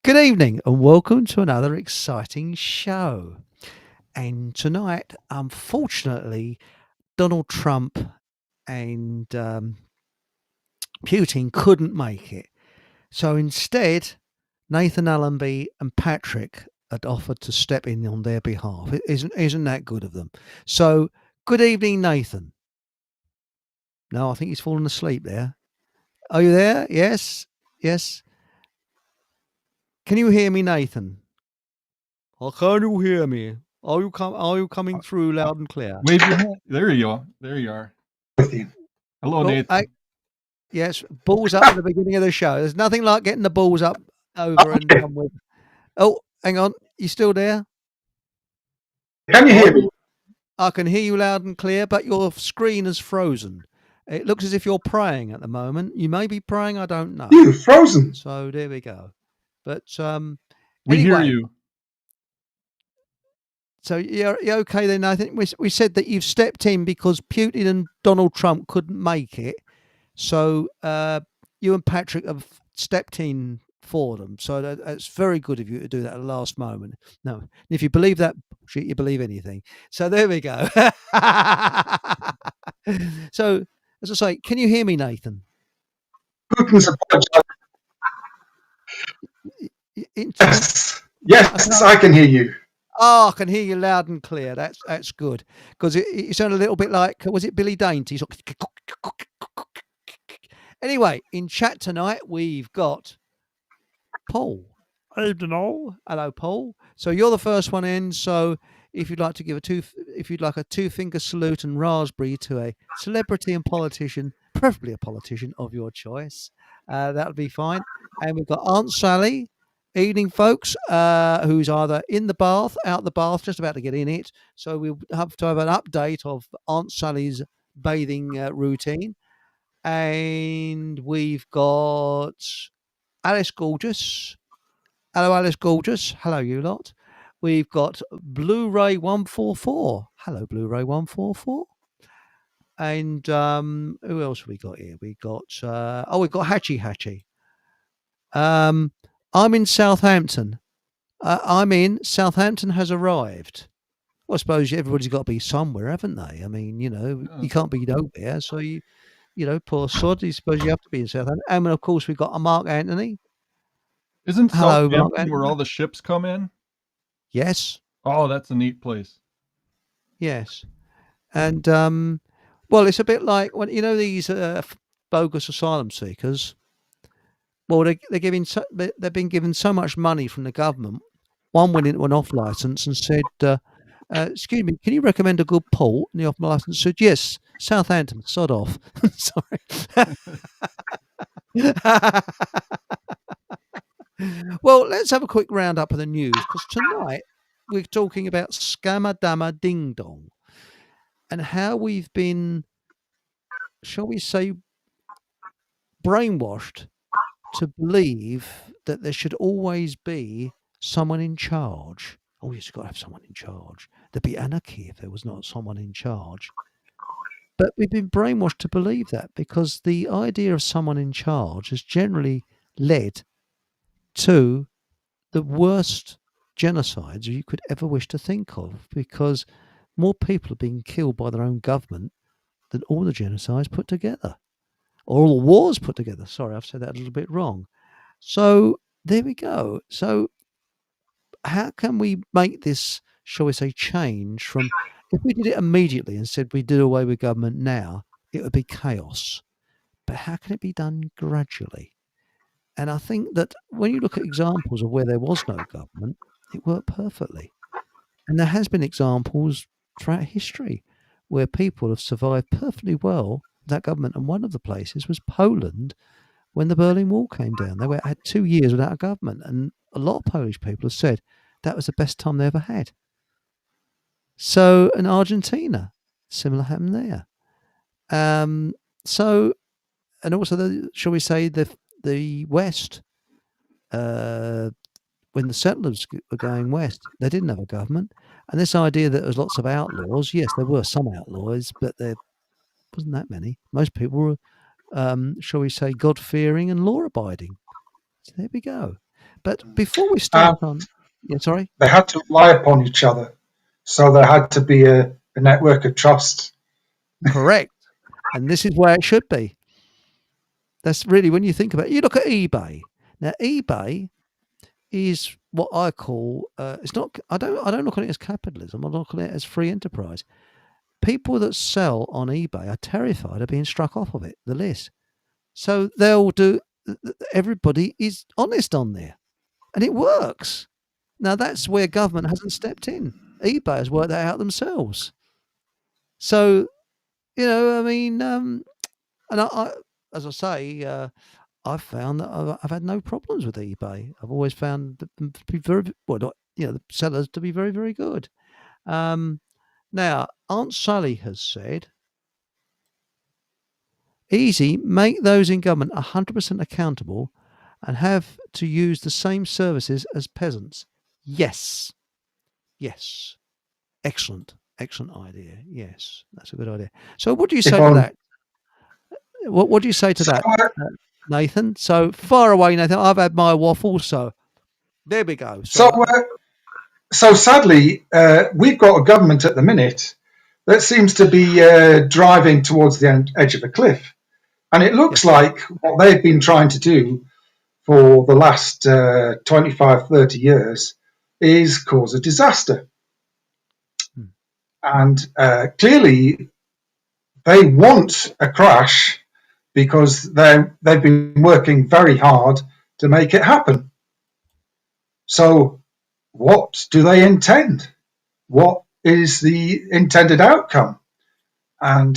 Good evening and welcome to another exciting show. And tonight, unfortunately, Donald Trump and Putin couldn't make it. So instead, Nathan Allenby and Patrick had offered to step in on their behalf. Isn't that good of them? So, good evening, Nathan. No, I think he's fallen asleep there. Are you there? Yes, yes. Can you hear me, Nathan? Or can you hear me? Are you coming through loud and clear? Wave your hand. There you go. There you are. With you. Hello, Well, Nathan. yes, balls up at the beginning of the show. There's nothing like getting the balls up over and Okay. done with. Oh, hang on. You still there? Can you hear me? I can hear you loud and clear, but your screen is frozen. It looks as if you're praying at the moment. You may be praying, I don't know. You frozen. So there we go. But We hear anyway, you. so you're okay then. I think we said that you've stepped in because Putin and Donald Trump couldn't make it. So you and Patrick have stepped in for them. So that's very good of you to do that at the last moment. No, if you believe that bullshit, you believe anything. So there we go. So as I say, can you hear me, Nathan? Putin's apologizing. Yes, I can hear you. Oh, I can hear you loud and clear. That's good because it sounded a little bit like, was it Billy Dainty? Anyway, in chat tonight we've got Paul. Hello, Paul. So you're the first one in. So if you'd like to give a two-finger salute and raspberry to a celebrity and politician, preferably a politician of your choice, that would be fine. And we've got Aunt Sally. Evening, folks, who's either in the bath, out the bath, just about to get in it. So we'll have to have an update of Aunt Sally's bathing routine. And we've got Alice Gorgeous. Hello, Alice Gorgeous. Hello, you lot. We've got Blu-ray 144. Hello, Blu-ray 144. And who else have we got here? We got we've got Hatchy Hatchy. I'm in Southampton. Southampton has arrived. Well, I suppose everybody's got to be somewhere, haven't they? I mean, you can't be nowhere. So poor sod. I suppose you have to be in Southampton. And of course, we've got a Mark Anthony. Isn't Hello, Southampton where all the ships come in? Yes. Oh, that's a neat place. Yes. And well, it's a bit like when these bogus asylum seekers. Well, they've been given so much money from the government. One went into an off license and said, "Excuse me, can you recommend a good port?" And the off license said, "Yes, Southampton. Sod off." Sorry. Well, let's have a quick roundup of the news because tonight we're talking about Scam-a-Dama-Dingdong and how we've been, shall we say, brainwashed to believe that there should always be someone in charge. Oh, yes, you've got to have someone in charge. There'd be anarchy if there was not someone in charge. But we've been brainwashed to believe that because the idea of someone in charge has generally led to the worst genocides you could ever wish to think of, because more people are being killed by their own government than all the genocides put together. Or all the wars put together. Sorry, I've said that a little bit wrong. So there we go. So how can we make this, shall we say, change from, if we did it immediately and said we did away with government now, it would be chaos. But how can it be done gradually? And I think that when you look at examples of where there was no government, it worked perfectly. And there has been examples throughout history where people have survived perfectly well that government, and one of the places was Poland when the Berlin Wall came down. They had 2 years without a government, and a lot of Polish people have said that was the best time they ever had. So in Argentina, similar happened there. So, and also, shall we say, the West, when the settlers were going west, they didn't have a government. And this idea that there was lots of outlaws, yes, there were some outlaws, but there wasn't that many. Most people were, shall we say, God-fearing and law-abiding. So there we go. But before we start on, sorry. They had to rely upon each other, so there had to be a network of trust. Correct. And this is where it should be. That's really, when you think about it, you look at eBay. Now, eBay is what I call, it's not, I don't look at it as capitalism. I look at it as free enterprise. People that sell on eBay are terrified of being struck off of the list. So they'll do, everybody is honest on there, and it works. Now, that's where government hasn't stepped in. eBay has worked that out themselves. So, I mean, and I as I say, I've found that I've had no problems with eBay. I've always found them to be very, well, not, the sellers to be very, very good. Now, Aunt Sally has said, easy, make those in government 100% accountable and have to use the same services as peasants. Yes. Yes. Excellent idea. Yes, that's a good idea. So what do you say to that? What do you say to that, Nathan? So far away, Nathan. I've had my waffle, so there we go. So sadly, we've got a government at the minute that seems to be driving towards the edge of a cliff. And it looks like what they've been trying to do for the last 25, 30 years is cause a disaster. And clearly, they want a crash because they've been working very hard to make it happen. So what do they intend? What is the intended outcome? And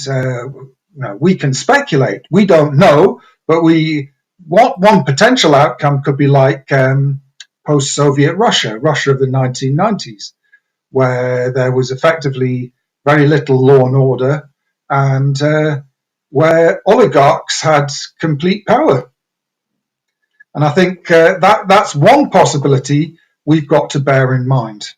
we can speculate. We don't know, but one potential outcome could be like post-Soviet Russia of the 1990s, where there was effectively very little law and order, and where oligarchs had complete power. And I think that's one possibility we've got to bear in mind.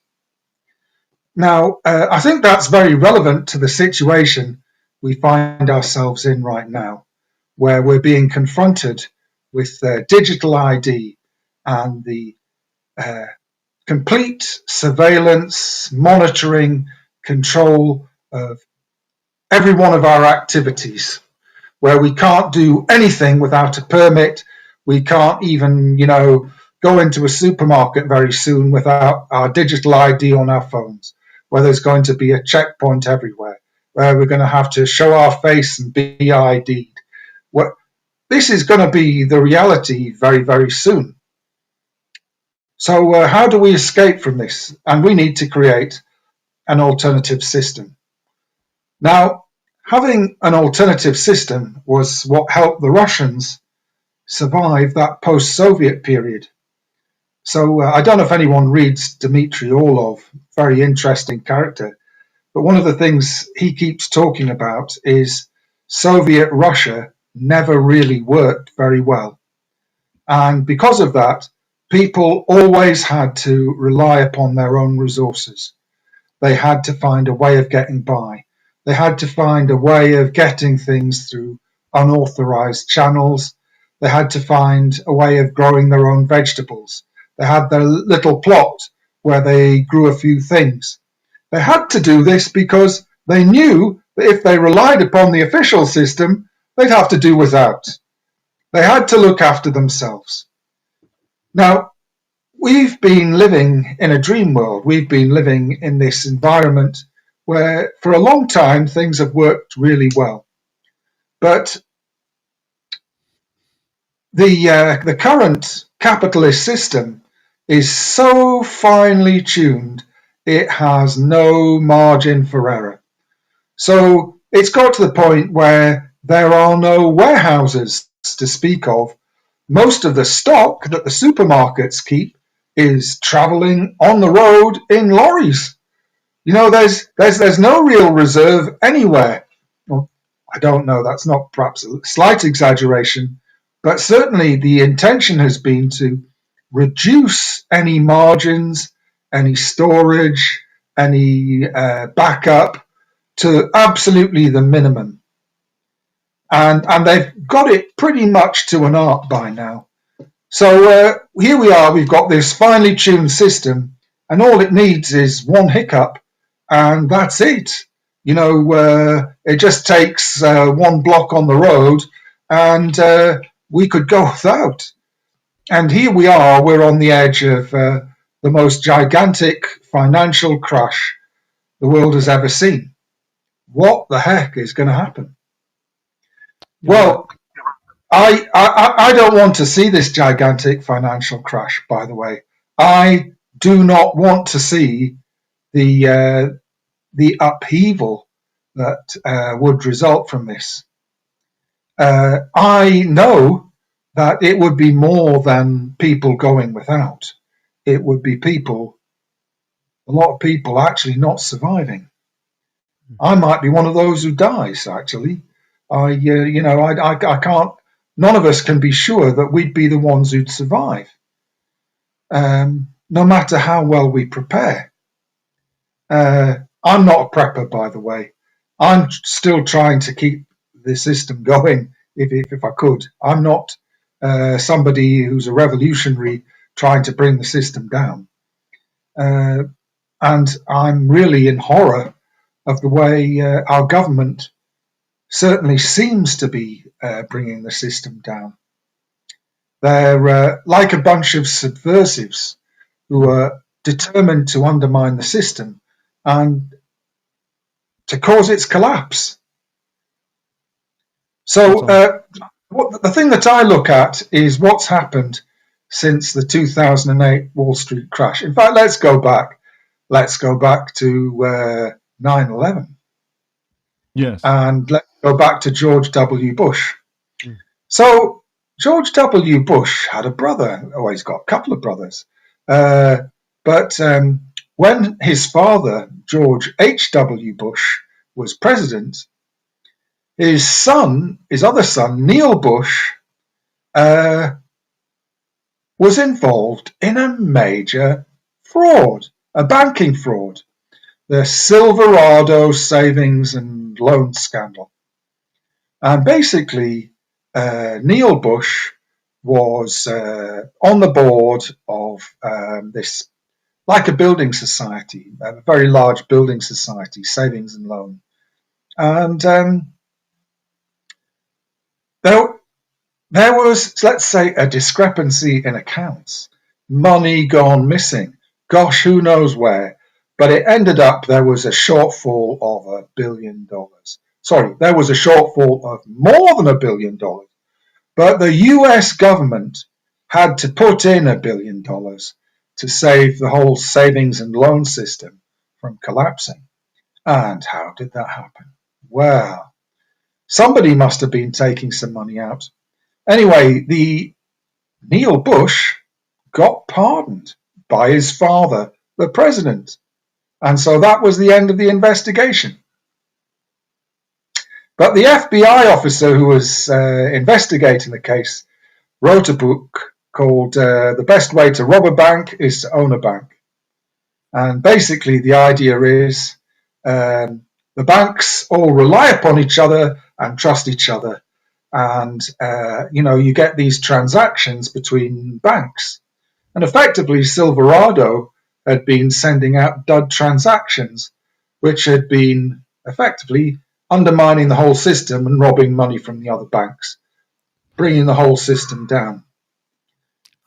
Now, I think that's very relevant to the situation we find ourselves in right now, where we're being confronted with digital ID and the complete surveillance, monitoring, control of every one of our activities, where we can't do anything without a permit. We can't even, go into a supermarket very soon without our digital ID on our phones, where there's going to be a checkpoint everywhere, where we're going to have to show our face and be ID'd. This is going to be the reality very, very soon. So how do we escape from this? And we need to create an alternative system. Now, having an alternative system was what helped the Russians survive that post-Soviet period. So I don't know if anyone reads Dmitry Orlov, very interesting character, but one of the things he keeps talking about is Soviet Russia never really worked very well. And because of that, people always had to rely upon their own resources. They had to find a way of getting by. They had to find a way of getting things through unauthorized channels. They had to find a way of growing their own vegetables. They had their little plot where they grew a few things. They had to do this because they knew that if they relied upon the official system, they'd have to do without. They had to look after themselves. Now, we've been living in a dream world. We've been living in this environment where for a long time things have worked really well. But the current capitalist system is so finely tuned, it has no margin for error. So it's got to the point where there are no warehouses to speak of. Most of the stock that the supermarkets keep is traveling on the road in lorries. There's no real reserve anywhere. Well, I don't know, that's not perhaps a slight exaggeration, but certainly the intention has been to reduce any margins, any storage, any backup to absolutely the minimum. And they've got it pretty much to an art by now. So here we are, we've got this finely tuned system, and all it needs is one hiccup, and that's it. It just takes one block on the road, and we could go without. And here we are, we're on the edge of the most gigantic financial crash the world has ever seen. What the heck is going to happen? Well, I don't want to see this gigantic financial crash, by the way. I do not want to see the upheaval that would result from this. I know that it would be more than people going without. It would be a lot of people actually not surviving. I might be one of those who dies, actually. I can't, none of us can be sure that we'd be the ones who'd survive, no matter how well we prepare. I'm not a prepper, by the way. I'm still trying to keep the system going if I could. I'm not somebody who's a revolutionary trying to bring the system down. And I'm really in horror of the way our government certainly seems to be bringing the system down. They're like a bunch of subversives who are determined to undermine the system and to cause its collapse. So the thing that I look at is what's happened since the 2008 Wall Street crash. In fact, let's go back. Let's go back to 9/11. Yes. And let's go back to George W. Bush. So George W. Bush had a brother. Oh, he's got a couple of brothers. But when his father, George H.W. Bush, was president, his other son, Neil Bush, was involved in a major fraud, a banking fraud, the Silverado savings and loan scandal. And basically, Neil Bush was on the board of this, like a building society, a very large building society, savings and loan. And there was, let's say, a discrepancy in accounts, money gone missing. Gosh, who knows where? But it ended up there was a shortfall of $1 billion. Sorry, there was a shortfall of more than $1 billion. But the US government had to put in $1 billion to save the whole savings and loan system from collapsing. And how did that happen? Well, somebody must have been taking some money out. Anyway, the Neil Bush got pardoned by his father, the president. And so that was the end of the investigation. But the FBI officer who was investigating the case wrote a book called The Best Way to Rob a Bank is to Own a Bank. And basically the idea is the banks all rely upon each other and trust each other. And, you get these transactions between banks. And effectively, Silverado had been sending out dud transactions, which had been effectively undermining the whole system and robbing money from the other banks, bringing the whole system down.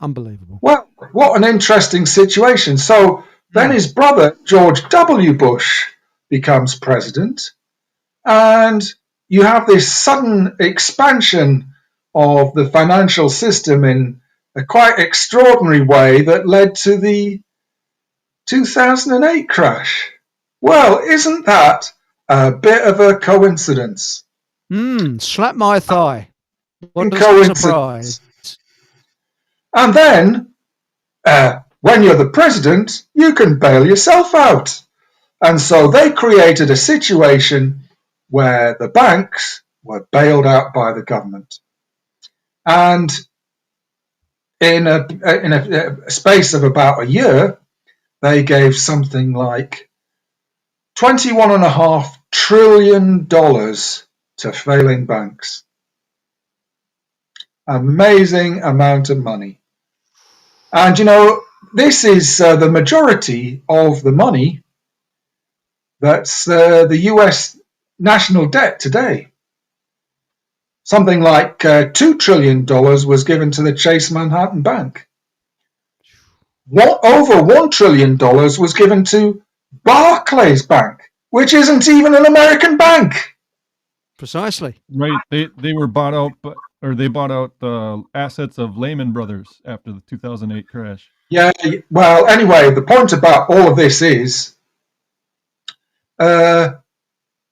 Unbelievable. Well, what an interesting situation. So then his brother, George W. Bush, becomes president, and you have this sudden expansion of the financial system in a quite extraordinary way that led to the 2008 crash. Well, isn't that a bit of a coincidence? Slap my thigh. What a surprise. And then, when you're the president, you can bail yourself out. And so they created a situation where the banks were bailed out by the government. And in a space of about a year, they gave something like $21.5 trillion to failing banks. Amazing amount of money. And, this is the majority of the money that's the US national debt today. Something like $2 trillion was given to the Chase Manhattan Bank. Over $1 trillion was given to Barclays Bank, which isn't even an American bank. Precisely. Right. They were bought out, or they bought out the assets of Lehman Brothers after the 2008 crash. Yeah, well, anyway, the point about all of this is,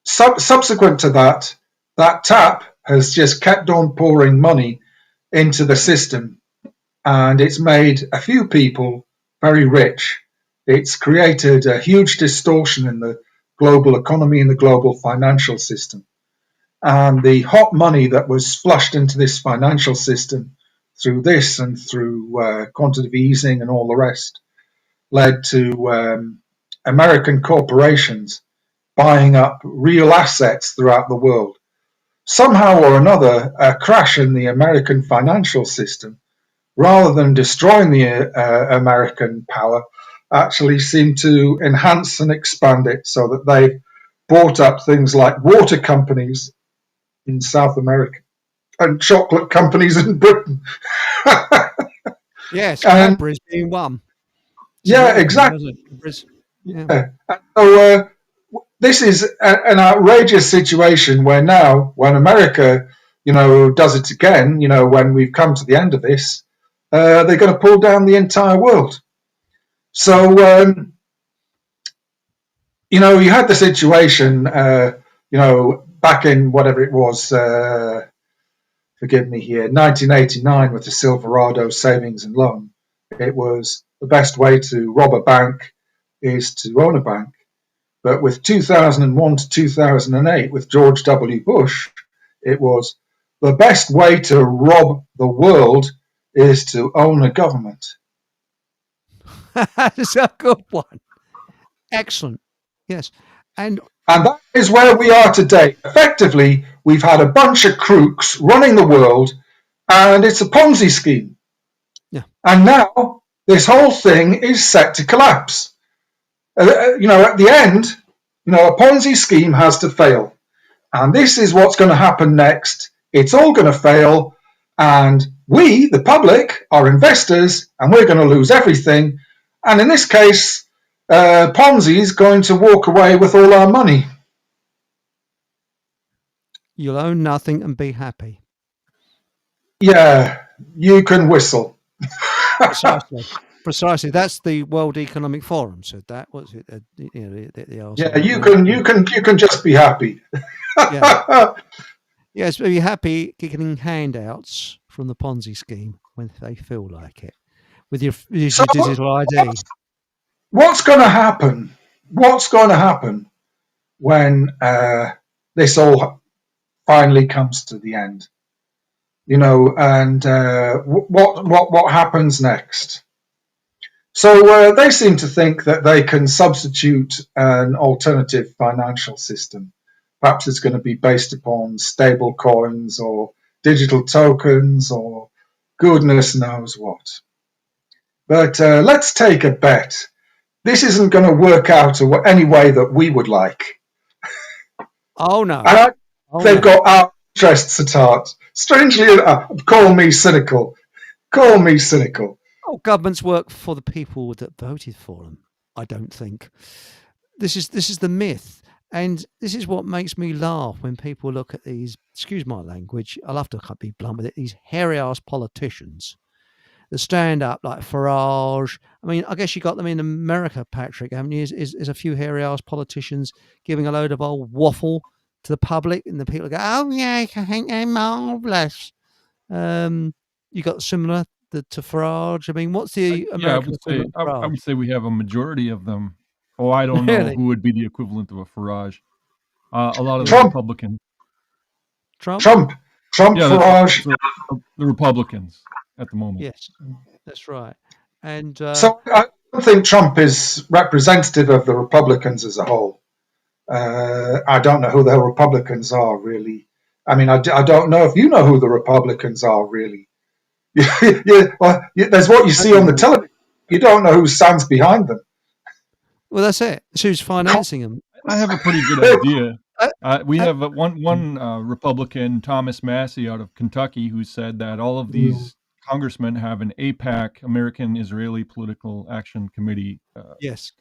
subsequent to that tap has just kept on pouring money into the system, and it's made a few people very rich. It's created a huge distortion in the global economy and the global financial system. And the hot money that was flushed into this financial system through this and through quantitative easing and all the rest led to American corporations buying up real assets throughout the world. Somehow or another, a crash in the American financial system, rather than destroying the American power, actually seemed to enhance and expand it, so that they bought up things like water companies in South America and chocolate companies in Britain. Yes, Cadbury's being one. Yeah, exactly. Yeah. So this is an outrageous situation where now, when America, does it again, when we've come to the end of this, they're going to pull down the entire world. So, you had the situation, back in whatever it was, forgive me here, 1989 with the Silverado Savings and Loan. It was the best way to rob a bank is to own a bank. But with 2001 to 2008, with George W. Bush, it was the best way to rob the world is to own a government. That's a good one. Excellent. Yes. And that is where we are today. Effectively, we've had a bunch of crooks running the world, and it's a Ponzi scheme. Yeah. And now this whole thing is set to collapse. At the end, a Ponzi scheme has to fail. And this is what's going to happen next. It's all going to fail. And we, the public, are investors, and we're going to lose everything. And in this case, Ponzi is going to walk away with all our money. You'll own nothing and be happy. Yeah, you can whistle. Precisely. That's the World Economic Forum said that. What's it? Yeah, you can just be happy. Yeah. Yes, be happy getting handouts from the Ponzi scheme when they feel like it with your digital ID. What's going to happen? What's going to happen when this all finally comes to the end? And what happens next? So they seem to think that they can substitute an alternative financial system. Perhaps it's going to be based upon stable coins or digital tokens or goodness knows what. But let's take a bet. This isn't going to work out any way that we would like. Oh, no. They've got our interests at heart. Strangely enough, call me cynical. Oh, governments work for the people that voted for them, I don't think. This is the myth. And this is what makes me laugh when people look at these, excuse my language, I'll have to be blunt with it, these hairy-ass politicians that stand up like Farage. I mean, I guess you got them in America, Patrick, haven't you? Is a few hairy-ass politicians giving a load of old waffle to the public, and the people go, oh, yeah, I think they're marvellous. You got similar to Farage. I mean, what's the American equivalent of Farage? I would say we have a majority of them. Oh, I don't know who would be the equivalent of a Farage. A lot of the Republicans. Trump, yeah, Farage. The Republicans at the moment. Yes, that's right. And so I don't think Trump is representative of the Republicans as a whole. I don't know who the Republicans are, really. I mean, I don't know if you know who the Republicans are, really. There's what you see on the television. You don't know who stands behind them. Well, that's it. It's who's financing them. I have a pretty good idea. We uh, have one Republican, Thomas Massey, out of Kentucky, who said that all of these congressmen have an APAC, American Israeli Political Action Committee Yes.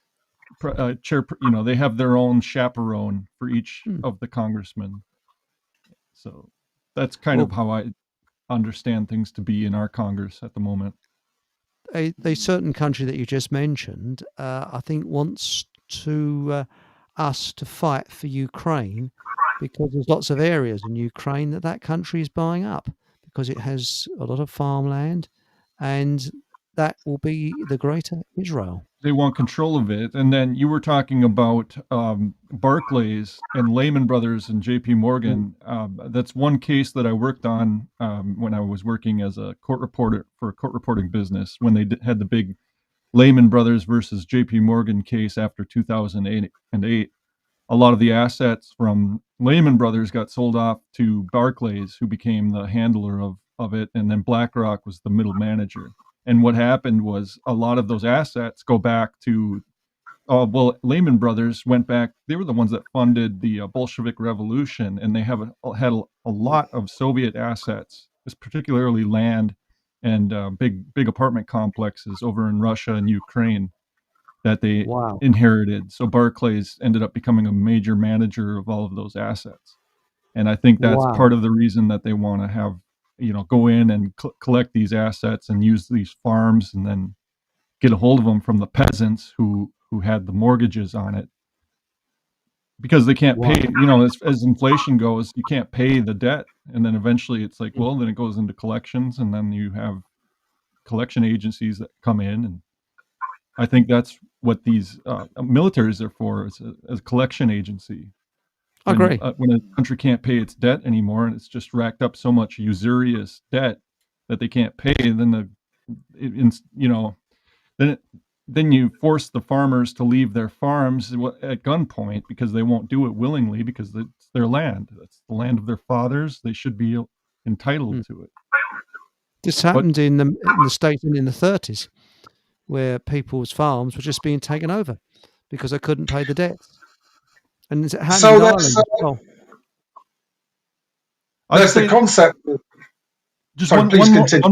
chair. They have their own chaperone for each of the congressmen. So that's kind of how I understand things to be in our Congress at the moment. A certain country that you just mentioned, I think, wants us to fight for Ukraine because there's lots of areas in Ukraine that country is buying up because it has a lot of farmland, and that will be the greater Israel. They want control of it. And then you were talking about Barclays and Lehman Brothers and JP Morgan. That's one case that I worked on when I was working as a court reporter for a court reporting business, when they had the big Lehman Brothers versus JP Morgan case after 2008. A lot of the assets from Lehman Brothers got sold off to Barclays, who became the handler of it, and then BlackRock was the middle manager. And what happened was a lot of those assets go back to, Lehman Brothers went back. They were the ones that funded the Bolshevik Revolution, and they had a lot of Soviet assets, particularly land and big apartment complexes over in Russia and Ukraine that they inherited. So Barclays ended up becoming a major manager of all of those assets. And I think that's part of the reason that they want to have, go in and collect these assets and use these farms and then get a hold of them from the peasants who had the mortgages on it, because they can't pay, as inflation goes, you can't pay the debt. And then eventually it's like, well, then it goes into collections, and then you have collection agencies that come in. And I think that's what these militaries are for, as a collection agency. I agree. When a country can't pay its debt anymore, and it's just racked up so much usurious debt that they can't pay, then then you force the farmers to leave their farms at gunpoint because they won't do it willingly, because it's their land. That's the land of their fathers. They should be entitled to it. This happened in the States in the 30s, where people's farms were just being taken over because they couldn't pay the debts. And it's happened in Ireland as well. There's the concept. Just one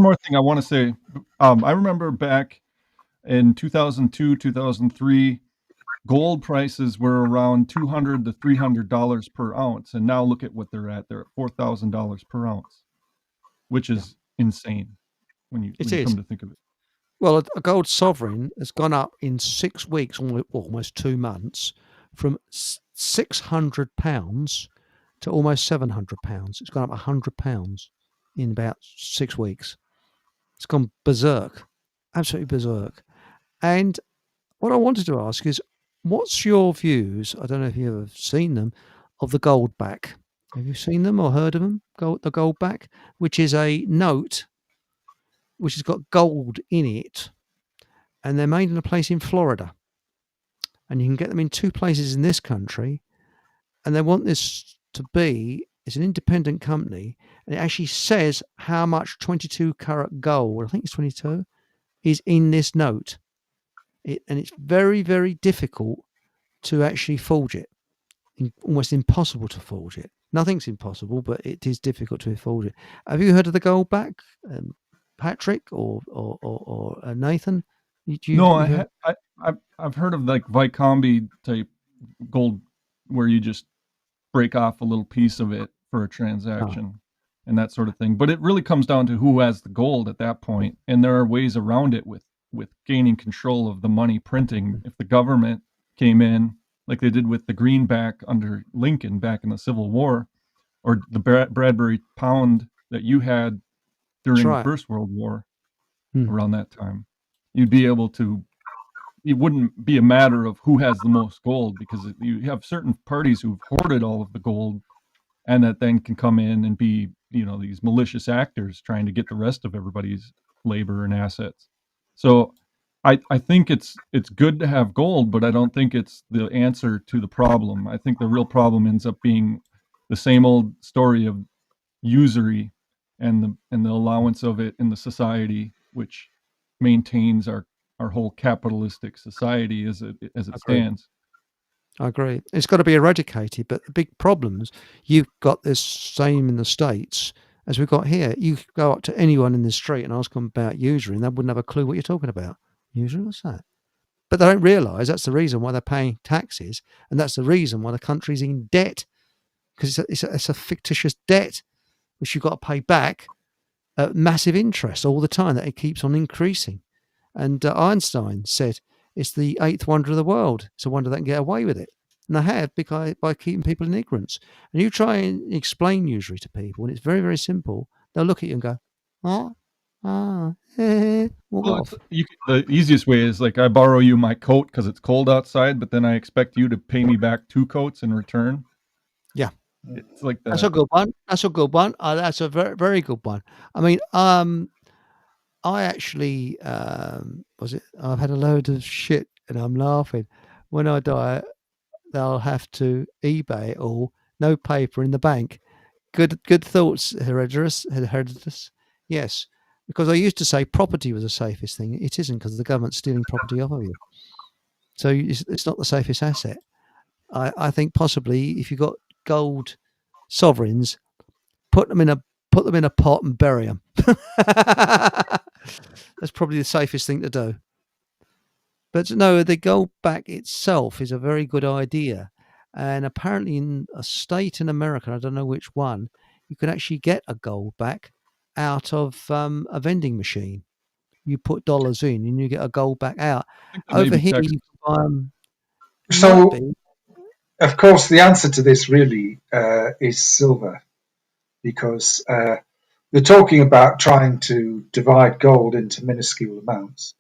more thing I want to say. I remember back in 2002, 2003, gold prices were around $200 to $300 per ounce, and now look at what they're at. They're at $4,000 per ounce, which is insane when you come to think of it. Well, a gold sovereign has gone up in 6 weeks, almost 2 months, from £600 to almost £700. It's gone up £100 in about 6 weeks. It's gone berserk, absolutely berserk. And what I wanted to ask is, what's your views, I don't know if you've ever seen them, of the gold back? Have you seen them or heard of them? The gold back, which is a note which has got gold in it, and they're made in a place in Florida. And you can get them in 2 places in this country, and they want this to be, it's an independent company, and it actually says how much 22 karat gold, I think it's 22, is in this note. And it's very, very difficult to actually forge it. Almost impossible to forge it. Nothing's impossible, but it is difficult to forge it. Have you heard of the gold back, Patrick or Nathan? No, I've heard of like Vycombe type gold, where you just break off a little piece of it for a transaction and that sort of thing. But it really comes down to who has the gold at that point, and there are ways around it with gaining control of the money printing. If the government came in, like they did with the greenback under Lincoln back in the Civil War, or the Bradbury pound that you had during the First World War, around that time, you'd be able to, it wouldn't be a matter of who has the most gold, because you have certain parties who've hoarded all of the gold, and that then can come in and be, these malicious actors trying to get the rest of everybody's labor and assets. So I think it's good to have gold, but I don't think it's the answer to the problem. I think the real problem ends up being the same old story of usury and the allowance of it in the society, which maintains our whole capitalistic society as it Agree. stands. I agree. It's got to be eradicated, but the big problems, you've got this same in the States as we've got here. You could go up to anyone in the street and ask them about usury, and they wouldn't have a clue what you're talking about. Usury? What's that? But they don't realise that's the reason why they're paying taxes, and that's the reason why the country's in debt, because it's a fictitious debt which you've got to pay back at massive interest all the time, that it keeps on increasing. And Einstein said it's the eighth wonder of the world. It's a wonder they can get away with it. And they have by keeping people in ignorance. And you try and explain usury to people, and it's very, very simple. They'll look at you and go, oh, walk Well, off. the easiest way is like, I borrow you my coat because it's cold outside, but then I expect you to pay me back 2 coats in return. Yeah. It's like That's a good one. That's a good one. That's a very, very good one. I mean, I actually I've had a load of shit, and I'm laughing. When I die, they'll have to eBay it all. No paper in the bank. Good thoughts, Herodotus. Yes, because I used to say property was the safest thing. It isn't, because the government's stealing property off of you. So it's not the safest asset. I think possibly if you've got gold sovereigns, put them in a pot and bury them. That's probably the safest thing to do. But no, the gold back itself is a very good idea. And apparently in a state in America, I don't know which one, you can actually get a gold back out of a vending machine. You put dollars in and you get a gold back out. I think that may Over be here, Texas. you can buy 'em. So, Might be. of course, the answer to this really is silver, because they're talking about trying to divide gold into minuscule amounts.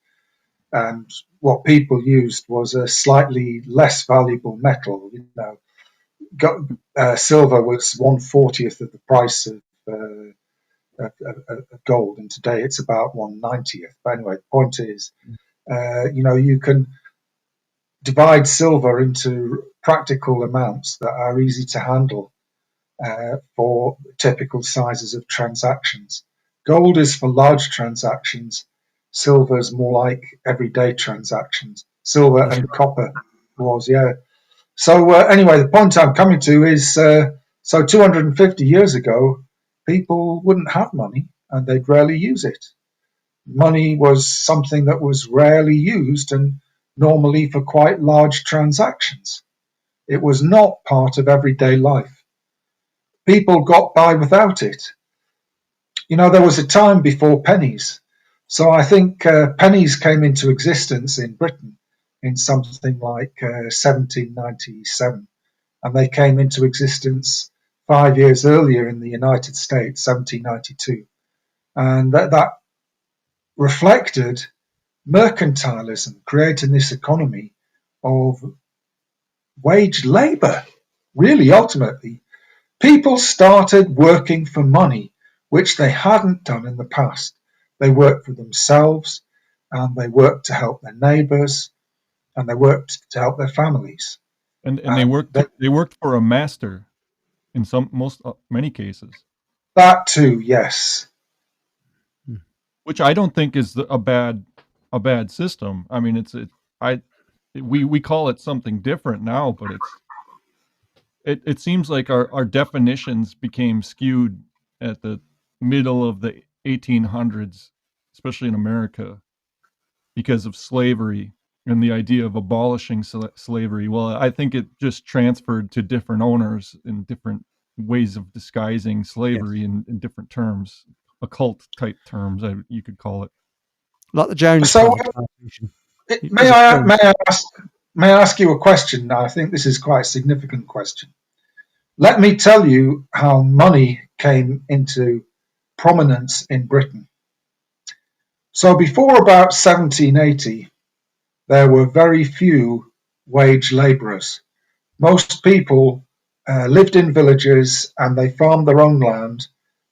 And what people used was a slightly less valuable metal. Silver was 1/40th of the price of gold, and today it's about 1/90th. But anyway, the point is, you can divide silver into practical amounts that are easy to handle for typical sizes of transactions. Gold is for large transactions. Silver is more like everyday transactions. Silver That's and copper was, yeah. So anyway, the point I'm coming to is, so 250 years ago, people wouldn't have money and they'd rarely use it. Money was something that was rarely used, and normally for quite large transactions. It was not part of everyday life. People got by without it. There was a time before pennies. So I think pennies came into existence in Britain in something like 1797, and they came into existence 5 years earlier in the United States, 1792. And that reflected mercantilism, creating this economy of wage labor. Really, ultimately, people started working for money, which they hadn't done in the past. They worked for themselves, and they worked to help their neighbors, and they worked to help their families. And they worked for a master in many cases, That too, yes. which I don't think is a bad system. I mean, we call it something different now, but it seems like our definitions became skewed at the middle of the 1800s, especially in America, because of slavery and the idea of abolishing slavery. Well, I think it just transferred to different owners in different ways of disguising slavery in different terms, occult type terms, you could call it. Like the Jones So, plantation. may I ask you a question now? I think this is quite a significant question. Let me tell you how money came into prominence in Britain. So before about 1780, there were very few wage labourers. Most people lived in villages and they farmed their own land,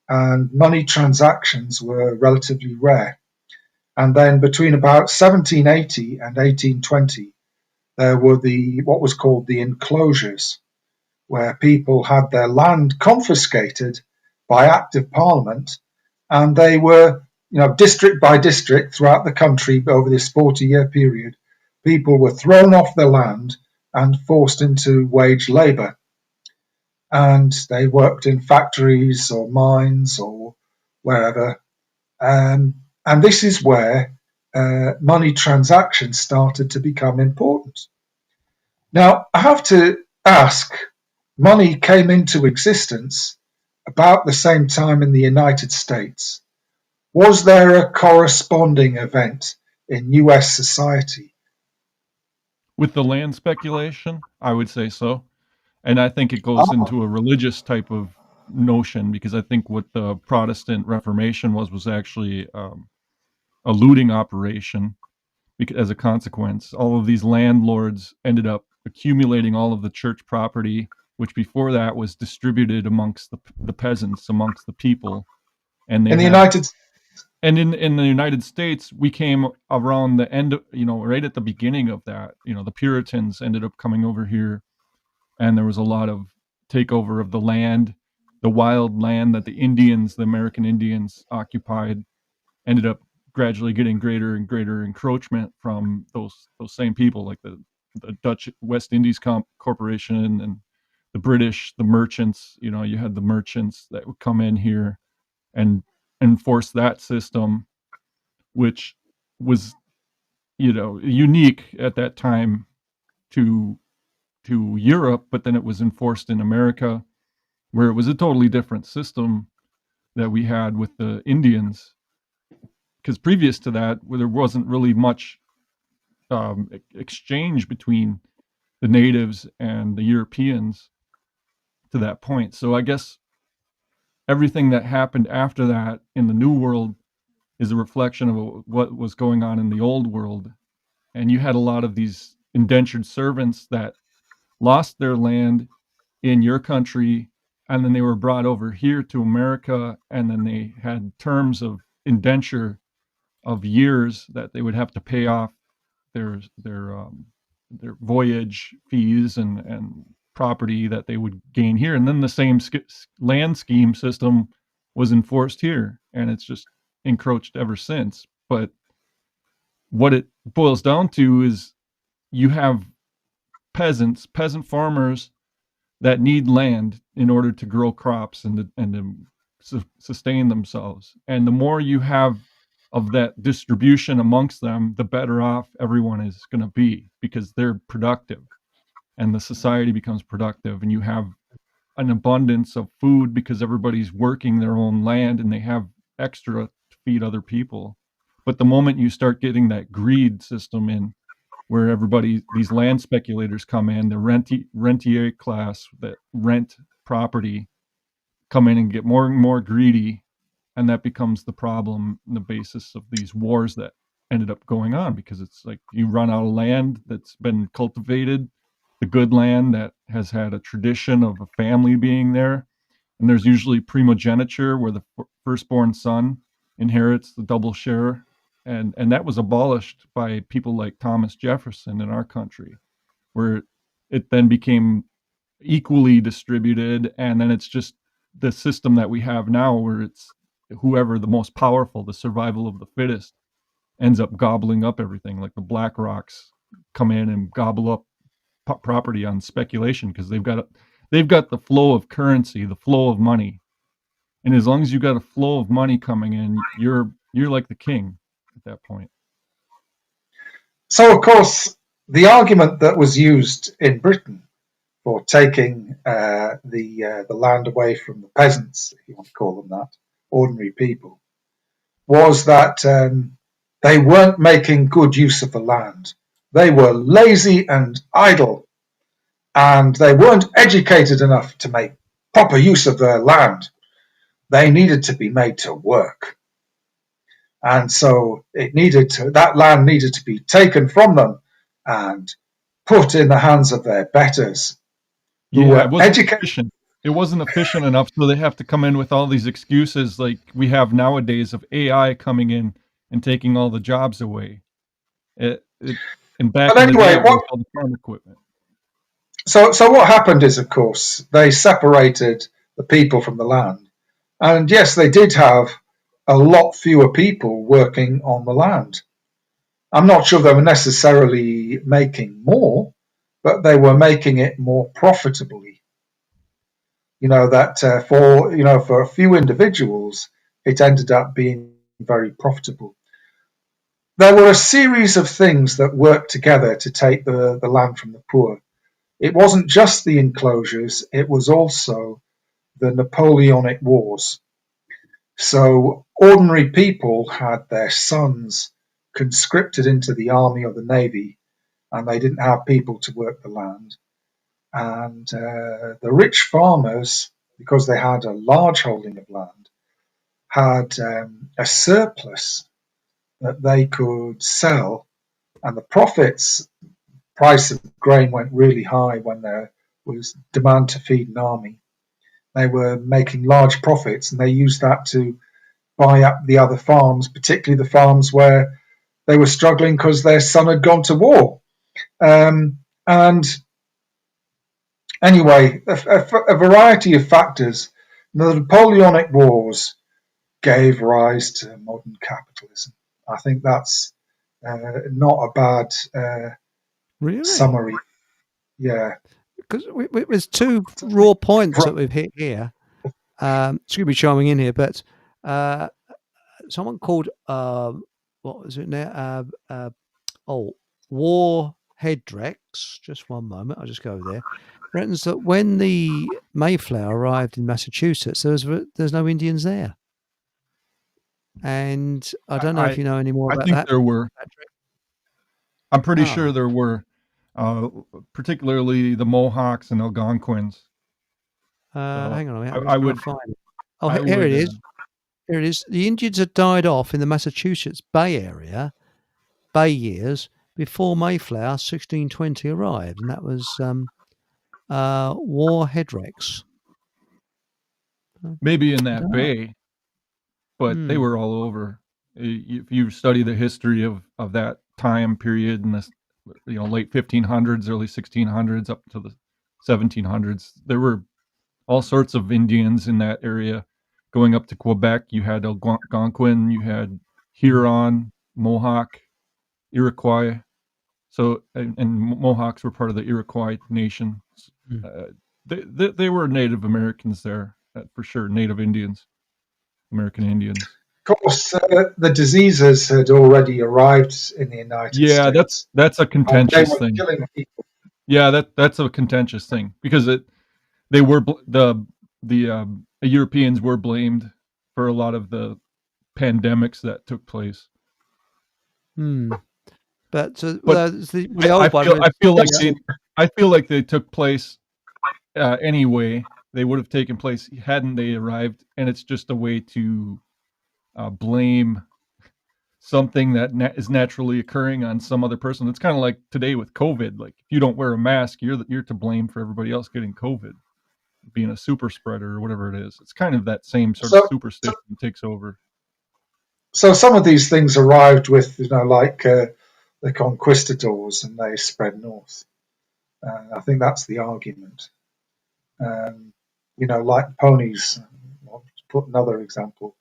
and money transactions were relatively rare. And then between about 1780 and 1820, there were what was called the enclosures, where people had their land confiscated by Act of Parliament, and they were, district by district throughout the country over this 40-year period. People were thrown off their land and forced into wage labour, and they worked in factories or mines or wherever. And this is where money transactions started to become important. Now, I have to ask, money came into existence about the same time in the United States. Was there a corresponding event in US society? With the land speculation, I would say so. And I think it goes Oh, into a religious type of notion, because I think what the Protestant Reformation was actually a looting operation. Because as a consequence, all of these landlords ended up accumulating all of the church property, which before that was distributed amongst the peasants, amongst the people. And they in the had, United and in the United States, we came around the end, right at the beginning of that. The Puritans ended up coming over here, and there was a lot of takeover of the land, the wild land that the American Indians occupied, ended up gradually getting greater and greater encroachment from those same people, like the Dutch West Indies Corporation and the British, the merchants. You had the merchants that would come in here and enforce that system, which was unique at that time to Europe, but then it was enforced in America, where it was a totally different system that we had with the Indians. Because previous to that, where there wasn't really much exchange between the natives and the Europeans to that point. So I guess everything that happened after that in the New World is a reflection of what was going on in the Old World. And you had a lot of these indentured servants that lost their land in your country, and then they were brought over here to America, and then they had terms of indenture of years that they would have to pay off their their voyage fees and property that they would gain here, and then the same land scheme system was enforced here, and it's just encroached ever since. But what it boils down to is you have peasant farmers that need land in order to grow crops and to sustain themselves. And the more you have of that distribution amongst them, the better off everyone is going to be, because they're productive and the society becomes productive, and you have an abundance of food because everybody's working their own land and they have extra to feed other people. But the moment you start getting that greed system in, where these land speculators come in, the rentier class that rent property, come in and get more and more greedy, and that becomes the problem, the basis of these wars that ended up going on, because it's like you run out of land that's been cultivated, the good land that has had a tradition of a family being there, and there's usually primogeniture, where the firstborn son inherits the double share, and that was abolished by people like Thomas Jefferson in our country, where it then became equally distributed, and then it's just the system that we have now, where it's whoever the most powerful, the survival of the fittest, ends up gobbling up everything. Like the Black Rocks come in and gobble up property on speculation, because they've got the flow of currency, the flow of money, and as long as you got a flow of money coming in, you're like the king at that point. So, of course, the argument that was used in Britain for taking the land away from the peasants, if you want to call them that, ordinary people, was that they weren't making good use of the land. They were lazy and idle, and they weren't educated enough to make proper use of their land. They needed to be made to work. And so that land needed to be taken from them and put in the hands of their betters, who Yeah, it were wasn't educated. efficient. It wasn't efficient enough, so they have to come in with all these excuses like we have nowadays of AI coming in and taking all the jobs away. And back But in the day, anyway, it was all the farm equipment. so what happened is, of course, they separated the people from the land. And yes, they did have a lot fewer people working on the land. I'm not sure they were necessarily making more, but they were making it more profitably. That for a few individuals, it ended up being very profitable. There were a series of things that worked together to take the land from the poor. It wasn't just the enclosures, it was also the Napoleonic Wars. So ordinary people had their sons conscripted into the army or the navy, and they didn't have people to work the land. And the rich farmers, because they had a large holding of land, had a surplus that they could sell, and the price of grain went really high when there was demand to feed an army. They were making large profits, and they used that to buy up the other farms, particularly the farms where they were struggling because their son had gone to war. And anyway, a variety of factors. The Napoleonic Wars gave rise to modern capitalism. I think that's not a bad Really? summary. Yeah. Because there's two raw points that we've hit here. Excuse me chiming in here, but someone called what was it now? War Headrex. Just one moment, I'll just go there. Reckons that when the Mayflower arrived in Massachusetts, there's no Indians there. And I don't know if you know any more I about think that. there were. Patrick. I'm pretty sure there were, particularly the Mohawks and Algonquins. Hang on a minute. I would find it. Oh, here it is. Here it is. The Indians had died off in the Massachusetts Bay Area, Bay years, before Mayflower 1620 arrived, and that was War Headrex. Maybe in that bay, but they were all over. If you study the history of that time period in the late 1500s, early 1600s, up to the 1700s, there were all sorts of Indians in that area. Going up to Quebec, you had Algonquin, you had Huron, Mohawk, Iroquois. So, and Mohawks were part of the Iroquois nation. They were Native Americans there, for sure. Native Indians, American Indians. Of course, the diseases had already arrived in the United States. Yeah, that's a contentious they were thing. Killing people. Yeah, that's a contentious thing because they were the Europeans were blamed for a lot of the pandemics that took place. But I feel like they took place anyway. They would have taken place hadn't they arrived, and it's just a way to blame something that is naturally occurring on some other person. It's kind of like today with COVID. Like if you don't wear a mask, you're to blame for everybody else getting COVID, being a super spreader or whatever it is. It's kind of that same sort of superstition takes over. So some of these things arrived with, like the conquistadors, and they spread north. I think that's the argument. Like ponies. I'll put another example.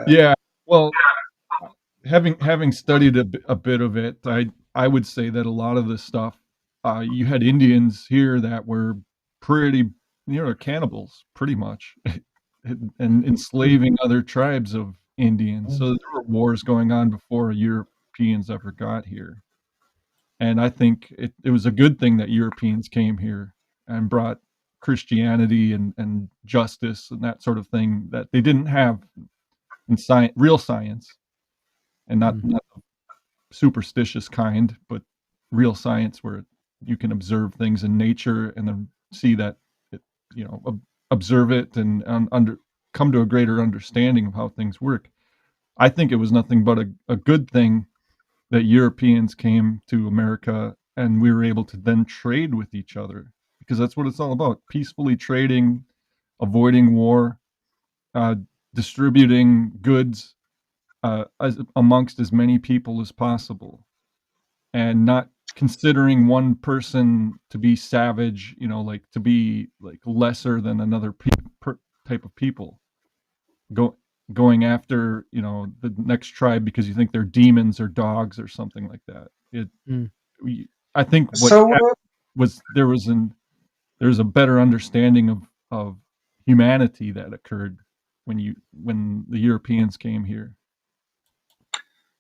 Yeah, well, having studied a bit of it, I would say that a lot of this stuff, you had Indians here that were pretty, cannibals, pretty much, and enslaving other tribes of Indians. So there were wars going on before Europeans ever got here. And I think it was a good thing that Europeans came here and brought Christianity and justice and that sort of thing that they didn't have in real science, and not the superstitious kind, but real science where you can observe things in nature and then see that, observe it and come to a greater understanding of how things work. I think it was nothing but a good thing that Europeans came to America and we were able to then trade with each other, because that's what it's all about: peacefully trading, avoiding war, distributing goods amongst as many people as possible, and not considering one person to be savage, like to be like lesser than another type of people. going after, the next tribe because you think they're demons or dogs or something like that. Mm. I think what So, happened was there's a better understanding of humanity that occurred when the Europeans came here.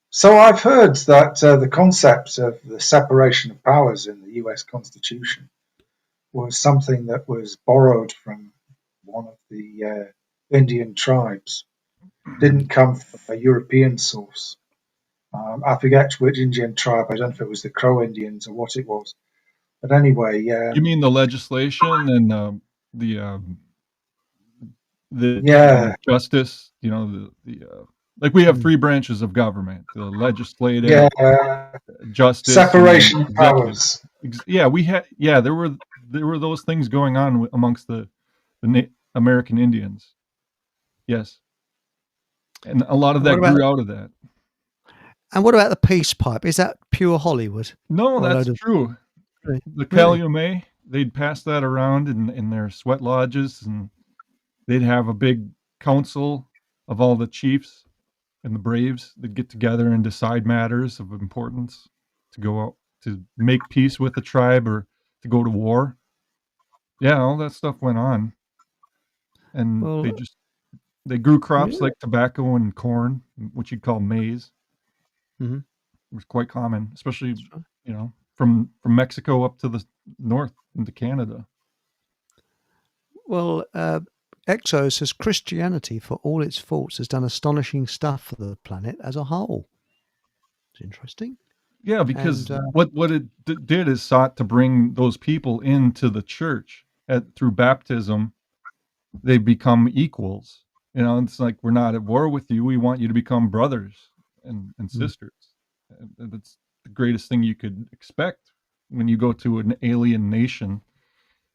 so I've heard that the concept of the separation of powers in the U.S. Constitution was something that was borrowed from one of the Indian tribes. Didn't come from a European source. I forget which Indian tribe. I don't know if it was the Crow Indians or what it was. But anyway, You mean the legislation and the yeah, justice? Like we have Mm. three branches of government: the legislative, yeah, justice, and then separation of executive. powers. There were those things going on amongst the American Indians. Yes, and a lot of And what that about grew out of that. the peace pipe? Is that pure Hollywood No, or a that's load of true. really? The Really? Calumet, they'd pass that around in their sweat lodges, and they'd have a big council of all the chiefs and the braves that get together and decide matters of importance to go out to make peace with the tribe or to go to war. Yeah, all that stuff went on, and Well, they grew crops yeah. like tobacco and corn, which you'd call maize. Mhm. It was quite common, especially from Mexico up to the north into Canada. Well, Exo says Christianity, for all its faults, has done astonishing stuff for the planet as a whole. It's interesting. Yeah, And because what it did is sought to bring those people into the church through baptism. They become equals. It's like we're not at war with you. We want you to become brothers and mm, sisters. And that's the greatest thing you could expect when you go to an alien nation.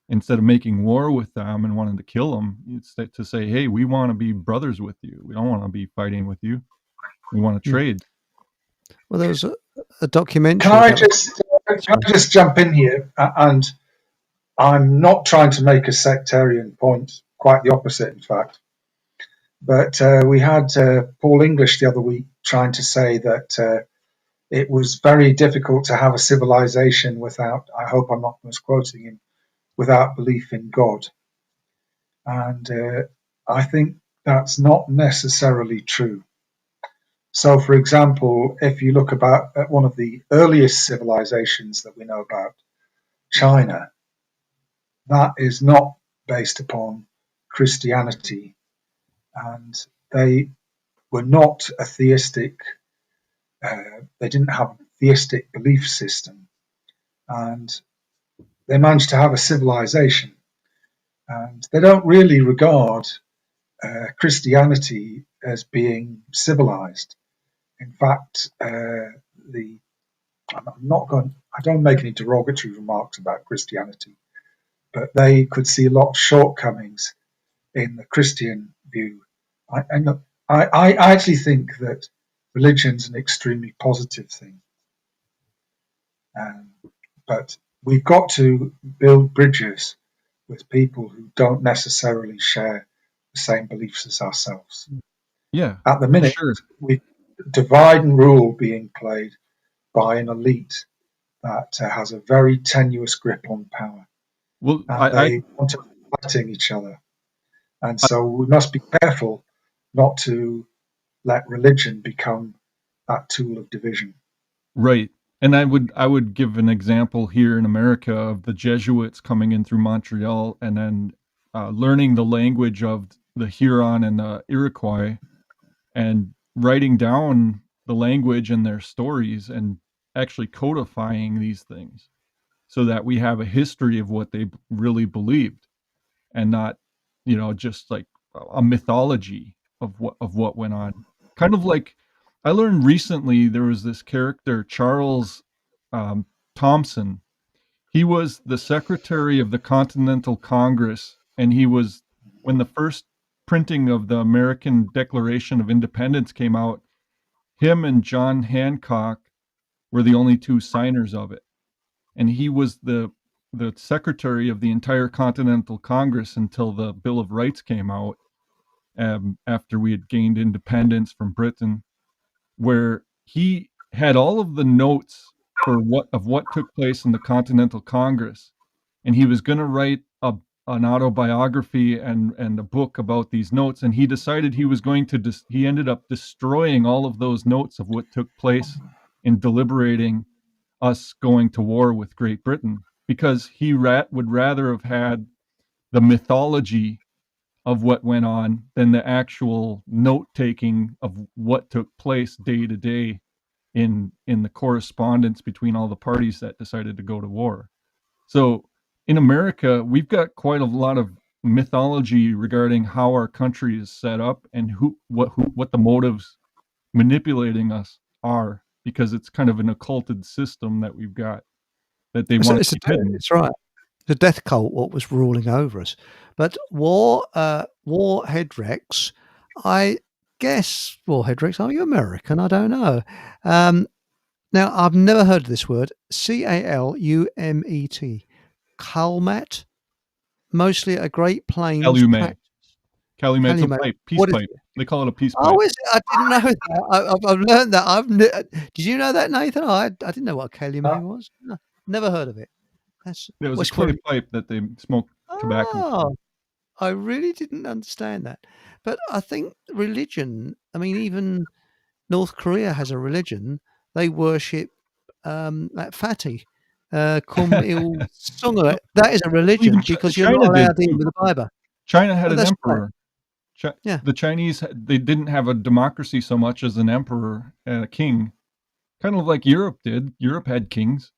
Instead of making war with them and wanting to kill them, it's to say, hey, we want to be brothers with you. We don't want to be fighting with you. We want to mm. trade. Well, there was a Can documentary I about the. just can Sorry. I just jump in here? And I'm not trying to make a sectarian point. Quite the opposite, in fact. But we had Paul English the other week trying to say that it was very difficult to have a civilization without, I hope I'm not misquoting him, without belief in God. And I think that's not necessarily true. So, for example, if you look at one of the earliest civilizations that we know about, China, that is not based upon Christianity, and they were not a theistic. They didn't have a theistic belief system, and they managed to have a civilization. And they don't really regard Christianity as being civilized. In fact, I'm not going. I don't make any derogatory remarks about Christianity, but they could see a lot of shortcomings in the Christian view. I actually think that religion's an extremely positive thing, um, but we've got to build bridges with people who don't necessarily share the same beliefs as ourselves. Yeah, At the for minute, sure. we divide and rule being played by an elite that has a very tenuous grip on power, Well, and they want to fighting each other. And so we must be careful not to let religion become that tool of division. right. And I would give an example here in America of the Jesuits coming in through Montreal and then learning the language of the Huron and the Iroquois and writing down the language and their stories and actually codifying these things so that we have a history of what they really believed and not, just like a mythology of what went on. Kind of like I learned recently there was this character Charles um, Thompson. He was the secretary of the Continental Congress, and he was when the first printing of the American Declaration of Independence came out. Him and John Hancock were the only two signers of it, and he was the secretary of the entire Continental Congress until the Bill of Rights came out. after we had gained independence from Britain, where he had all of the notes for what took place in the Continental Congress, and he was going to write an autobiography and a book about these notes, and he decided he was going to he ended up destroying all of those notes of what took place in deliberating us going to war with Great Britain, because he would rather have had the mythology of what went on than the actual note taking of what took place day to day in the correspondence between all the parties that decided to go to war. So in America, we've got quite a lot of mythology regarding how our country is set up and what the motives manipulating us are, because it's kind of an occulted system that we've got that they want to keep hidden. It's right. The death cult, what was ruling over us. But Warhead Rex, I guess, Warhead Rex, are you American? I don't know. Now, I've never heard of this word, Calumet. Calmat, mostly a Great Plains. Calumet, it's a pipe, peace pipe. They call it a peace pipe. Oh, is it? I didn't know that. I've learned that. Did you know that, Nathan? I didn't know what a Calumet was. No, never heard of it. It was a clay pipe that they smoke tobacco. Oh, I really didn't understand that. But I think religion, I mean, even North Korea has a religion. They worship that fatty. Kum Il Sung. That is a religion because you're not allowed in with the Bible. China had an emperor. Yeah. The Chinese, they didn't have a democracy so much as an emperor and a king, kind of like Europe did. Europe had kings.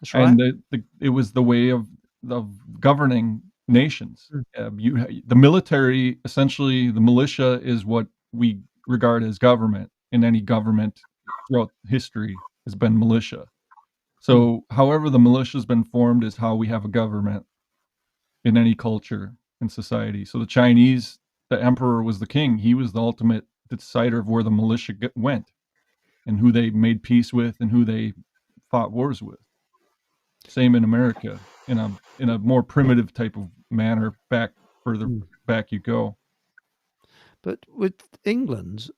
That's right. And it was the way of governing nations. The military, essentially, the militia is what we regard as government, and any government throughout history has been militia. So however the militia has been formed is how we have a government in any culture and society. So the Chinese, the emperor was the king. He was the ultimate decider of where the militia went and who they made peace with and who they fought wars with. Same in America, in a more primitive type of manner. Further back you go. But with England,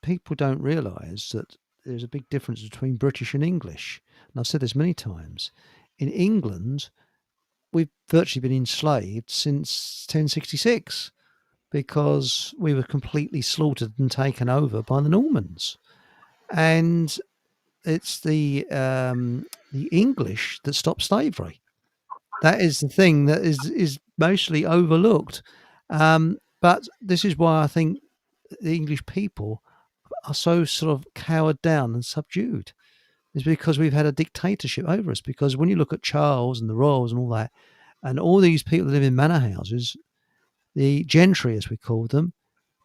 people don't realise that there's a big difference between British and English. And I've said this many times. In England, we've virtually been enslaved since 1066 because we were completely slaughtered and taken over by the Normans. And it's the English that stopped slavery. That is the thing that is mostly overlooked. But this is why I think the English people are so sort of cowered down and subdued. It's because we've had a dictatorship over us. Because when you look at Charles and the royals and all that, and all these people that live in manor houses, the gentry, as we called them,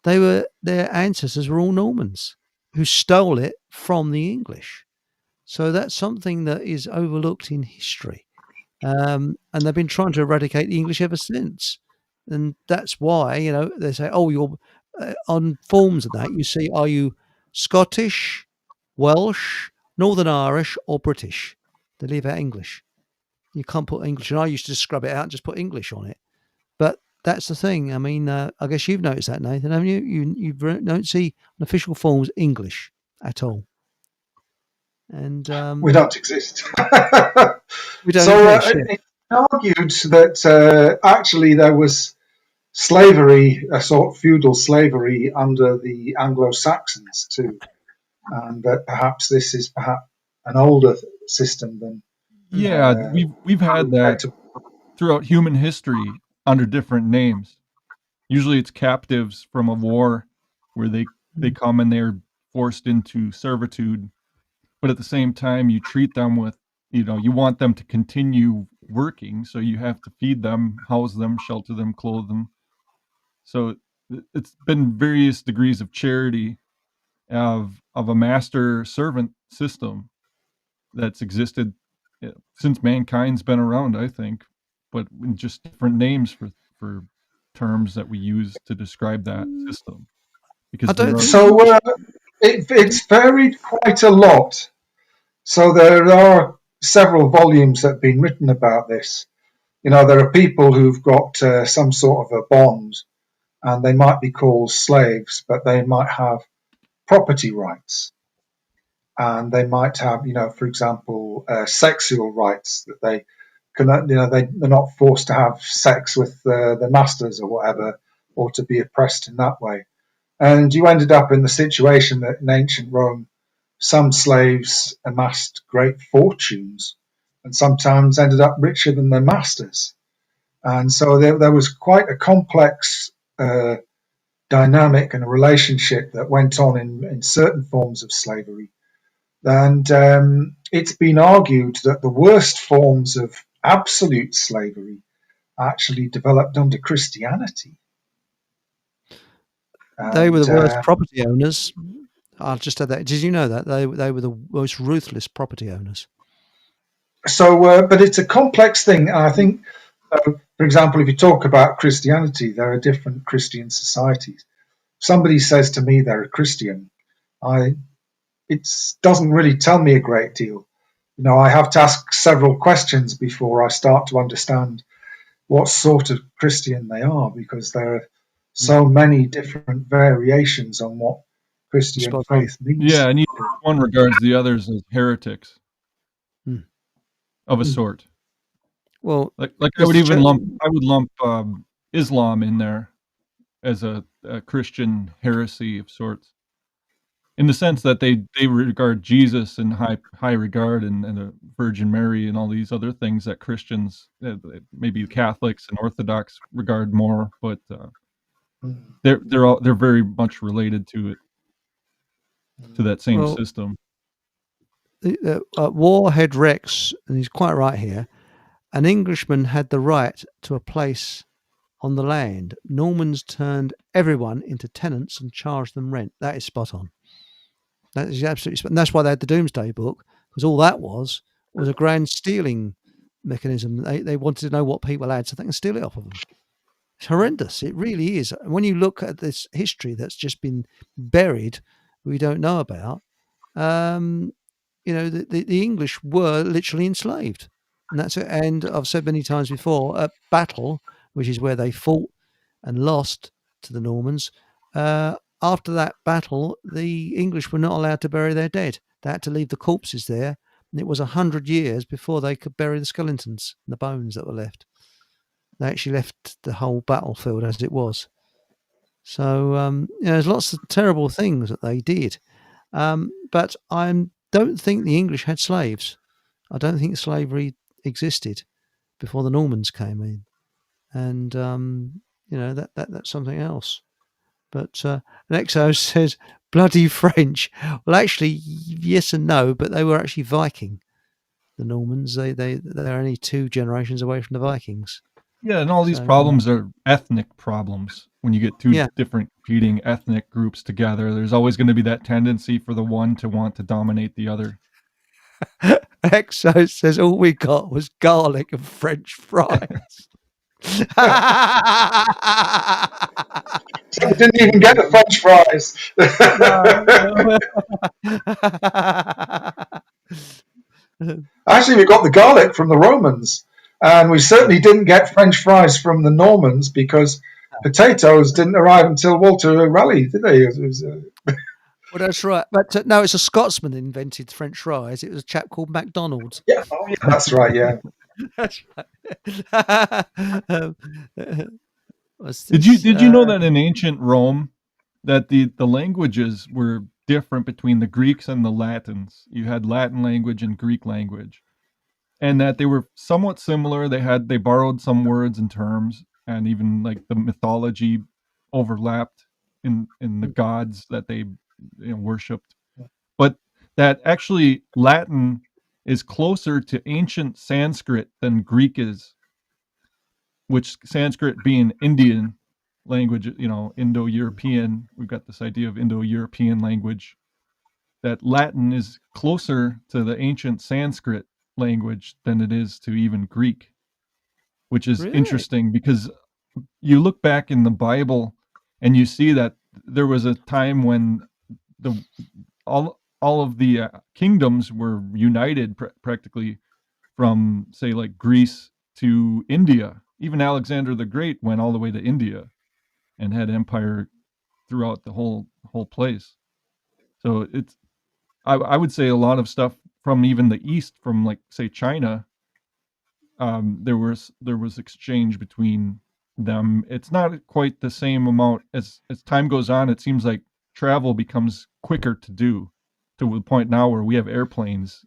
their ancestors were all Normans who stole it from the English. So that's something that is overlooked in history. And they've been trying to eradicate the English ever since. And that's why, they say, oh, you're on forms of that, you see, are you Scottish, Welsh, Northern Irish, or British? They leave out English. You can't put English. And I used to scrub it out and just put English on it. But that's the thing. I mean, I guess you've noticed that, Nathan, haven't you? You don't see on official forms English at all. And we don't exist. We don't so exist, it's argued that actually there was slavery, a sort of feudal slavery under the Anglo-Saxons too, and that perhaps this is perhaps an older system than. Yeah, we've had that throughout human history under different names. Usually it's captives from a war where they come and they're forced into servitude, but at the same time you treat them with, you want them to continue working, so you have to feed them, house them, shelter them, clothe them. So it's been various degrees of charity of a master-servant system that's existed since mankind's been around, I think, but in just different names for terms that we use to describe that system. Because it's varied quite a lot. So there are several volumes that have been written about this. There are people who've got some sort of a bond, and they might be called slaves, but they might have property rights, and they might have, for example, sexual rights that they can, they're not forced to have sex with the masters or whatever, or to be oppressed in that way. And you ended up in the situation that in ancient Rome, some slaves amassed great fortunes and sometimes ended up richer than their masters. And so there was quite a complex dynamic and a relationship that went on in certain forms of slavery. And it's been argued that the worst forms of absolute slavery actually developed under Christianity. They were the worst And property owners. I'll just add that. Did you know that they were the most ruthless property owners? but it's a complex thing. And I think, for example, if you talk about Christianity, there are different Christian societies. Somebody says to me they're a Christian, it doesn't really tell me a great deal. I have to ask several questions before I start to understand what sort of Christian they are, because there are so many different variations on what Christian Spot on. faith means. Yeah, and each one regards the others as heretics of a sort. Well, Like I would lump Islam in there as a Christian heresy of sorts, in the sense that they regard Jesus in high regard, and the Virgin Mary and all these other things that Christians, maybe Catholics and Orthodox, regard more, but they're very much related to that same system. Warhead Rex, and he's quite right here, an Englishman had the right to a place on the land. Normans turned everyone into tenants and charged them rent. That is spot on. That is absolutely spot on. And that's why they had the Doomsday Book, because all that was a grand stealing mechanism. They wanted to know what people had so they can steal it off of them. It's horrendous. It really is. When you look at this history that's just been buried, we don't know about, the English were literally enslaved. And that's it. And I've said many times before, at battle, which is where they fought and lost to the Normans, after that battle, the English were not allowed to bury their dead. They had to leave the corpses there. And it was 100 years before they could bury the skeletons and the bones that were left. They actually left the whole battlefield as it was. So, there's lots of terrible things that they did. But I don't think the English had slaves. I don't think slavery existed before the Normans came in. And, that's something else. But Nexo says, bloody French. Well, actually, yes and no, but they were actually Viking, the Normans. They're only 2 generations away from the Vikings. Yeah, and all these problems are ethnic problems. When you get 2 different competing ethnic groups together, there's always going to be that tendency for the one to want to dominate the other. Exo says all we got was garlic and French fries. So we didn't even get the French fries. Actually, we got the garlic from the Romans, and we certainly didn't get French fries from the Normans, because potatoes didn't arrive until Walter Raleigh, did they? Well, that's right. But no, it's a Scotsman that invented French fries. It was a chap called MacDonald. Yeah, that's right. Yeah. That's right. Did you know that in ancient Rome, that the languages were different between the Greeks and the Latins? You had Latin language and Greek language, and that they were somewhat similar. They borrowed some words and terms, and even like the mythology overlapped in the gods that they worshipped. But that actually Latin is closer to ancient Sanskrit than Greek is, which Sanskrit being Indian language, Indo-European. We've got this idea of Indo-European language, that Latin is closer to the ancient Sanskrit language than it is to even Greek, which is interesting, because you look back in the Bible and you see that there was a time when all of the kingdoms were united practically, from say like Greece to India. Even Alexander the Great went all the way to India. and had empire throughout the whole place. So it's I would say a lot of stuff from even the East, from like say China, there was exchange between them. It's not quite the same amount as time goes on. It seems like travel becomes quicker to do, to the point now where we have airplanes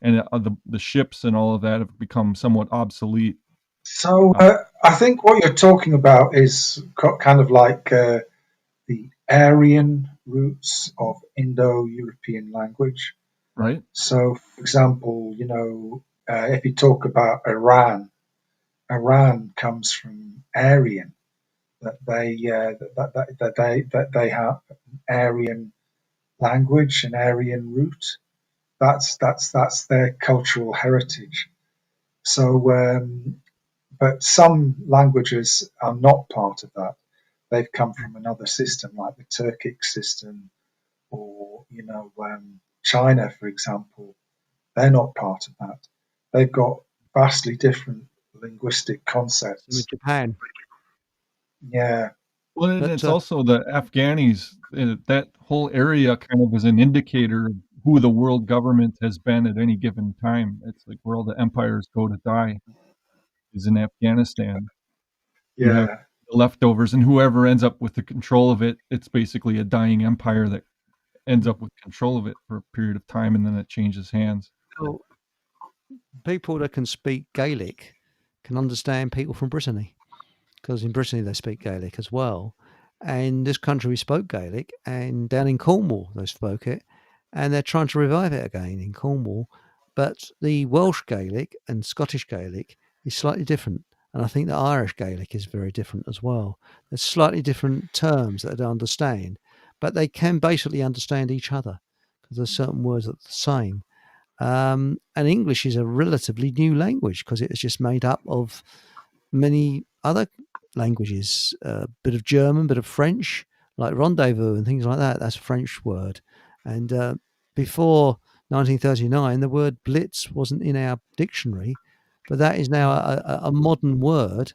and the ships and all of that have become somewhat obsolete. So I think what you're talking about is kind of like the Aryan roots of Indo-European language. Right? So, for example, if you talk about Iran, Iran comes from Aryan. That they have an Aryan language, an Aryan root. That's their cultural heritage. So, but some languages are not part of that. They've come from another system, like the Turkic system, or China, for example. They're not part of that. They've got vastly different linguistic With concepts. Japan. Yeah, Well, and But it's also the Afghanis. That whole area kind of is an indicator of who the world government has been at any given time. It's like where all the empires go to die is in Afghanistan. You have yeah. the leftovers, and whoever ends up with the control of it, it's basically a dying empire that ends up with control of it for a period of time, and then it changes hands. well, people that can speak Gaelic can understand people from Brittany, because in Brittany they speak Gaelic as well. And this country we spoke Gaelic, and down in Cornwall they spoke it, and they're trying to revive it again in Cornwall. But the Welsh Gaelic and Scottish Gaelic is slightly different, and I think the Irish Gaelic is very different as well. There's slightly different terms that they understand, but they can basically understand each other because there's certain words that are the same. And English is a relatively new language because it is just made up of many other languages, a bit of German, bit of French, like rendezvous and things like that. That's a French word. And before 1939, the word blitz wasn't in our dictionary, but that is now a modern word,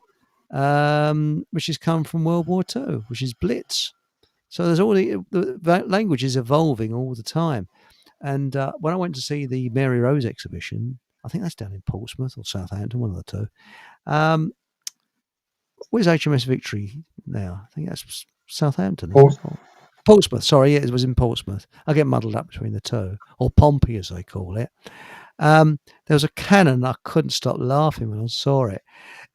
which has come from World War II, which is blitz. So there's all the language is evolving all the time. And when I went to see the Mary Rose exhibition, I think that's down in Portsmouth or Southampton, one of the two. Where's HMS Victory now? I think that's Southampton, isn't it? Portsmouth, sorry, it was in Portsmouth. I get muddled up between the two, or Pompey as they call it. There was a cannon, I couldn't stop laughing when I saw it.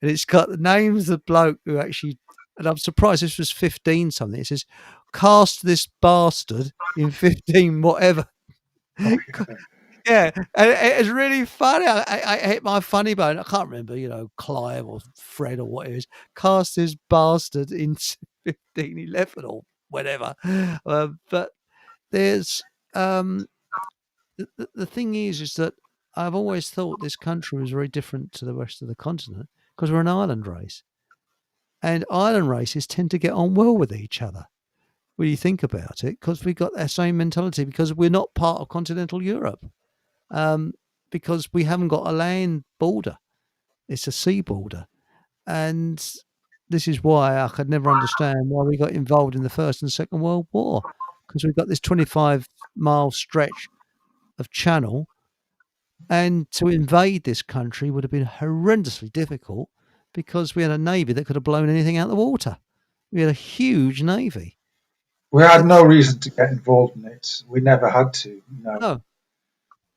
And it's got the names of the bloke who actually, and I'm surprised this was 15 something. It says, cast this bastard in 15 whatever. Yeah, and it's really funny. I hit my funny bone. I can't remember, Clive or Fred or what it is. Cast this bastard in 1511 or whatever. But there's the thing is that I've always thought this country was very different to the rest of the continent because we're an island race, and island races tend to get on well with each other. When you think about it, because we've got that same mentality, because we're not part of continental Europe. Because we haven't got a land border, it's a sea border. And this is why I could never understand why we got involved in the First and Second World War, because we've got this 25-mile stretch of channel, and to invade this country would have been horrendously difficult because we had a navy that could have blown anything out of the water. We had a huge navy. We had no reason to get involved in it. We never had to. No. No.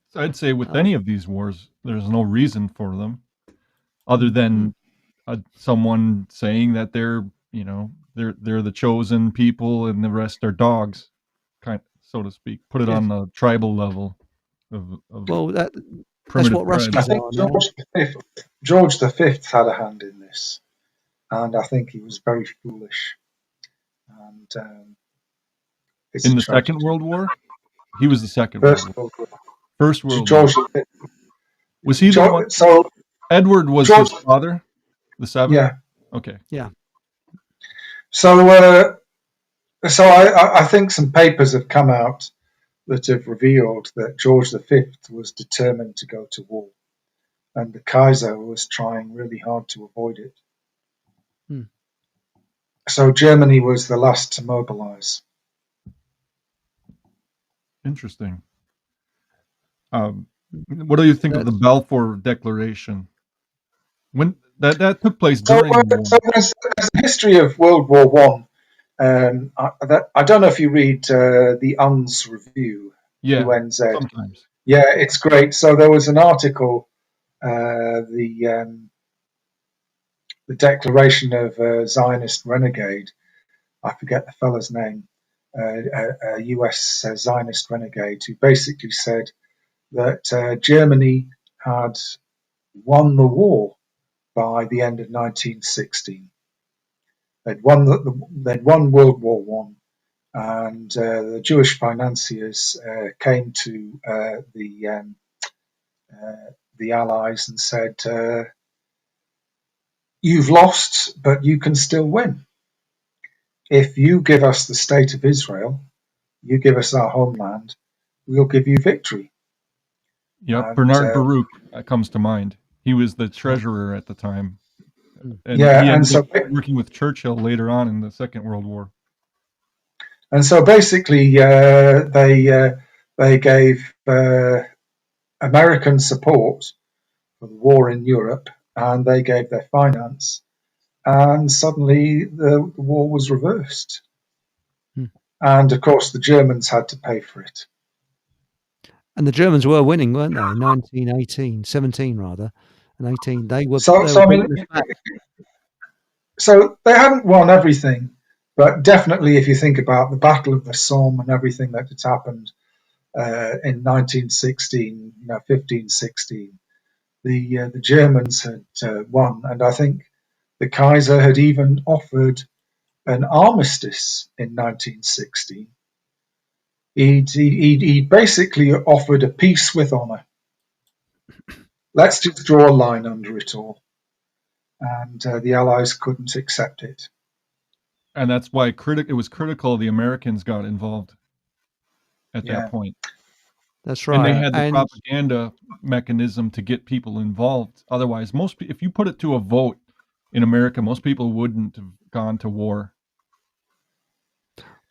So I'd say with any of these wars, there's no reason for them other than someone saying that they're the chosen people and the rest are dogs, so to speak. Put it on the tribal level of Well, that's primitive what tribes. I Ruskies think are now. George V had a hand in this, and I think he was very foolish. And it's In a the tragedy. Second World War, he was the Second First World War. World War. First World George War. V. Was he the one? So Edward was George, his father, the seventh. yeah. Okay. Yeah. So I think some papers have come out that have revealed that George V was determined to go to war, and the Kaiser was trying really hard to avoid it. So Germany was the last to mobilize. Interesting. What do you think of the Balfour Declaration? When that took place So, during the war? so there's a history of World War One. I don't know if you read the UN's review, Yeah, UNZ. sometimes. Yeah, it's great. So there was an article, the Declaration of Zionist Renegade. I forget the fellow's name. A US Zionist renegade who basically said that Germany had won the war by the end of 1916. They'd won World War One, and the Jewish financiers came to the Allies and said, "You've lost, but you can still win. If you give us the state of Israel, you give us our homeland, we'll give you victory." Yep, And Bernard Baruch comes to mind. He was the treasurer at the time, and he yeah, and ended up so working with Churchill later on in the Second World War. basically, they gave American support for the war in Europe, and they gave their finance, and suddenly the war was reversed. And of course, the Germans had to pay for it. And the Germans were winning, weren't they? 1918, 17 rather, and 18. They were So I mean, beating us back. so they hadn't won everything, but definitely, if you think about the Battle of the Somme and everything that had happened in 1916, 15, 16, the Germans had won, and I think the Kaiser had even offered an armistice in 1916. He basically offered a peace with honour. Let's just draw a line under it all, and the Allies couldn't accept it. And that's why it was critical the Americans got involved at Yeah. that point. That's And they right. had the And propaganda mechanism to get people involved. Otherwise, if you put it to a vote in America, most people wouldn't have gone to war.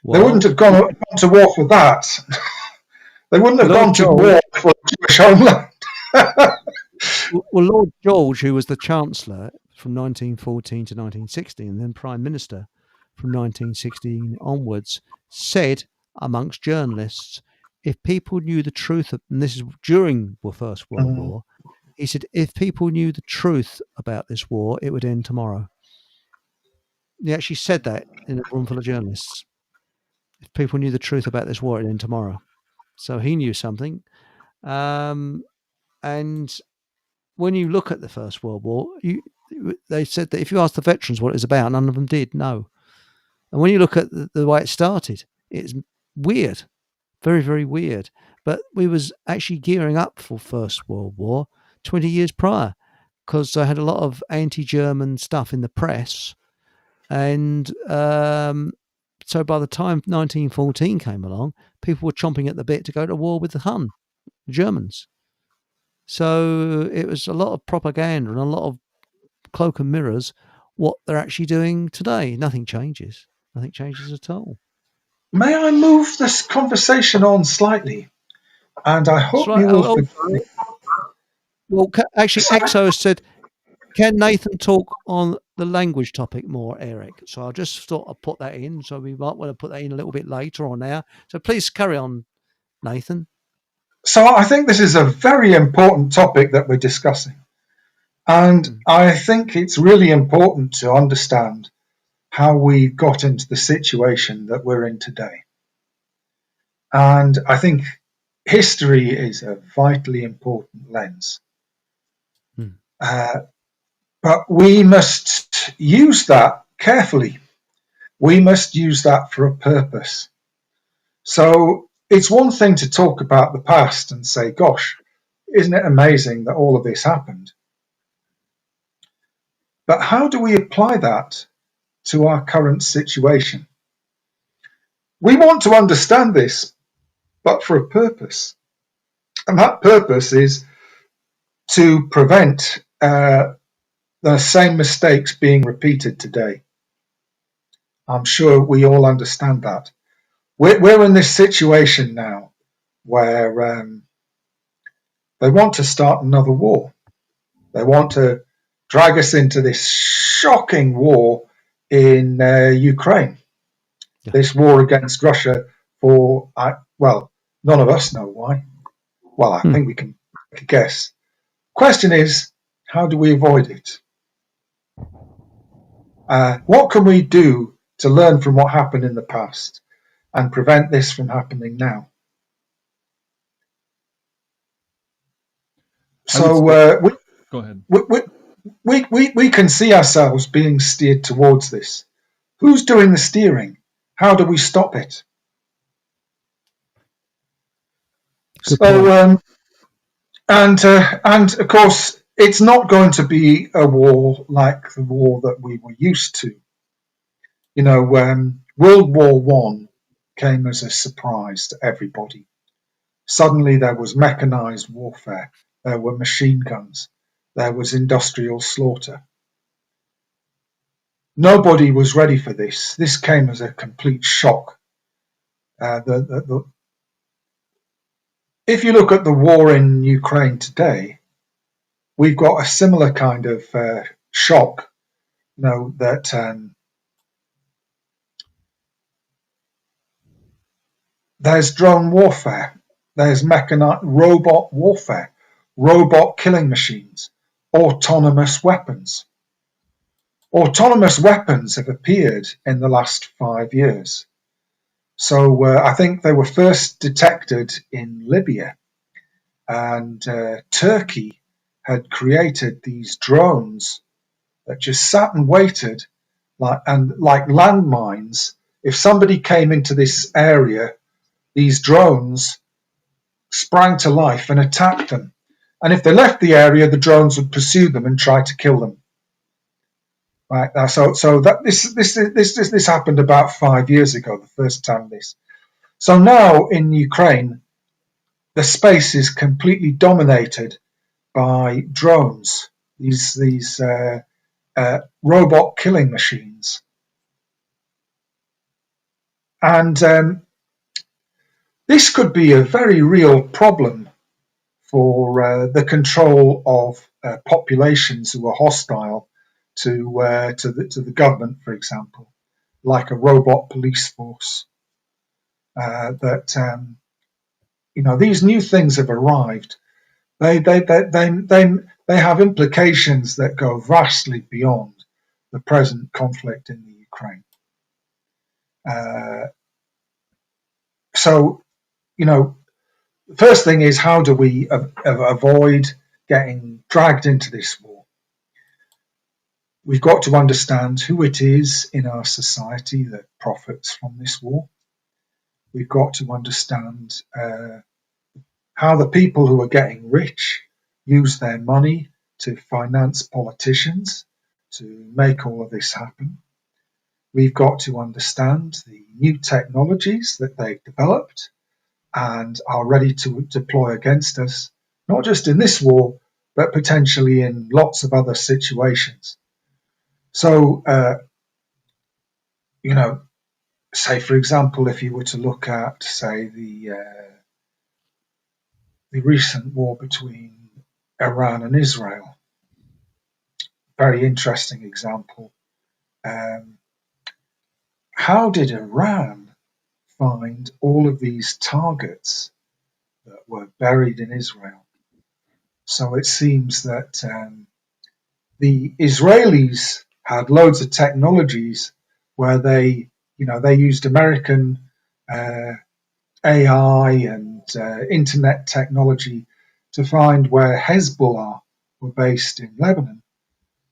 They wouldn't have gone to war for that. They wouldn't have gone to war for the Jewish homeland. Well, Lord George, who was the Chancellor from 1914 to 1916 and then Prime Minister from 1916 onwards, said amongst journalists, if people knew the truth, and this is during the First World War, he said, if people knew the truth about this war, it would end tomorrow. He actually said that in a room full of journalists. If people knew the truth about this war, it would end tomorrow. So he knew something. And when you look at the First World War, they said that if you ask the veterans what it was about, none of them did know. And when you look at the way it started, it's weird, very, very weird. But we was actually gearing up for First World War 20 years prior, because I had a lot of anti-German stuff in the press. And so by the time 1914 came along, people were chomping at the bit to go to war with the Germans. So it was a lot of propaganda and a lot of cloak and mirrors what they're actually doing today. Nothing changes. Nothing changes at all. May I move this conversation on slightly? And I hope you will forgive me. Well, actually, Exo has said, can Nathan talk on the language topic more, Eric? So I just thought I'd put that in. So we might want to put that in a little bit later or now. So please carry on, Nathan. So I think this is a very important topic that we're discussing. And I think it's really important to understand how we got into the situation that we're in today. And I think history is a vitally important lens. But we must use that carefully. We must use that for a purpose. So it's one thing to talk about the past and say, gosh, isn't it amazing that all of this happened? But how do we apply that to our current situation? We want to understand this, but for a purpose. And that purpose is to prevent the same mistakes being repeated today. I'm sure we all understand that. We're in this situation now where they want to start another war. They want to drag us into this shocking war in Ukraine. Yeah. This war against Russia for, well, none of us know why. Well, I think we can guess. Question is, how do we avoid it? What can we do to learn from what happened in the past and prevent this from happening now? So Go ahead. we can see ourselves being steered towards this. Who's doing the steering? How do we stop it? Good So, and of course, it's not going to be a war like the war that we were used to. You know, World War One came as a surprise to everybody. Suddenly, there was mechanized warfare. There were machine guns. There was industrial slaughter. Nobody was ready for this. This came as a complete shock. If you look at the war in Ukraine today, we've got a similar kind of shock. You know that there's drone warfare, there's mechanized robot warfare, robot killing machines, autonomous weapons. Autonomous weapons have appeared in the last 5 years. So I think they were first detected in Libya, and Turkey had created these drones that just sat and waited, like landmines. If somebody came into this area, these drones sprang to life and attacked them. And if they left the area, the drones would pursue them and try to kill them. Right now, so that this happened about 5 years ago, the first time this. So now in Ukraine, the space is completely dominated by drones. These robot killing machines, and this could be a very real problem for the control of populations who are hostile to the government, for example, like a robot police force. These new things have arrived. They have implications that go vastly beyond the present conflict in the Ukraine. So, the first thing is, how do we avoid getting dragged into this war? We've got to understand who it is in our society that profits from this war. We've got to understand how the people who are getting rich use their money to finance politicians to make all of this happen. We've got to understand the new technologies that they've developed and are ready to deploy against us, not just in this war, but potentially in lots of other situations. So, say, for example, if you were to look at, say, the recent war between Iran and Israel, very interesting example. How did Iran find all of these targets that were buried in Israel? So it seems that the Israelis had loads of technologies where they used American AI and internet technology to find where Hezbollah were based in Lebanon.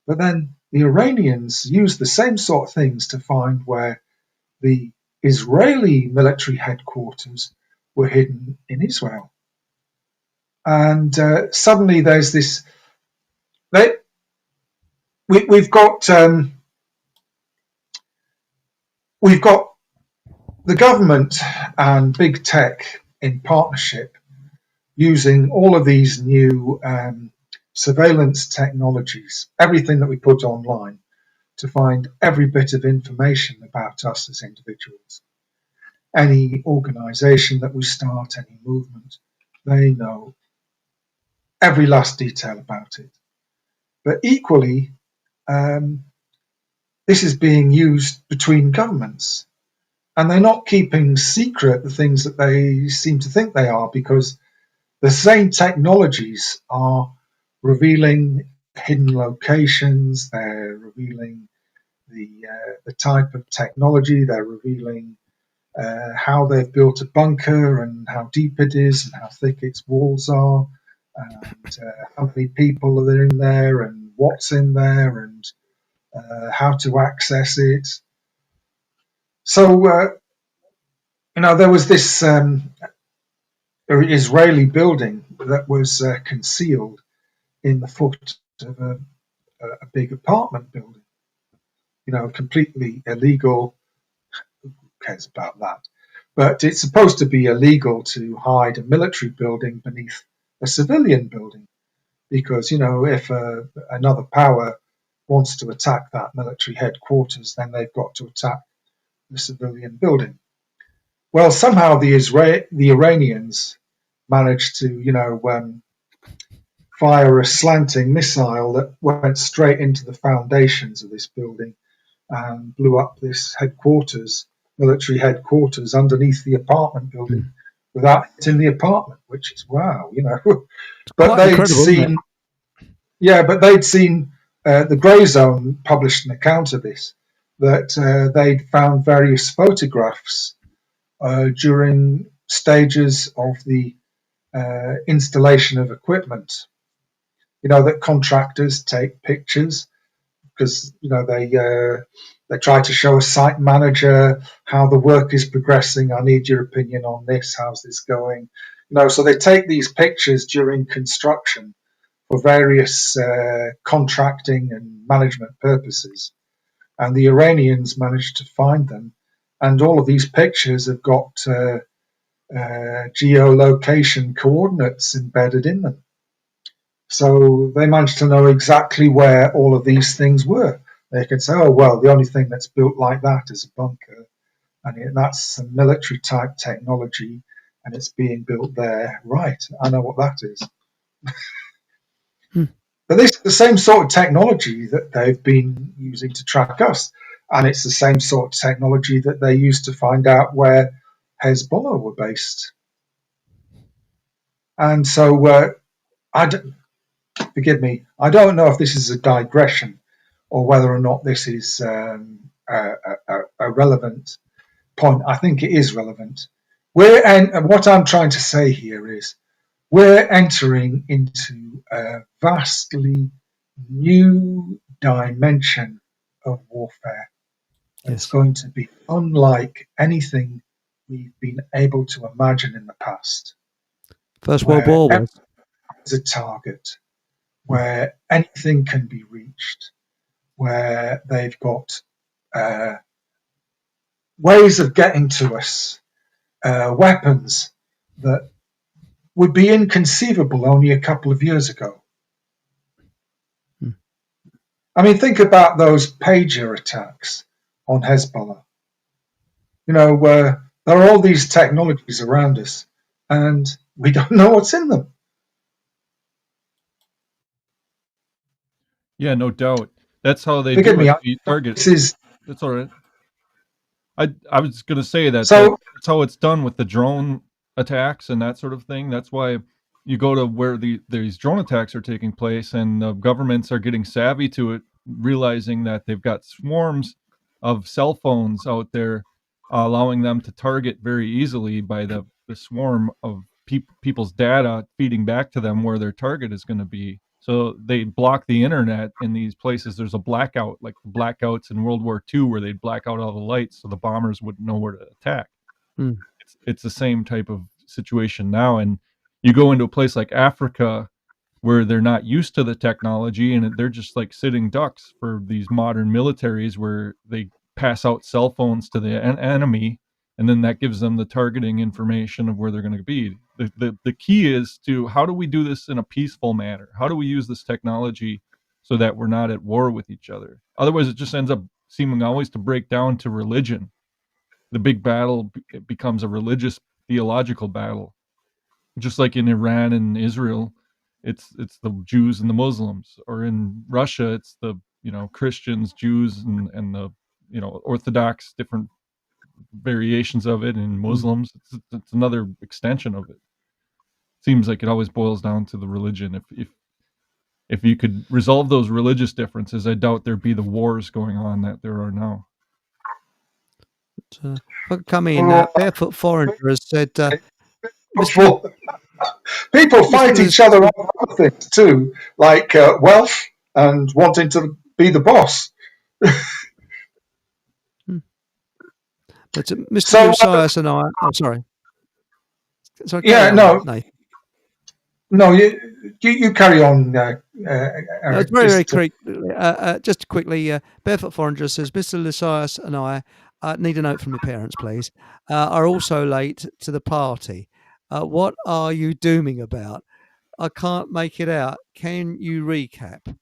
But then the Iranians used the same sort of things to find where the Israeli military headquarters were hidden in Israel. And suddenly there's this. We've got the government and big tech in partnership using all of these new surveillance technologies, everything that we put online, to find every bit of information about us as individuals. Any organization that we start, any movement, they know every last detail about it. But equally, this is being used between governments, and they're not keeping secret the things that they seem to think they are, because the same technologies are revealing hidden locations, they're revealing the type of technology, they're revealing how they've built a bunker and how deep it is and how thick its walls are, and how many people are in there and what's in there, and how to access it. So, there was this Israeli building that was concealed in the foot of a big apartment building. Completely illegal. Who cares about that? But it's supposed to be illegal to hide a military building beneath a civilian building, because if another power wants to attack that military headquarters, then they've got to attack the civilian building. Well, somehow the Iranians managed to fire a slanting missile that went straight into the foundations of this building and blew up this military headquarters underneath the apartment building without hitting the apartment, which is wow. But Quite incredible, isn't it? but they'd seen the Grey Zone published an account of this, that they'd found various photographs during stages of the installation of equipment. That contractors take pictures because they try to show a site manager how the work is progressing. I need your opinion on this. How's this going? So they take these pictures during construction for various contracting and management purposes. And the Iranians managed to find them, and all of these pictures have got geolocation coordinates embedded in them. So they managed to know exactly where all of these things were. They could say, oh, well, the only thing that's built like that is a bunker, and that's some military type technology, and it's being built there. Right, I know what that is. But this is the same sort of technology that they've been using to track us, and it's the same sort of technology that they used to find out where Hezbollah were based. And so, forgive me, I don't know if this is a digression or whether or not this is a relevant point. I think it is relevant. What I'm trying to say here is we're entering into a vastly new dimension of warfare. It's going to be unlike anything we've been able to imagine in the past. First World War was a target, where anything can be reached, where they've got ways of getting to us, weapons that would be inconceivable only a couple of years ago. I mean, think about those pager attacks on Hezbollah. Where there are all these technologies around us, and we don't know what's in them. Yeah, no doubt. That's how they do it. The target. That's all right. I was going to say that that's how it's done with the drone attacks and that sort of thing. That's why you go to where these drone attacks are taking place, and the governments are getting savvy to it, realizing that they've got swarms of cell phones out there, allowing them to target very easily by the swarm of people's data feeding back to them where their target is going to be. So they block the internet in these places. There's a blackout, like the blackouts in World War II, where they'd black out all the lights so the bombers wouldn't know where to attack. It's the same type of situation now. And you go into a place like Africa where they're not used to the technology, and they're just like sitting ducks for these modern militaries where they pass out cell phones to the enemy, and then that gives them the targeting information of where they're going to be. The key is to, how do we do this in a peaceful manner? How do we use this technology so that we're not at war with each other. Otherwise, it just ends up seeming always to break down to religion. The big battle it becomes a religious, theological battle, just like in Iran and Israel. It's the Jews and the Muslims, or in Russia, it's the Christians, Jews, and the Orthodox, different variations of it, and Muslims. It's another extension of it. Seems like it always boils down to the religion. If you could resolve those religious differences, I doubt there'd be the wars going on that there are now. If I could come in, Well, Barefoot Foreigner has said, people fight Mr. each other over other things too, like wealth and wanting to be the boss. But Mr. So, Lucius and I, oh, sorry. Sorry, yeah, carry on, no, Nathan. no, you carry on, No, Eric. it's very quickly. Just quickly, Barefoot Foreigner says, Mr. Lucius and I need a note from your parents, please. Are also late to the party. What are you dooming about? I can't make it out. Can you recap?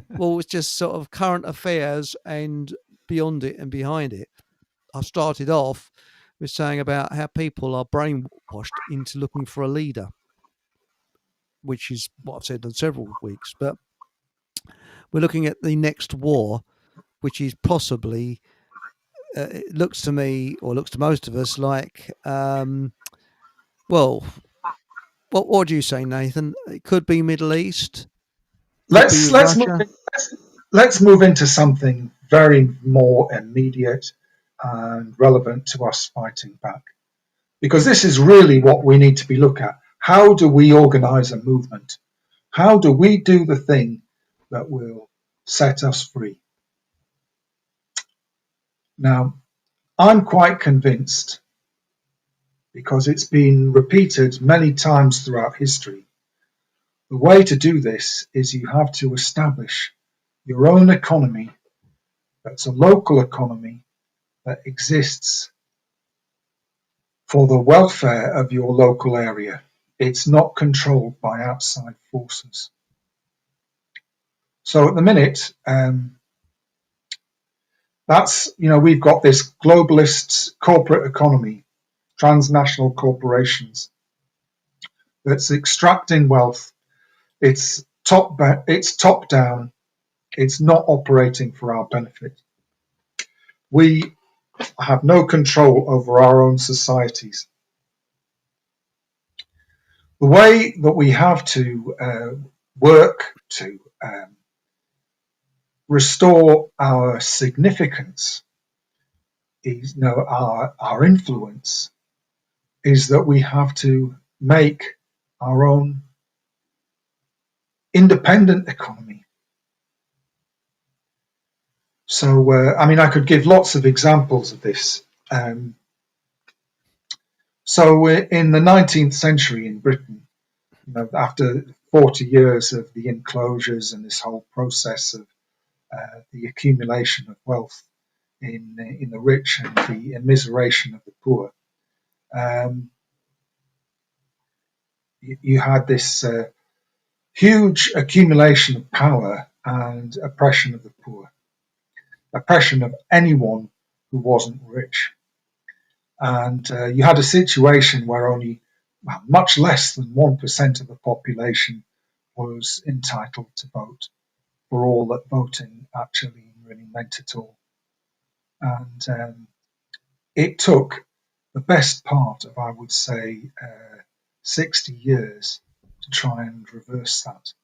Well, it's just sort of current affairs and beyond it and behind it. I started off with saying about how people are brainwashed into looking for a leader, which is what I've said on several weeks. But we're looking at the next war, which is possibly, it looks to me, or looks to most of us, like, well, what do you say, Nathan? It could be Middle East. Let's move into something very more immediate and relevant to us fighting back, because this is really what we need to be looking at. How do we organize a movement? How do we do the thing that will set us free? Now, I'm quite convinced, because it's been repeated many times throughout history, the way to do this is you have to establish your own economy that's a local economy that exists for the welfare of your local area. It's not controlled by outside forces. So at the minute, we've got this globalist corporate economy, transnational corporations, that's extracting wealth. It's top down. It's not operating for our benefit. We have no control over our own societies. The way that we have to work to restore our significance, is, our influence, is that we have to make our own independent economy. So, I could give lots of examples of this. So, in the 19th century in Britain, after 40 years of the enclosures and this whole process of the accumulation of wealth in the rich and the immiseration of the poor, you had this huge accumulation of power and oppression of the poor, oppression of anyone who wasn't rich. And you had a situation where only much less than 1% of the population was entitled to vote, for all that voting actually really meant at all. And it took the best part of, I would say, 60 years to try and reverse that.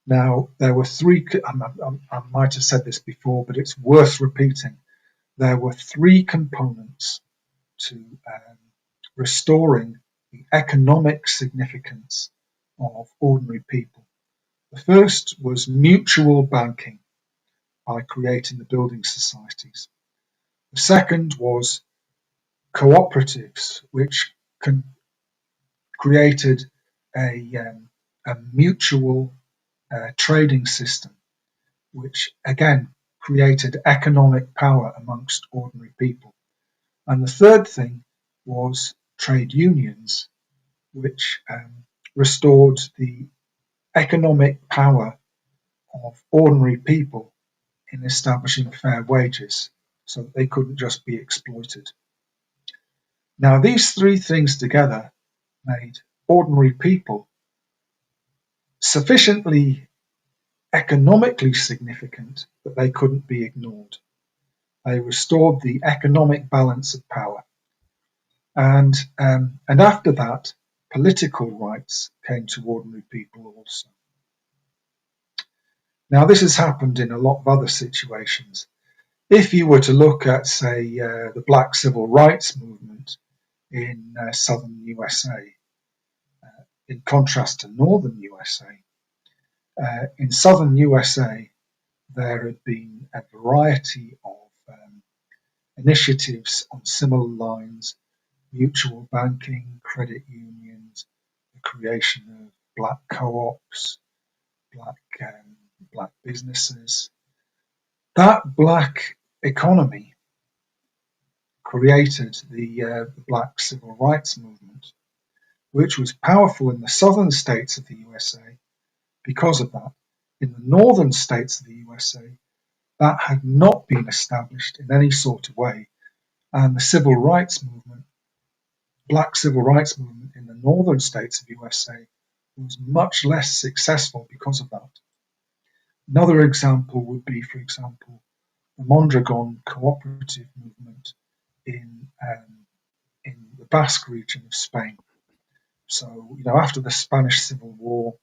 Now, there were three, I might have said this before, but it's worth repeating. There were three components to restoring the economic significance of ordinary people. The first was mutual banking by creating the building societies. The second was cooperatives, which created a mutual trading system, which again created economic power amongst ordinary people. And the third thing was trade unions, which restored the economic power of ordinary people in establishing fair wages so that they couldn't just be exploited. Now, these three things together made ordinary people sufficiently economically significant that they couldn't be ignored. They restored the economic balance of power. And after that, political rights came to ordinary people also. Now, this has happened in a lot of other situations. If you were to look at, say, the Black Civil Rights Movement in southern USA, in contrast to northern USA, in southern USA, there had been a variety of initiatives on similar lines: mutual banking, credit unions, the creation of black co-ops, black businesses. That black economy created the Black Civil Rights Movement, which was powerful in the southern states of the USA because of that. In the northern states of the USA, that had not been established in any sort of way, and the civil rights movement, Black Civil Rights Movement in the northern states of the USA, was much less successful because of that. Another example would be, for example, the Mondragon cooperative movement in the Basque region of Spain. So, after the Spanish Civil War,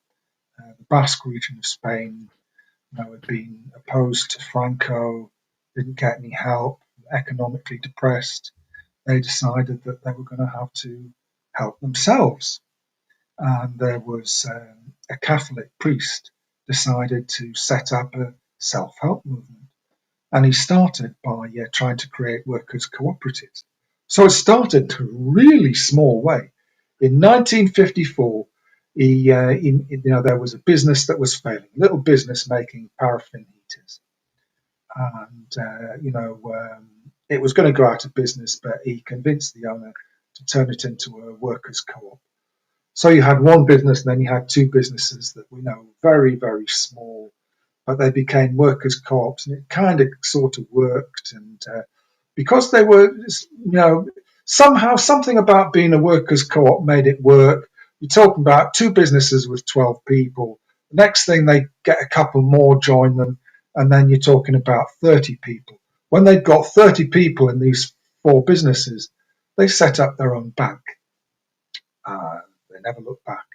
the Basque region of Spain, had been opposed to Franco, didn't get any help, economically depressed. They decided that they were going to have to help themselves. And there was a Catholic priest decided to set up a self-help movement. And he started by trying to create workers' cooperatives. So it started in a really small way. In 1954, there was a business that was failing, a little business making paraffin heaters. And, it was going to go out of business, but he convinced the owner to turn it into a workers' co-op. So you had one business, and then you had two businesses that we know very, very small, but they became workers' co-ops, and it kind of sort of worked. And because they were, somehow something about being a workers' co-op made it work. You're talking about two businesses with 12 people. The next thing, they get a couple more join them, and then you're talking about 30 people. When they'd got 30 people in these four businesses, they set up their own bank. They never looked back.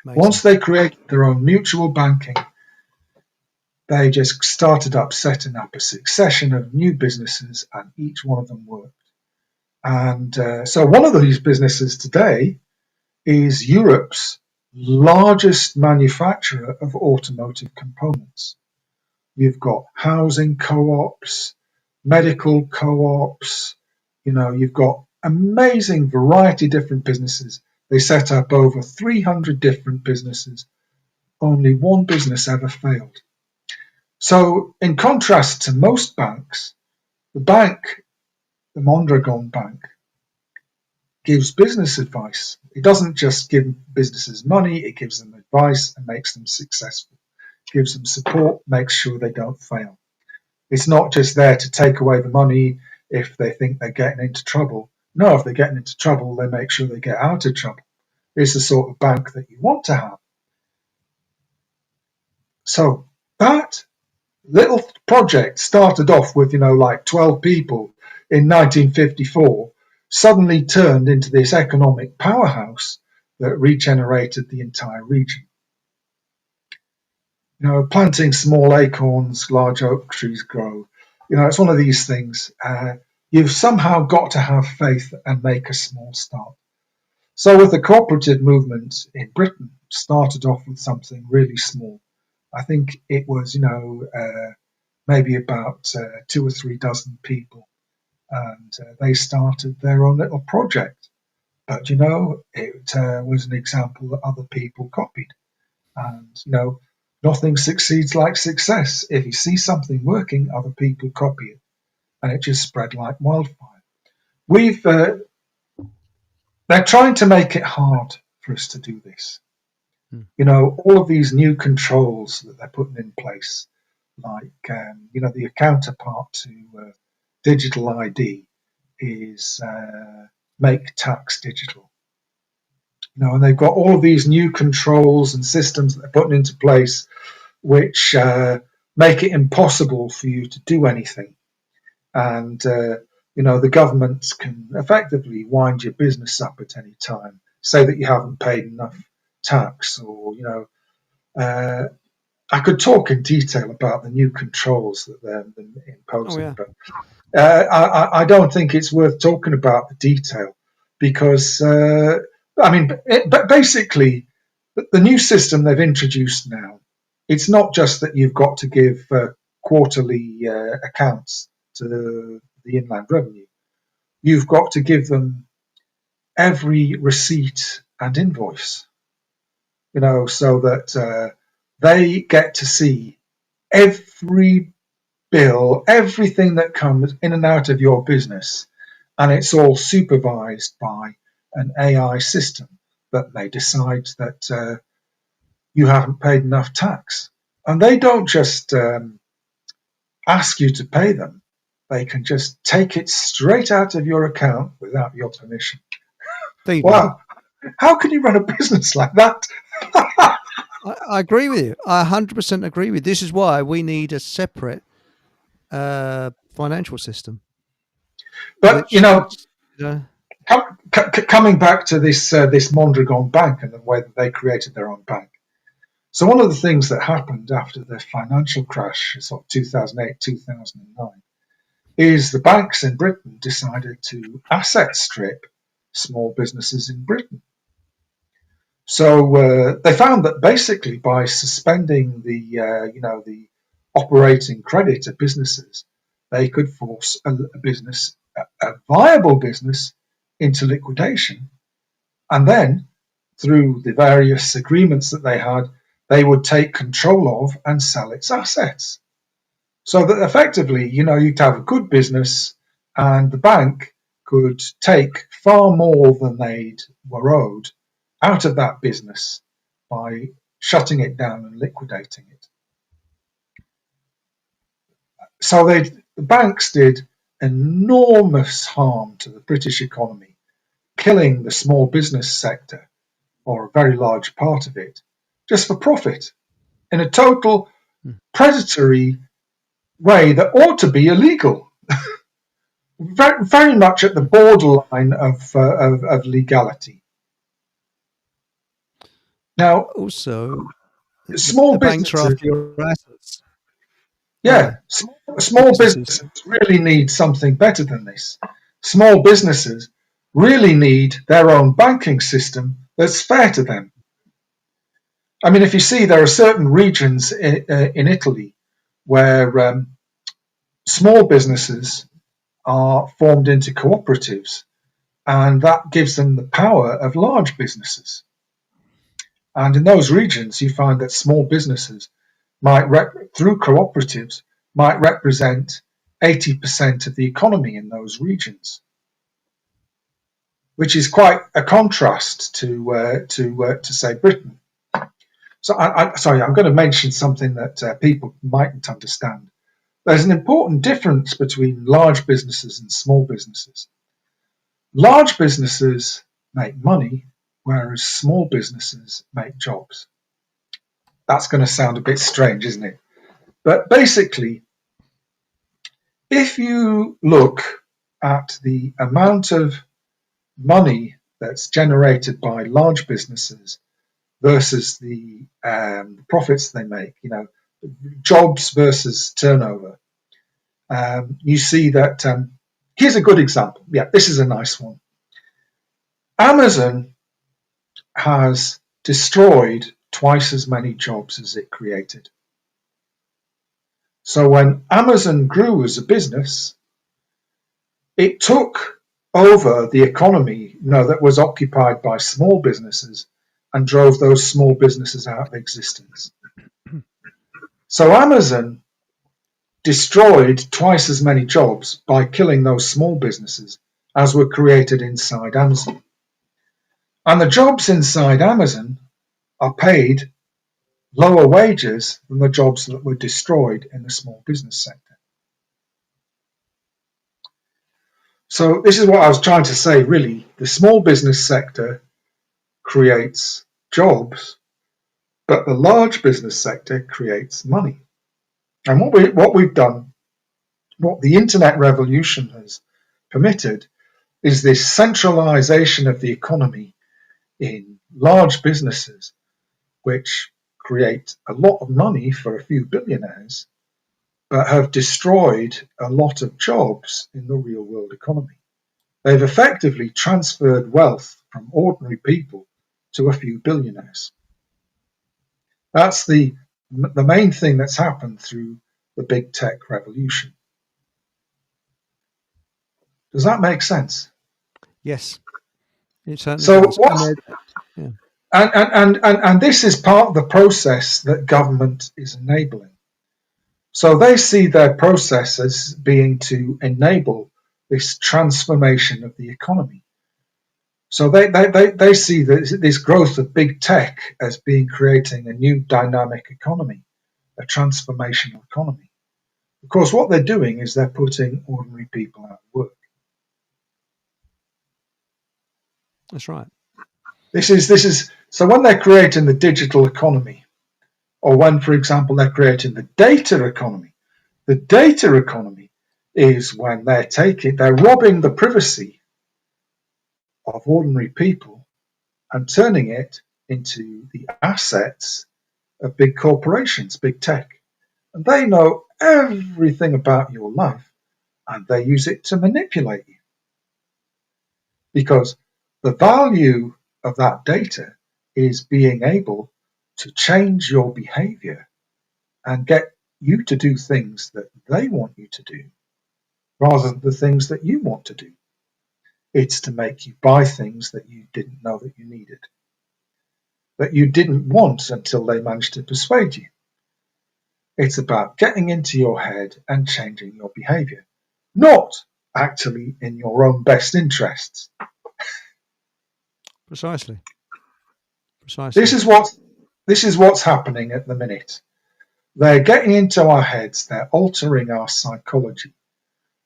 Amazing. Once they created their own mutual banking, they just started setting up a succession of new businesses, and each one of them worked. And so one of these businesses today is Europe's largest manufacturer of automotive components. You've got housing co-ops, medical co-ops, you've got amazing variety of different businesses. They set up over 300 different businesses. Only one business ever failed. So in contrast to most banks, the Mondragon Bank, gives business advice. It doesn't just give businesses money, it gives them advice and makes them successful. It gives them support, makes sure they don't fail. It's not just there to take away the money if they think they're getting into trouble. No, if they're getting into trouble, they make sure they get out of trouble. It's the sort of bank that you want to have. So that little project started off with, like 12 people in 1954, suddenly turned into this economic powerhouse that regenerated the entire region. Planting small acorns, large oak trees grow. It's one of these things. You've somehow got to have faith and make a small start. So with the cooperative movement in Britain, started off with something really small. I think it was, maybe about 2 or 3 dozen people, and they started their own little project. But it was an example that other people copied. And nothing succeeds like success. If you see something working, other people copy it, and it just spread like wildfire. They're trying to make it hard for us to do this. All of these new controls that they're putting in place, like, the counterpart to digital ID is make tax digital. And they've got all of these new controls and systems that they're putting into place, which make it impossible for you to do anything. And, the government can effectively wind your business up at any time, say that you haven't paid enough tax, or, I could talk in detail about the new controls that they're imposing, but I don't think it's worth talking about the detail, because, but basically, the new system they've introduced now, it's not just that you've got to give quarterly accounts to the Inland Revenue. You've got to give them every receipt and invoice, so that they get to see every bill, everything that comes in and out of your business, and it's all supervised by an AI system that they decide that you haven't paid enough tax. And they don't just ask you to pay them. They can just take it straight out of your account without your permission. Wow. How can you run a business like that? I agree with you. I 100% agree with you. This is why we need a separate financial system. But, coming back to this Mondragon Bank and the way that they created their own bank. So one of the things that happened after the financial crash, sort of 2008, 2009, is the banks in Britain decided to asset strip small businesses in Britain. So they found that basically by suspending the operating credit of businesses, they could force a viable business into liquidation, and then through the various agreements that they had, they would take control of and sell its assets. So that effectively, you'd have a good business, and the bank could take far more than they were owed out of that business by shutting it down and liquidating it. So the banks did enormous harm to the British economy, killing the small business sector, or a very large part of it, just for profit, in a total predatory way that ought to be illegal. very, very much at the borderline of legality. Now, also, small banks are businesses, after your assets. yeah, small businesses really need something better than this. Small businesses really need their own banking system that's fair to them. I mean, if you see, there are certain regions in Italy where small businesses are formed into cooperatives, and that gives them the power of large businesses. And in those regions, you find that small businesses through cooperatives, might represent 80% of the economy in those regions, which is quite a contrast to say Britain. So, I'm going to mention something that people mightn't understand. There's an important difference between large businesses and small businesses. Large businesses make money, whereas small businesses make jobs. That's going to sound a bit strange, isn't it? But basically, if you look at the amount of money that's generated by large businesses versus the profits they make, jobs versus turnover, you see that here's a good example. Yeah, this is a nice one. Amazon has destroyed twice as many jobs as it created. So when Amazon grew as a business, it took over the economy, that was occupied by small businesses, and drove those small businesses out of existence. So Amazon destroyed twice as many jobs by killing those small businesses as were created inside Amazon. And the jobs inside Amazon are paid lower wages than the jobs that were destroyed in the small business sector. So this is what I was trying to say, really. The small business sector creates jobs, but the large business sector creates money. And what we've done, what the internet revolution has permitted, is this centralization of the economy in large businesses, which create a lot of money for a few billionaires, but have destroyed a lot of jobs in the real world economy. They've effectively transferred wealth from ordinary people to a few billionaires. That's the main thing that's happened through the big tech revolution. Does that make sense? Yes, it certainly So does. and this is part of the process that government is enabling. So they see their process as being to enable this transformation of the economy. So they see this growth of big tech as being creating a new dynamic economy, a transformational economy. Of course, what they're doing is they're putting ordinary people out of work. That's right. This is so when they're creating the digital economy, or when, for example, they're creating the data economy. The data economy is when they're robbing the privacy of ordinary people and turning it into the assets of big corporations, big tech. And they know everything about your life and they use it to manipulate you. Because the value of that data is being able to change your behavior and get you to do things that they want you to do rather than the things that you want to do. It's to make you buy things that you didn't know that you needed, that you didn't want until they managed to persuade you. It's about getting into your head and changing your behavior, not actually in your own best interests. Precisely. This is what's happening at the minute. They're getting into our heads, they're altering our psychology,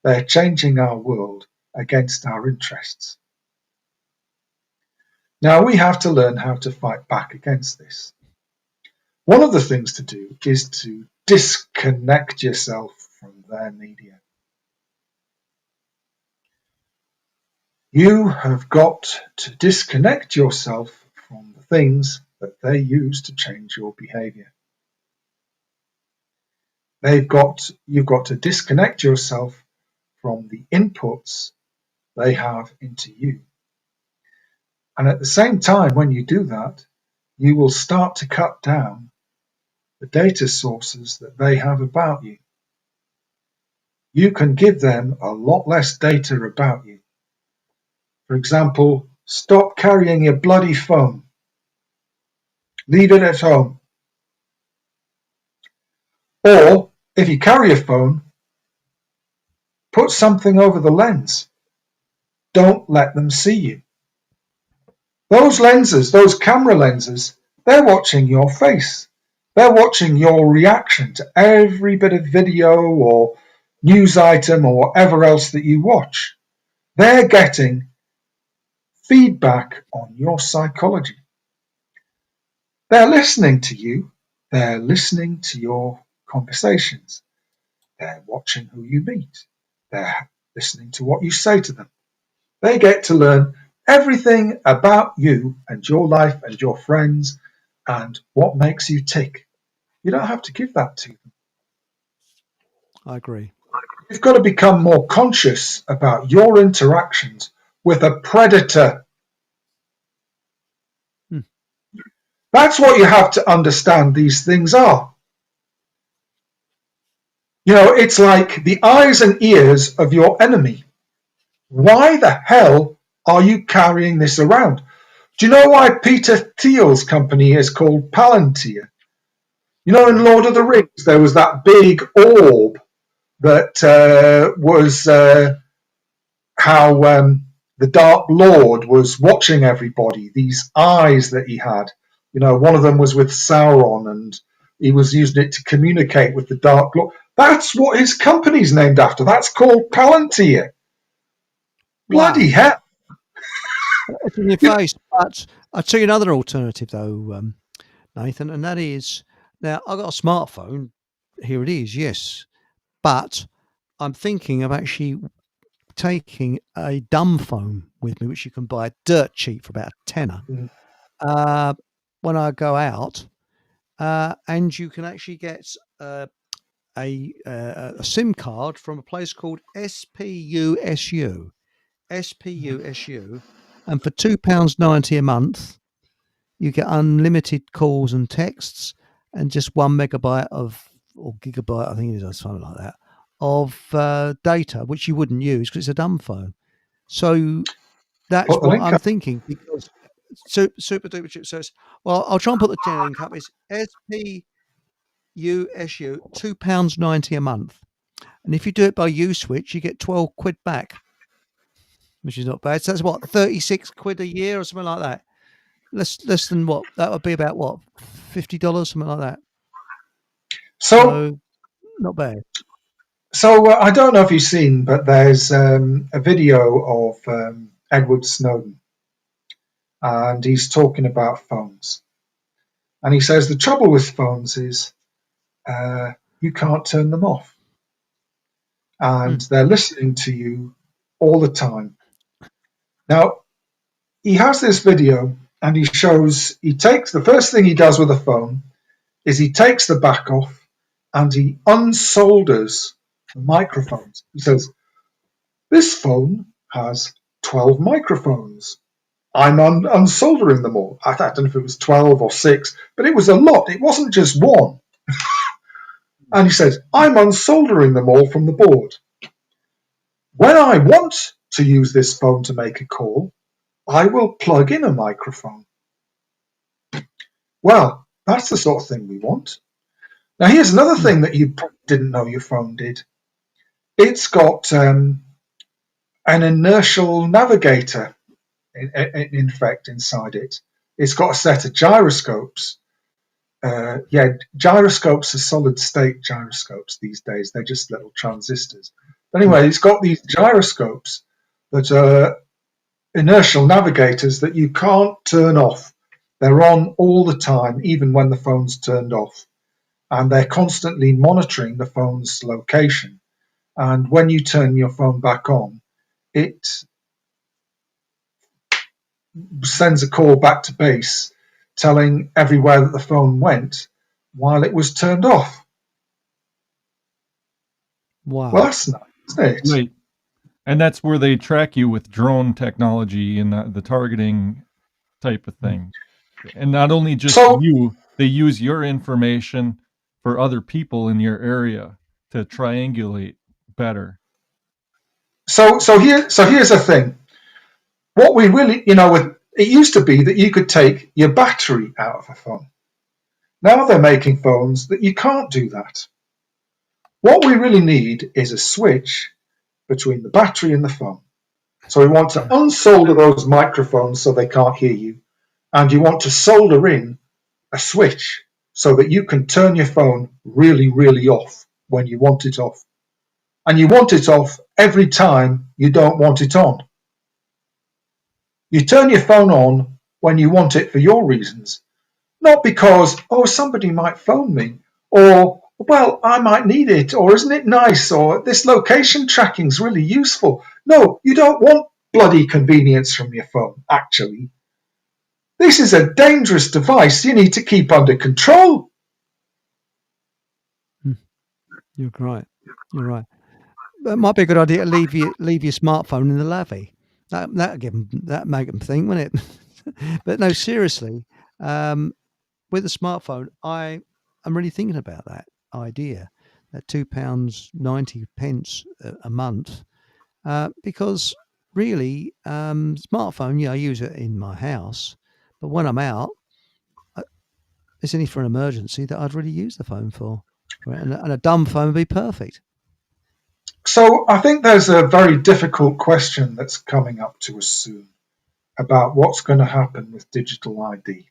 they're changing our world against our interests. Now we have to learn how to fight back against this. One of the things to do is to disconnect yourself from their media. You have got to disconnect yourself from the things that they use to change your behavior. You've got to disconnect yourself from the inputs they have into you. And at the same time, when you do that, you will start to cut down the data sources that they have about you. You can give them a lot less data about you. For example, stop carrying your bloody phone. Leave it at home. Or, if you carry a phone, put something over the lens. Don't let them see you. Those lenses, those camera lenses, they're watching your face. They're watching your reaction to every bit of video or news item or whatever else that you watch. They're getting feedback on your psychology. They're listening to you. They're listening to your conversations. They're watching who you meet. They're listening to what you say to them. They get to learn everything about you and your life and your friends and what makes you tick. You don't have to give that to them. I agree. You've got to become more conscious about your interactions with a predator. That's what you have to understand these things are. You know, it's like the eyes and ears of your enemy. Why the hell are you carrying this around? Do you know why Peter Thiel's company is called Palantir? You know, in Lord of the Rings, there was that big orb that was how the Dark Lord was watching everybody, these eyes that he had. One of them was with Sauron, and he was using it to communicate with the Dark Lord. That's what his company's named after. That's called Palantir. Bloody Wow. hell. It's in your You know, face. But I'll tell you another alternative, though, Nathan, and that is now I've got a smartphone. Here it is, yes. But I'm thinking of actually taking a dumb phone with me, which you can buy dirt cheap for about a tenner mm, uh, when I go out. And you can actually get a SIM card from a place called SPUSU, and for £2.90 a month, you get unlimited calls and texts, and just 1 megabyte or gigabyte, I think it is, or something like that, of data, which you wouldn't use because it's a dumb phone. So that's put the what link I'm up. thinking, because super duper chip says, well, I'll try and put the link up. It's SPUSU, £2.90 a month. And if you do it by U-Switch, you get 12 quid back, which is not bad. So that's what, 36 quid a year or something like that. Less than what? That would be about what, $50, something like that. So, So not bad. I don't know if you've seen, but there's a video of Edward Snowden, and he's talking about phones. And he says the trouble with phones is you can't turn them off, and Mm. they're listening to you all the time. Now, he has this video, and he takes the first thing he does with a phone is he takes the back off and he unsolders the microphones. He says, this phone has 12 microphones. I'm unsoldering them all. I don't know if it was 12 or 6, but it was a lot. It wasn't just one. And he says, I'm unsoldering them all from the board. When I want to use this phone to make a call, I will plug in a microphone. Well, that's the sort of thing we want. Now, here's another Mm. thing that you probably didn't know your phone did. It's got an inertial navigator, in fact, inside it. It's got a set of gyroscopes. Gyroscopes are solid-state gyroscopes these days. They're just little transistors. But anyway, it's got these gyroscopes that are inertial navigators that you can't turn off. They're on all the time, even when the phone's turned off. And they're constantly monitoring the phone's location. And when you turn your phone back on, it sends a call back to base telling everywhere that the phone went while it was turned off. Well, Wow. that's nice, isn't it? Right. And that's where they track you with drone technology and the targeting type of thing. And not only just So, you, they use your information for other people in your area to triangulate better. here's the thing. What we really, it used to be that you could take your battery out of a phone. Now they're making phones that you can't do that. What we really need is a switch between the battery and the phone. So we want to unsolder those microphones so they can't hear you, and you want to solder in a switch so that you can turn your phone really, really off when you want it off. And you want it off every time you don't want it on. You turn your phone on when you want it for your reasons, not because, oh, somebody might phone me, or, well, I might need it, or isn't it nice, or this location tracking's really useful. No, you don't want bloody convenience from your phone, actually. This is a dangerous device you need to keep under control. You're right. You're right. It might be a good idea to leave your smartphone in the lavvy. That make them think, wouldn't it? But no, seriously, with a smartphone, I'm really thinking about that idea, that £2.90 a month, because really, smartphone, yeah, I use it in my house, but when I'm out, it's only for an emergency that I'd really use the phone for, right? And a dumb phone would be perfect. So I think there's a very difficult question that's coming up to us soon about what's going to happen with digital ID.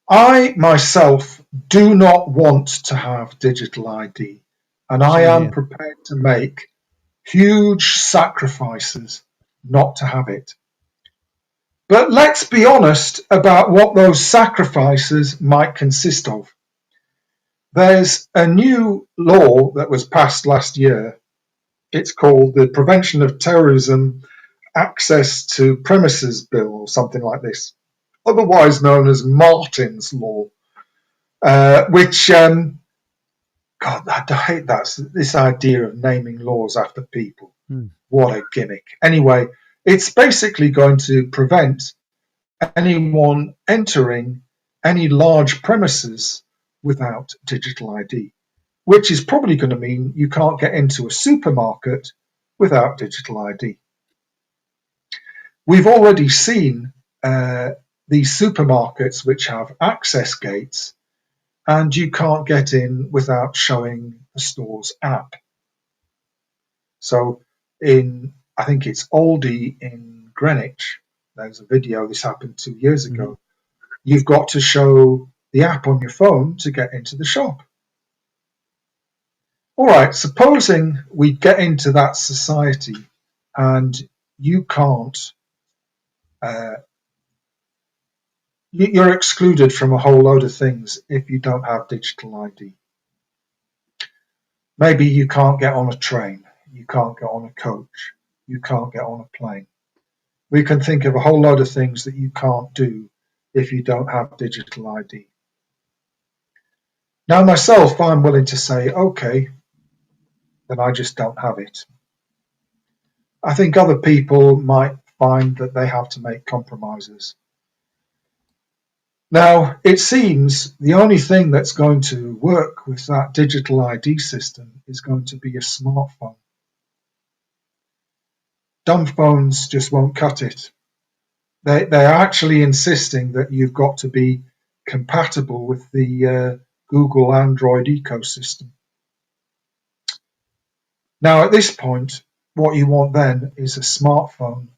I myself do not want to have digital ID, and I Same am here. prepared to make huge sacrifices not to have it. But let's be honest about what those sacrifices might consist of. There's a new law that was passed last year. It's called the Prevention of Terrorism Access to Premises Bill, or something like this, otherwise known as Martin's Law, which, God, I hate this idea of naming laws after people. What a gimmick. Anyway, it's basically going to prevent anyone entering any large premises without digital ID, which is probably going to mean you can't get into a supermarket without digital ID. We've already seen these supermarkets which have access gates, and you can't get in without showing the store's app. So I think it's Aldi in Greenwich, there's a video, this happened 2 years ago. You've got to show the app on your phone to get into the shop. All right, supposing we get into that society and you can't, you're excluded from a whole load of things if you don't have digital ID. Maybe you can't get on a train, you can't get on a coach, you can't get on a plane. We can think of a whole load of things that you can't do if you don't have digital ID. Now, myself, I'm willing to say, okay, then I just don't have it. I think other people might find that they have to make compromises. Now, it seems the only thing that's going to work with that digital ID system is going to be a smartphone. Dumb phones just won't cut it. They're actually insisting that you've got to be compatible with the Google Android ecosystem. Now, at this point, what you want then is a smartphone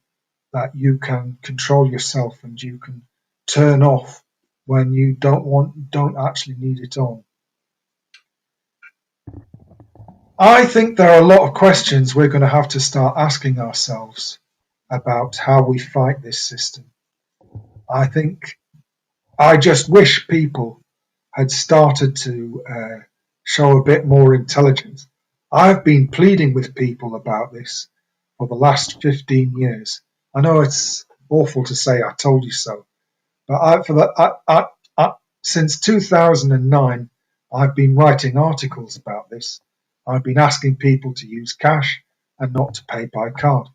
that you can control yourself and you can turn off when you don't actually need it on. I think there are a lot of questions we're going to have to start asking ourselves about how we fight this system. I just wish people had started to show a bit more intelligence. I've been pleading with people about this for the last 15 years. I know it's awful to say I told you so, but since 2009, I've been writing articles about this. I've been asking people to use cash and not to pay by card.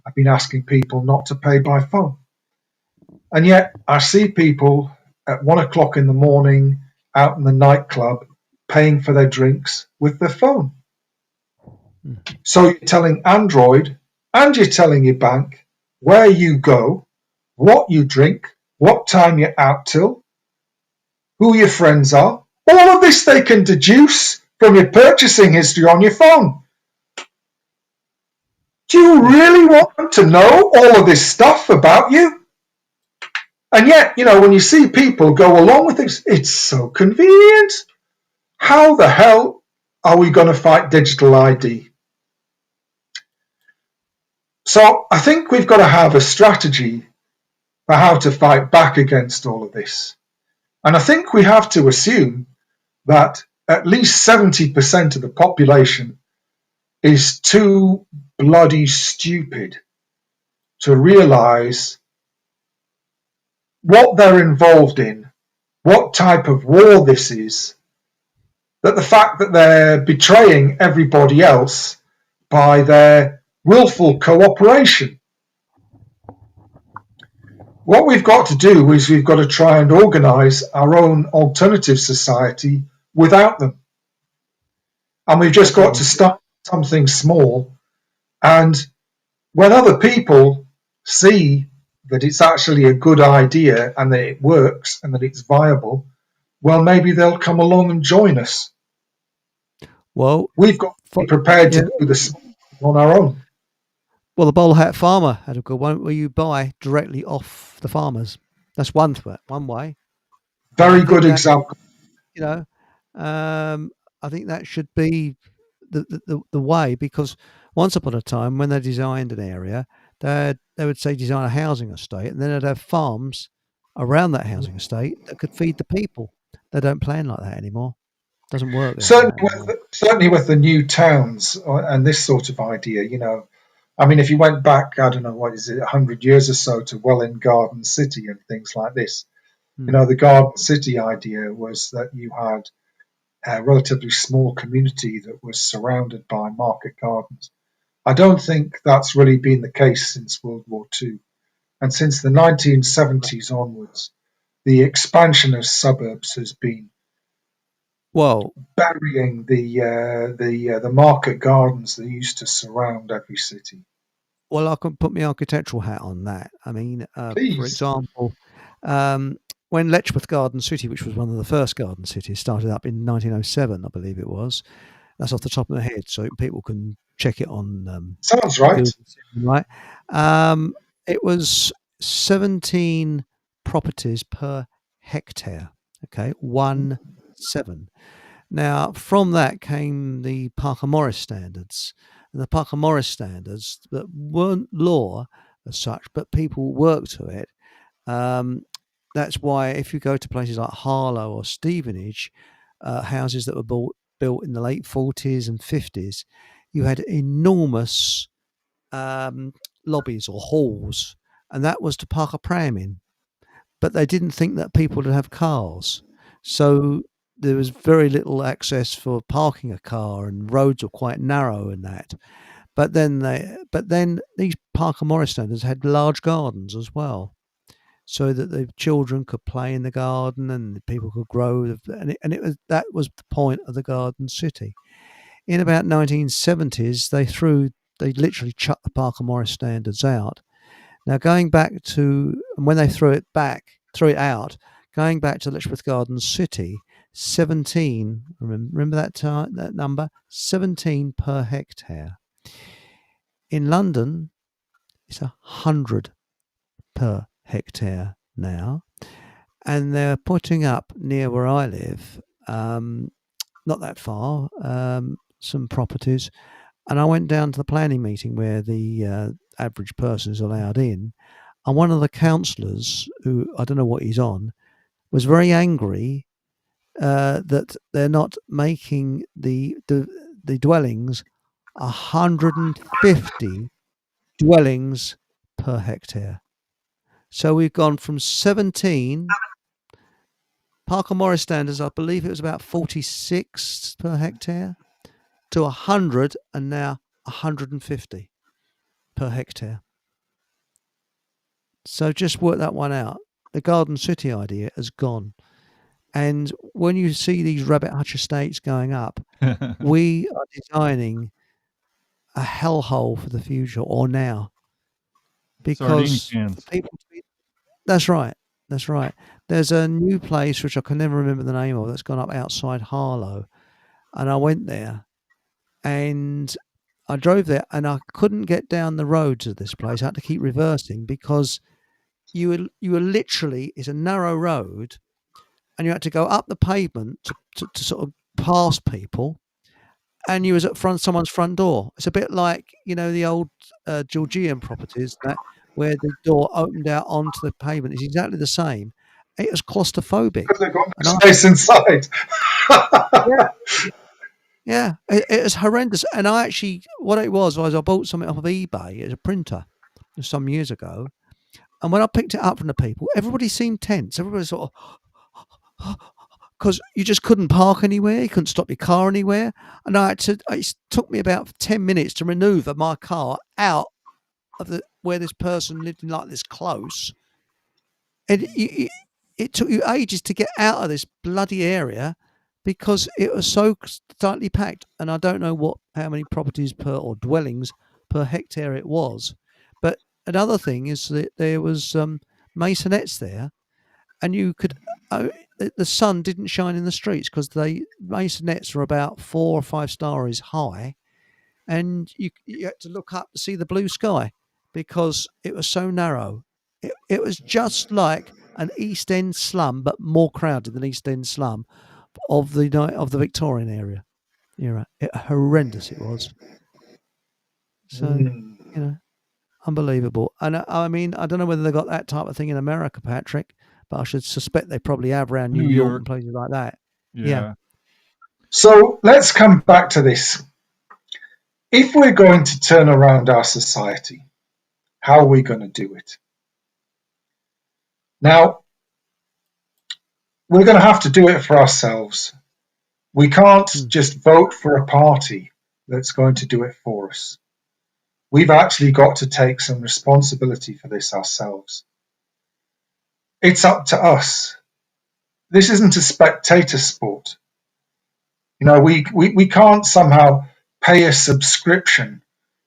I've been asking people not to pay by phone. And yet I see people at 1 o'clock in the morning out in the nightclub paying for their drinks with their phone. So you're telling Android and you're telling your bank where you go, what you drink, what time you're out till, who your friends are. All of this they can deduce from your purchasing history on your phone. Do you really want them to know all of this stuff about you? And yet, when you see people go along with this, it's so convenient. How the hell are we going to fight digital ID? So I think we've got to have a strategy for how to fight back against all of this. And I think we have to assume that at least 70% of the population is too bloody stupid to realize what they're involved in, what type of war this is, that the fact that they're betraying everybody else by their willful cooperation. What we've got to do is we've got to try and organise our own alternative society without them. And we've just got to start something small. And when other people see that it's actually a good idea and that it works and that it's viable, well, maybe they'll come along and join us. Well, we've got to be prepared to do this on our own. Well, the bowler hat farmer had a good one where you buy directly off the farmers. That's one way. And I Very good think that, example. you know, I think that should be the way, because once upon a time when they designed an area, they would say design a housing estate, and then they'd have farms around that housing estate that could feed the people. They don't plan like that anymore. Doesn't work like Certainly that anymore. certainly with the new towns and this sort of idea, I mean, if you went back, I don't know, what is it, 100 years or so to Welwyn Garden City and things like this, Hmm. the Garden City idea was that you had a relatively small community that was surrounded by market gardens. I don't think that's really been the case since World War II. And since the 1970s onwards, the expansion of suburbs has been Well, burying the market gardens that used to surround every city. well, I can put my architectural hat on that. I mean, for Please. example, um, when Letchworth Garden City, which was one of the first garden cities, started up in 1907, I believe it was. That's off the top of my head, so people can check it on Sounds right. Google, right? Um, it was 17 properties per hectare. Okay, 1 7. Now, from that came the Parker Morris standards. And the Parker Morris standards that weren't law as such, but people worked to it. Um, that's why if you go to places like Harlow or Stevenage, houses that were built in the late 40s and 50s, you had enormous um, lobbies or halls, and that was to park a pram in. But they didn't think that people would have cars. So there was very little access for parking a car, and roads were quite narrow in that. But then these Parker Morris standards had large gardens as well, so that the children could play in the garden and the people could grow. And it was that was the point of the garden city. In about 1970s, they literally chucked the Parker Morris standards out. Now going back to, and when they threw it out, going back to Letchworth Gardens City, 17. Remember that number, 17 per hectare. In London, it's 100 per hectare now, and they're putting up near where I live, not that far, some properties. And I went down to the planning meeting where the average person is allowed in, and one of the councillors, who I don't know what he's on, was very angry that they're not making the dwellings 150 dwellings per hectare. So we've gone from 17 Parker Morris standards, I believe it was about 46 per hectare, to 100, and now 150 per hectare. So just work that one out. The Garden City idea has gone. And when you see these rabbit hutch estates going up, we are designing a hellhole for the future, or now, Sardine because for cans. people to be, that's right. That's right. There's a new place which I can never remember the name of, that's gone up outside Harlow, and I went there, and I drove there, and I couldn't get down the road to this place. I had to keep reversing because you were literally, it's a narrow road, and you had to go up the pavement to sort of pass people, and you was at someone's front door. It's a bit like, the old Georgian properties, that where the door opened out onto the pavement. It's exactly the same. It was claustrophobic, Because they've got and no space inside. yeah, yeah, it was horrendous. And what it was I bought something off of eBay. It was a printer some years ago, and when I picked it up from the people, everybody seemed tense. Everybody sort of, because you just couldn't park anywhere, you couldn't stop your car anywhere, and it took me about 10 minutes to maneuver my car out of the where this person lived in, like this close, and it took you ages to get out of this bloody area because it was so tightly packed. And I don't know how many properties or dwellings per hectare it was, but another thing is that there was masonettes there, and you could the sun didn't shine in the streets because the masonettes are about 4 or 5 stories high, and you had to look up to see the blue sky because it was so narrow. It was just like an East End slum, but more crowded than East End slum of the Victorian area. Horrendous it was. So unbelievable. And I mean, I don't know whether they got that type of thing in America, Patrick, but I should suspect they probably have around New York and places like that. Yeah. So let's come back to this. If we're going to turn around our society, how are we going to do it? Now, we're going to have to do it for ourselves. We can't just vote for a party that's going to do it for us. We've actually got to take some responsibility for this ourselves. It's up to us. This isn't a spectator sport. We can't somehow pay a subscription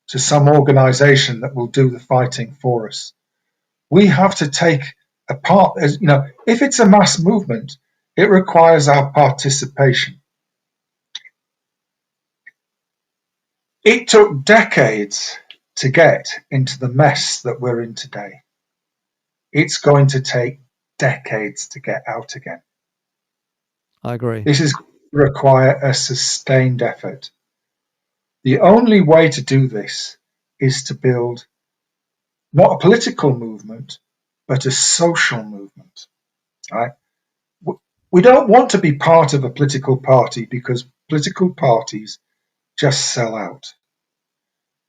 to some organization that will do the fighting for us. We have to take a part. If it's a mass movement, it requires our participation. It took decades to get into the mess that we're in today. It's going to take decades to get out again. I agree. This is going to require a sustained effort. The only way to do this is to build not a political movement, but a social movement. Right? We don't want to be part of a political party because political parties just sell out.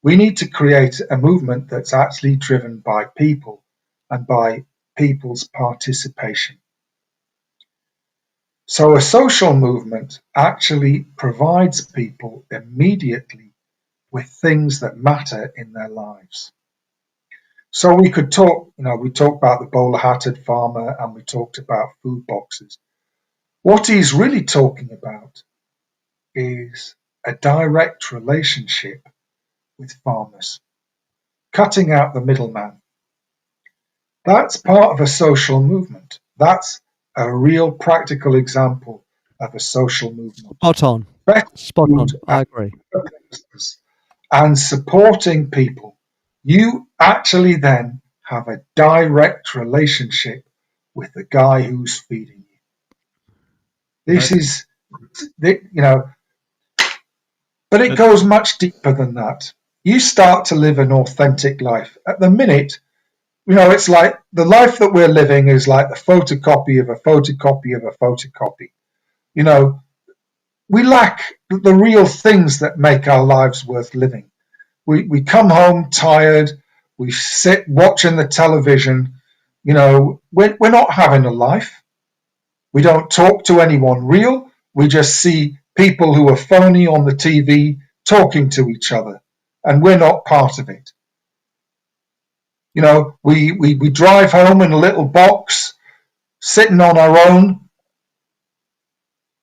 We need to create a movement that's actually driven by people and by people's participation. So a social movement actually provides people immediately with things that matter in their lives. So we could talk, we talked about the bowler-hatted farmer and we talked about food boxes. What he's really talking about is a direct relationship with farmers, cutting out the middleman. That's part of a social movement. That's a real practical example of a social movement. Spot on. I agree. And supporting people. You actually then have a direct relationship with the guy who's feeding you. This is, but it goes much deeper than that. You start to live an authentic life. At the minute, it's like the life that we're living is like the photocopy of a photocopy of a photocopy. We lack the real things that make our lives worth living. We come home tired. We sit watching the television. We're not having a life. We don't talk to anyone real. We just see people who are phony on the TV talking to each other, and we're not part of it. We drive home in a little box, sitting on our own.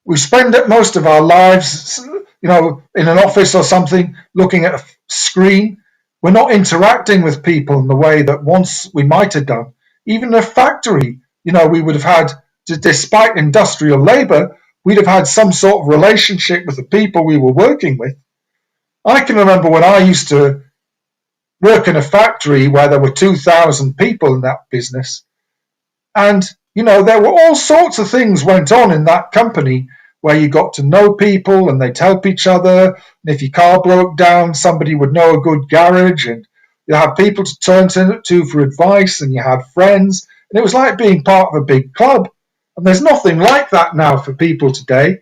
We spend most of our lives, in an office or something, looking at a screen. We're not interacting with people in the way that once we might have done. Even in a factory, we would have had, despite industrial labor, we'd have had some sort of relationship with the people we were working with. I can remember when I used to work in a factory where there were 2,000 people in that business. And, there were all sorts of things went on in that company where you got to know people and they'd help each other. And if your car broke down, somebody would know a good garage, and you had people to turn to for advice, and you had friends. And it was like being part of a big club. And there's nothing like that now for people today.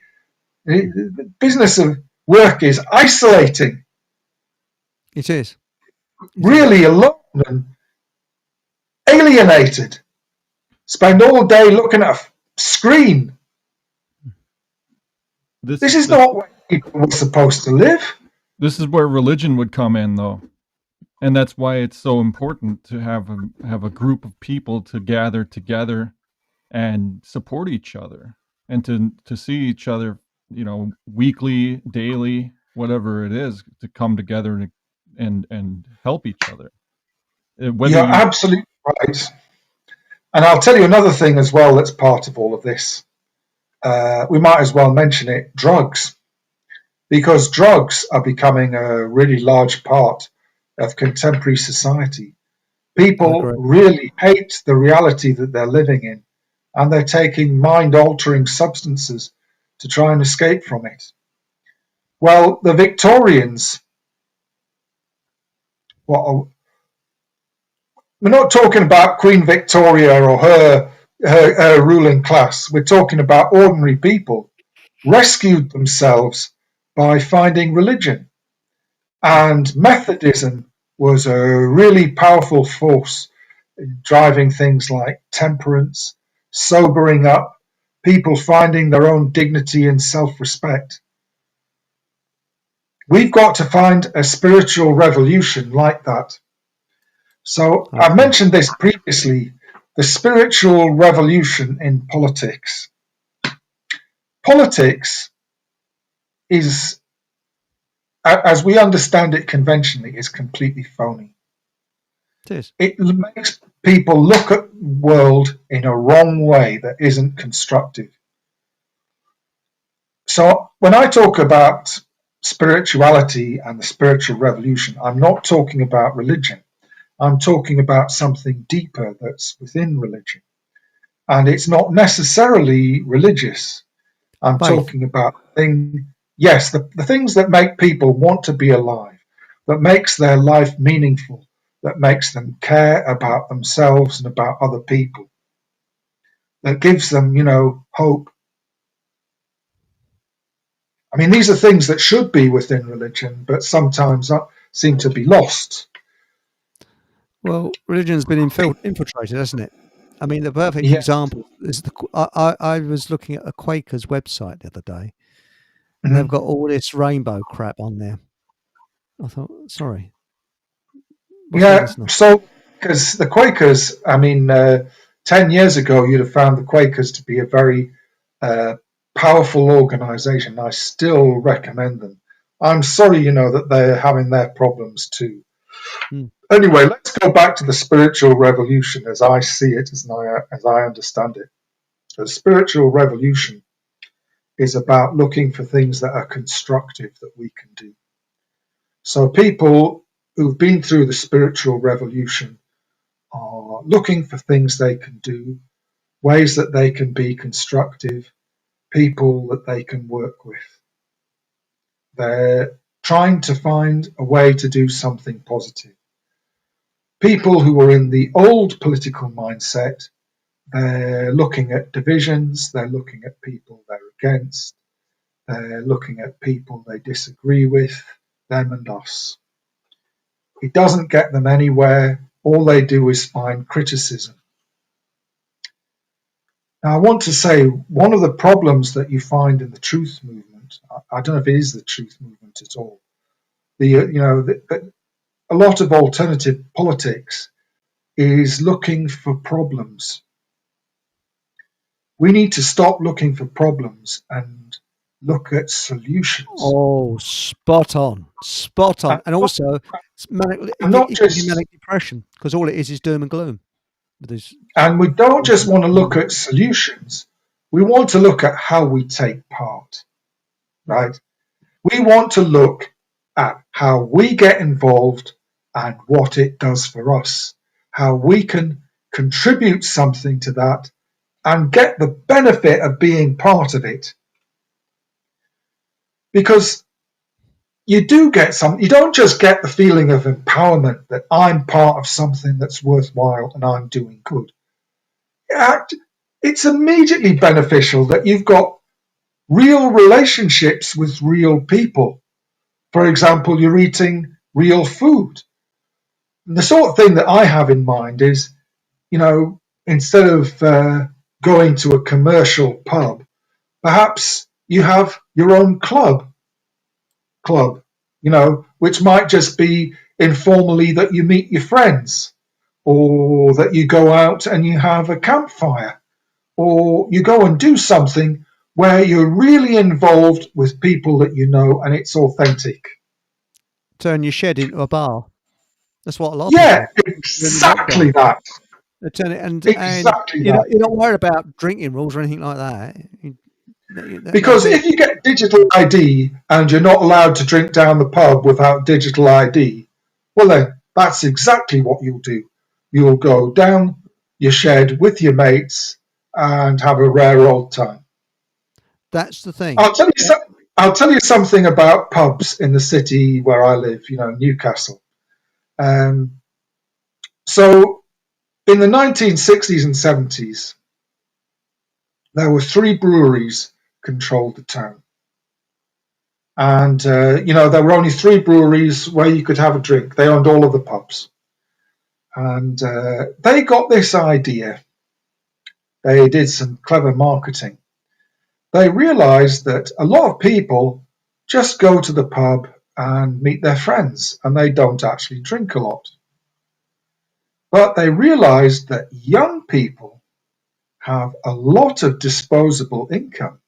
The business of work is isolating. It is. Really alone and alienated. Spend all day looking at a screen. This is not where people were supposed to live. This is where religion would come in, though. And that's why it's so important to have a group of people to gather together and support each other, and to see each other, weekly, daily, whatever it is, to come together and help each other. You're absolutely right. And I'll tell you another thing as well that's part of all of this. We might as well mention it, drugs. Because drugs are becoming a really large part of contemporary society. People really hate the reality that they're living in. and they're taking mind-altering substances to try and escape from it. Well, the Victorians, we're not talking about Queen Victoria or her ruling class. We're talking about ordinary people rescued themselves by finding religion. And Methodism was a really powerful force driving things like temperance, sobering up, people finding their own dignity and self-respect. We've got to find a spiritual revolution like that. So I've mentioned this previously, the spiritual revolution in politics. Politics is, as we understand it conventionally, is completely phony. It is. It makes people look at the world in a wrong way that isn't constructive. So when I talk about spirituality and the spiritual revolution, I'm not talking about religion. I'm talking about something deeper that's within religion. And it's not necessarily religious. I'm talking about the things that make people want to be alive, that makes their life meaningful, that makes them care about themselves and about other people, that gives them, hope. I mean, these are things that should be within religion, but sometimes seem to be lost. Well, religion's been infiltrated, hasn't it? I mean, the perfect example is I was looking at a Quaker's website the other day, and they've got all this rainbow crap on there. I thought, sorry. So because the Quakers, 10 years ago, you'd have found the Quakers to be a very powerful organization. I still recommend them. I'm sorry, that they're having their problems too. Anyway, let's go back to the spiritual revolution as I see it, as I understand it. The spiritual revolution is about looking for things that are constructive that we can do. So people who've been through the spiritual revolution are looking for things they can do, ways that they can be constructive, people that they can work with. They're trying to find a way to do something positive. People who are in the old political mindset, they're looking at divisions, they're looking at people they're against, they're looking at people they disagree with, them and us. It doesn't get them anywhere. All they do is find criticism. Now, I want to say one of the problems that you find in the truth movement, I don't know if it is the truth movement at all, a lot of alternative politics is looking for problems. We need to stop looking for problems and look at solutions. Oh, spot on. And also, it gives you manic depression, because all it is doom and gloom. And we don't just want to look at solutions. We want to look at how we take part, right? We want to look at how we get involved and what it does for us, how we can contribute something to that and get the benefit of being part of it. Because you do get you don't just get the feeling of empowerment that I'm part of something that's worthwhile and I'm doing good. It's immediately beneficial that you've got real relationships with real people. For example, you're eating real food. And the sort of thing that I have in mind is, instead of going to a commercial pub, perhaps you have your own club, which might just be informally that you meet your friends, or that you go out and you have a campfire, or you go and do something where you're really involved with people that you know and it's authentic. Turn your shed into a bar. That's what a lot of people do. Exactly that. Turn it exactly that. You're not worried about drinking rules or anything like that. Because if you get digital ID and you're not allowed to drink down the pub without digital ID, well then, that's exactly what you'll do. You'll go down your shed with your mates and have a rare old time. That's the thing. I'll tell you something about pubs in the city where I live, Newcastle. Um, so in the 1960s and 70s, there were 3 breweries controlled the town. And, there were only 3 breweries where you could have a drink. They owned all of the pubs. And they got this idea. They did some clever marketing. They realized that a lot of people just go to the pub and meet their friends, and they don't actually drink a lot. But they realized that young people have a lot of disposable income,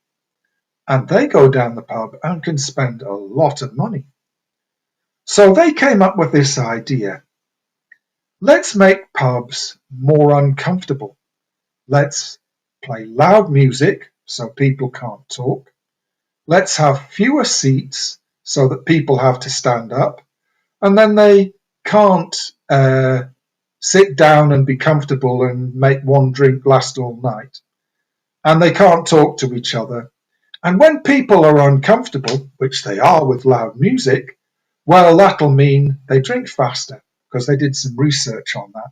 and they go down the pub and can spend a lot of money. So they came up with this idea. Let's make pubs more uncomfortable. Let's play loud music so people can't talk. Let's have fewer seats so that people have to stand up, and then they can't sit down and be comfortable and make one drink last all night. And they can't talk to each other. And when people are uncomfortable, which they are with loud music, well, that'll mean they drink faster, because they did some research on that.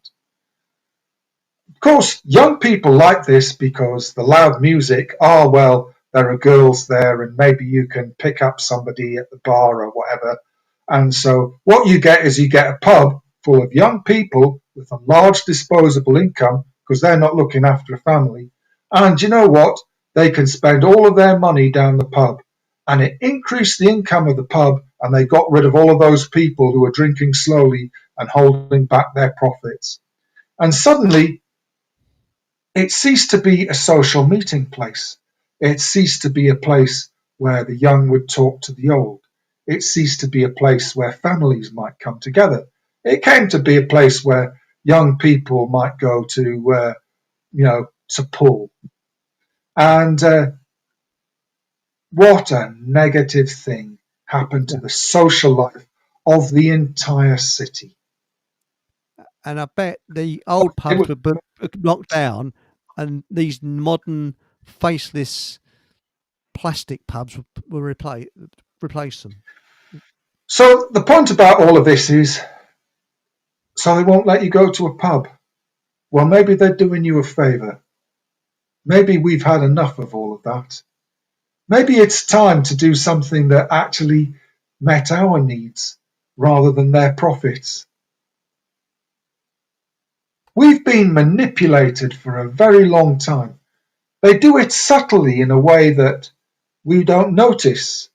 Of course, young people like this because the loud music, well, there are girls there and maybe you can pick up somebody at the bar or whatever. And so what you get is you get a pub full of young people with a large disposable income because they're not looking after a family. And you know what? They can spend all of their money down the pub. And it increased the income of the pub, and they got rid of all of those people who were drinking slowly and holding back their profits. And suddenly, it ceased to be a social meeting place. It ceased to be a place where the young would talk to the old. It ceased to be a place where families might come together. It came to be a place where young people might go to, to pull. And what a negative thing happened to the social life of the entire city. And I bet the old pubs were knocked down, and these modern faceless plastic pubs will replace them. So the point about all of this is, so they won't let you go to a pub. Well, maybe they're doing you a favour. Maybe we've had enough of all of that. Maybe it's time to do something that actually met our needs rather than their profits. We've been manipulated for a very long time. They do it subtly in a way that we don't notice.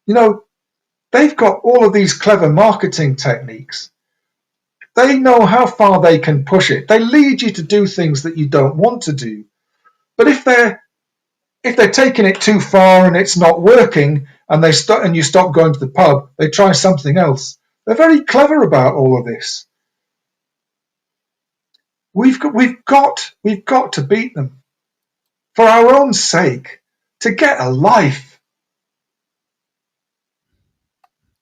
They've got all of these clever marketing techniques. They know how far they can push it. They lead you to do things that you don't want to do. But if they're taking it too far and it's not working, and and you stop going to the pub, they try something else. They're very clever about all of this. We've got to beat them for our own sake, to get a life.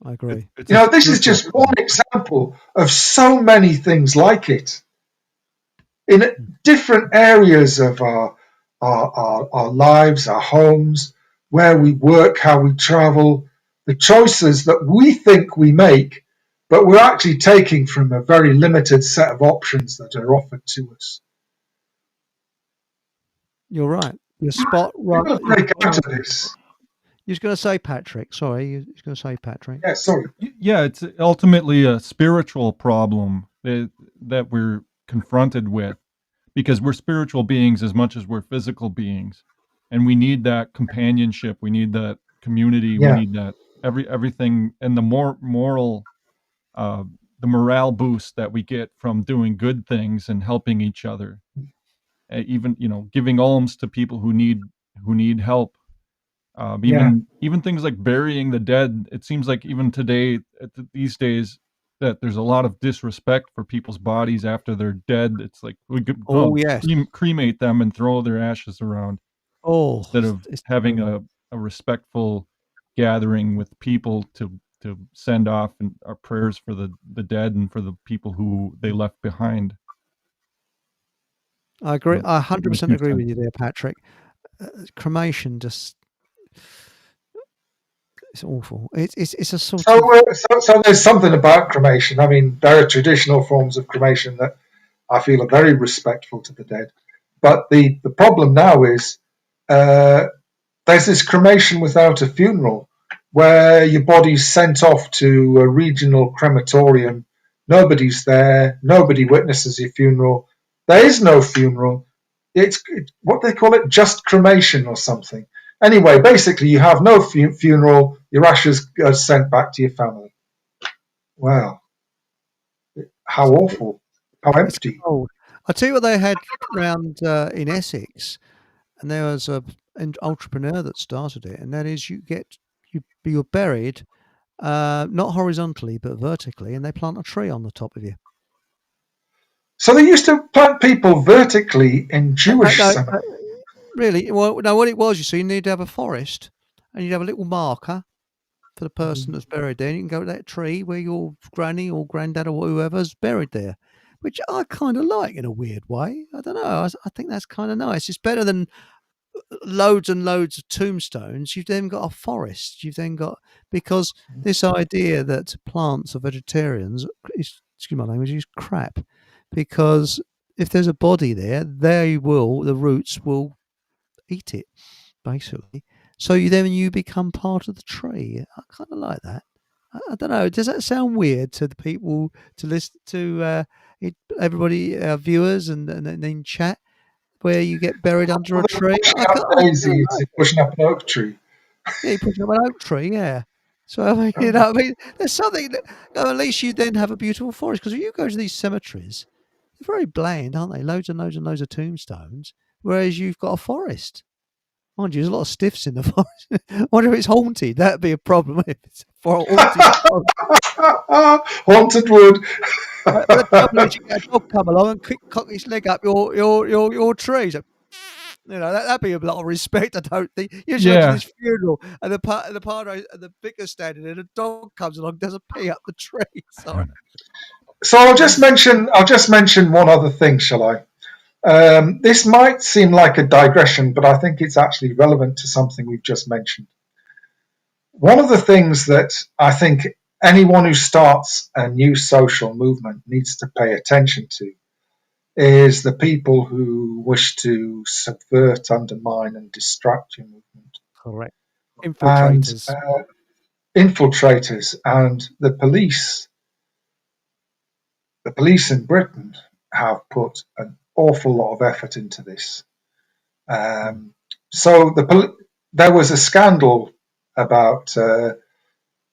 I agree. This is just one example of so many things like it in different areas of our lives, our homes, where we work, how we travel, the choices that we think we make, but we're actually taking from a very limited set of options that are offered to us. You're right. You're spot right. We've got to break out of this. You was going to say Patrick. Sorry, you was going to say Patrick. Yeah, sorry. Yeah, it's ultimately a spiritual problem that we're confronted with, because we're spiritual beings as much as we're physical beings, and we need that companionship. We need that community. Yeah. We need that everything, and the morale boost that we get from doing good things and helping each other. Even giving alms to people who need help. Even things like burying the dead. It seems like even today, these days, that there's a lot of disrespect for people's bodies after they're dead. It's like we could yes, cremate them and throw their ashes around instead of having a respectful gathering with people to send off our prayers for the dead and for the people who they left behind. I agree. I That makes 100% agree sense. with you there, Patrick. Cremation just it's awful. It's a sort So, of so there's something about cremation. I mean, there are traditional forms of cremation that I feel are very respectful to the dead. But the problem now is uh, there's this cremation without a funeral where your body's sent off to a regional crematorium. Nobody's there. Nobody witnesses your funeral. There is no funeral. It's what they call it, just cremation or something. Anyway, basically, you have no funeral. Your ashes are sent back to your family. Wow, how awful! How it's empty! cold. I tell you what they had round in Essex, and there was an entrepreneur that started it, and that is you're buried not horizontally but vertically, and they plant a tree on the top of you. So they used to plant people vertically in Jewish No, cemeteries. really. Well, no, what it was, you see, you need to have a forest, and you'd have a little marker for the person that's buried there. And you can go to that tree where your granny or granddad or whoever's buried there, which I kind of like in a weird way. I don't know. I think that's kind of nice. It's better than loads and loads of tombstones. You've then got a forest. You've then got because this idea that plants are vegetarians is, excuse my language, is crap. Because if there's a body there, the roots will eat it basically. So you become part of the tree. I kind of like that. I don't know. Does that sound weird to the people to listen to everybody, viewers, and in chat, where you get buried under a tree? Pushing I up can't. I daisy, don't it's know. pushing up an oak tree. Yeah, you put up an oak tree. Yeah. So I mean, I mean, there's something. At least you then have a beautiful forest because if you go to these cemeteries, they're very bland, aren't they? Loads and loads and loads of tombstones, whereas you've got a forest. Mind you, there's a lot of stiffs in the forest. I wonder if it's haunted. That'd be a problem if it's for a haunted forest. Haunted wood. But the trouble is, you get a dog come along and cock his leg up your tree. So, that'd be a lot of respect. I don't think. You just imagine Yeah. this funeral and the padre and the vicar standing there. And the dog comes along, does a pee up the tree. Sorry. So I'll just mention one other thing, shall I? This might seem like a digression, but I think it's actually relevant to something we've just mentioned. One of the things that I think anyone who starts a new social movement needs to pay attention to is the people who wish to subvert, undermine, and distract your movement. Correct. And Infiltrators. infiltrators and the police in Britain have put an awful lot of effort into this. So there was a scandal about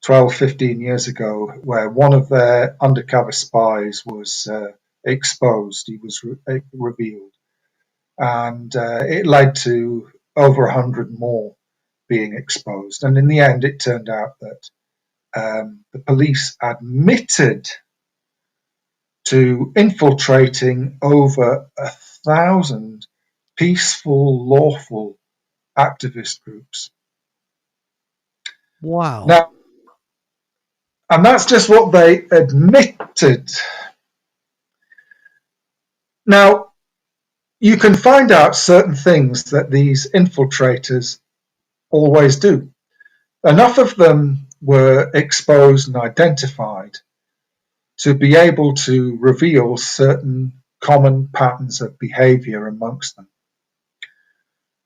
12, 15 years ago where one of their undercover spies was exposed. He was revealed. And it led to over 100 more being exposed. And in the end, it turned out that the police admitted to infiltrating over 1,000 peaceful, lawful activist groups. Wow. Now, and that's just what they admitted. Now, you can find out certain things that these infiltrators always do. Enough of them were exposed and identified to be able to reveal certain common patterns of behavior amongst them.